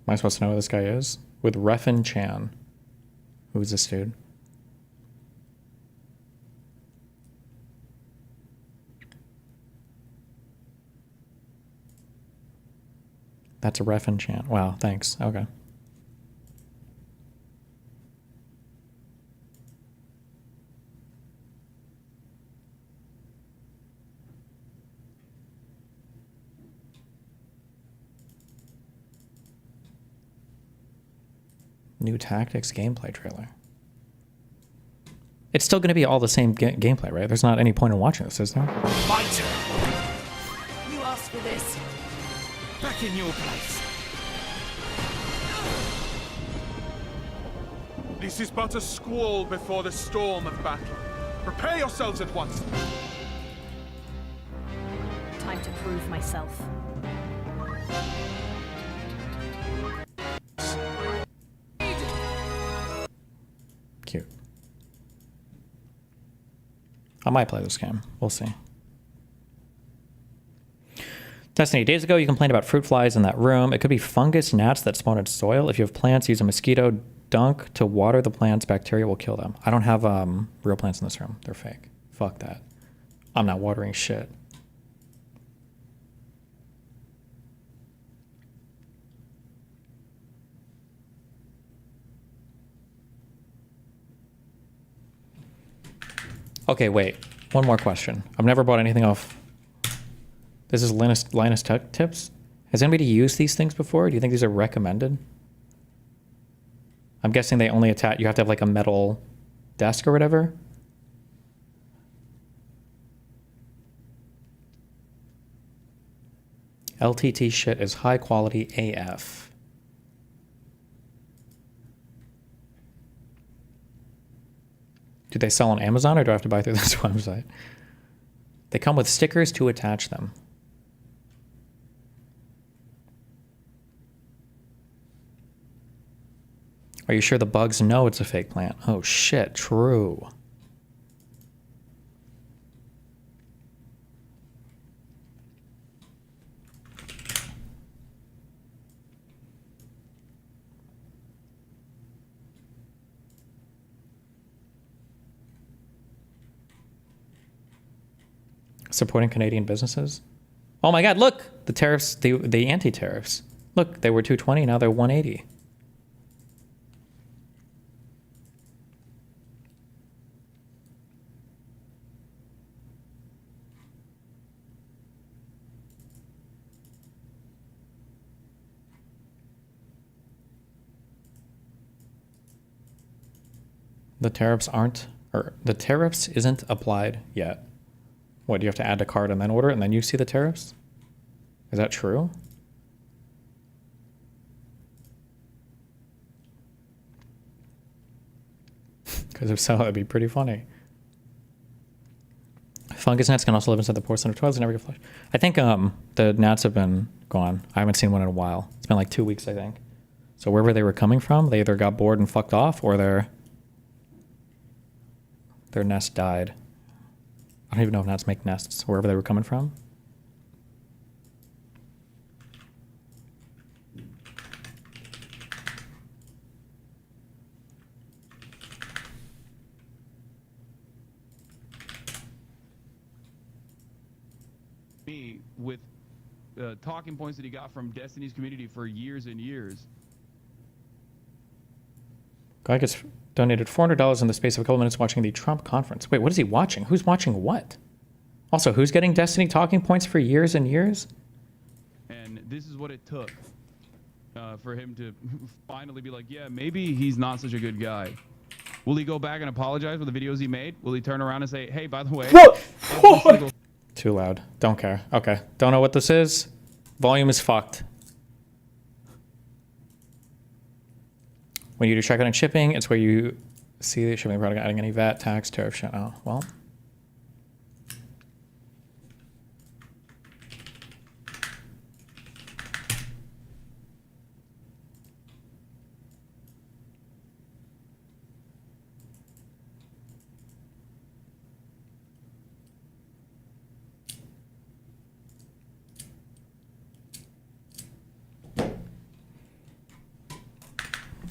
Am I supposed to know who this guy is? With Refin Chan. Who's this dude? That's a Refin Chan. Wow, thanks. Okay. New Tactics gameplay trailer. It's still going to be all the same gameplay, right? There's not any point in watching this, is there? My turn. You asked for this. Back in your place. This is but a squall before the storm of battle. Prepare yourselves at once. Time to prove myself. Cute. I might play this game. We'll see. Destiny, days ago you complained about fruit flies in that room. It could be fungus gnats that spawn in soil. If you have plants, use a mosquito dunk to water the plants. Bacteria will kill them. I don't have real plants in this room. They're fake. Fuck that. I'm not watering shit. Okay, wait. One more question. I've never bought anything off. This is Linus Tech Tips. Has anybody used these things before? Do you think these are recommended? I'm guessing they only attach. You have to have like a metal desk or whatever. LTT shit is high quality AF. Do they sell on Amazon or do I have to buy through this website? They come with stickers to attach them. Are you sure the bugs know it's a fake plant? Oh shit, true. Supporting Canadian businesses. Oh my god, look! The tariffs, the anti-tariffs. Look, they were 220, now they're 180. The tariffs aren't, or the tariffs isn't applied yet. What, do you have to add to cart and then order it and then you see the tariffs? Is that true? Because if so, that'd be pretty funny. Fungus gnats can also live inside the pores under toilets and never get flushed. I think the gnats have been gone. I haven't seen one in a while. It's been like 2 weeks, I think. So wherever they were coming from, they either got bored and fucked off or their nest died. I don't even know if gnats make nests wherever they were coming from. Me with talking points that he got from Destiny's community for years and years. Guy gets donated $400 in the space of a couple minutes watching the Trump conference. Wait, what is he watching? Who's watching what? Also, who's getting Destiny talking points for years and years? And this is what it took for him to finally be like, yeah, maybe he's not such a good guy. Will he go back and apologize for the videos he made? Will he turn around and say, hey, by the way... What? Too loud. Don't care. Okay. Don't know what this is. Volume is fucked. When you do checkout and shipping, it's where you see the shipping product adding any VAT, tax, tariff shit. Oh, well.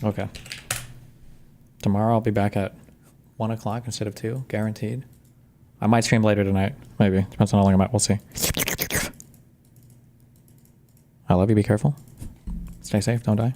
Okay. Tomorrow I'll be back at 1 o'clock instead of 2, guaranteed. I might stream later tonight, maybe. Depends on how long I'm at. We'll see. I love you. Be careful. Stay safe. Don't die.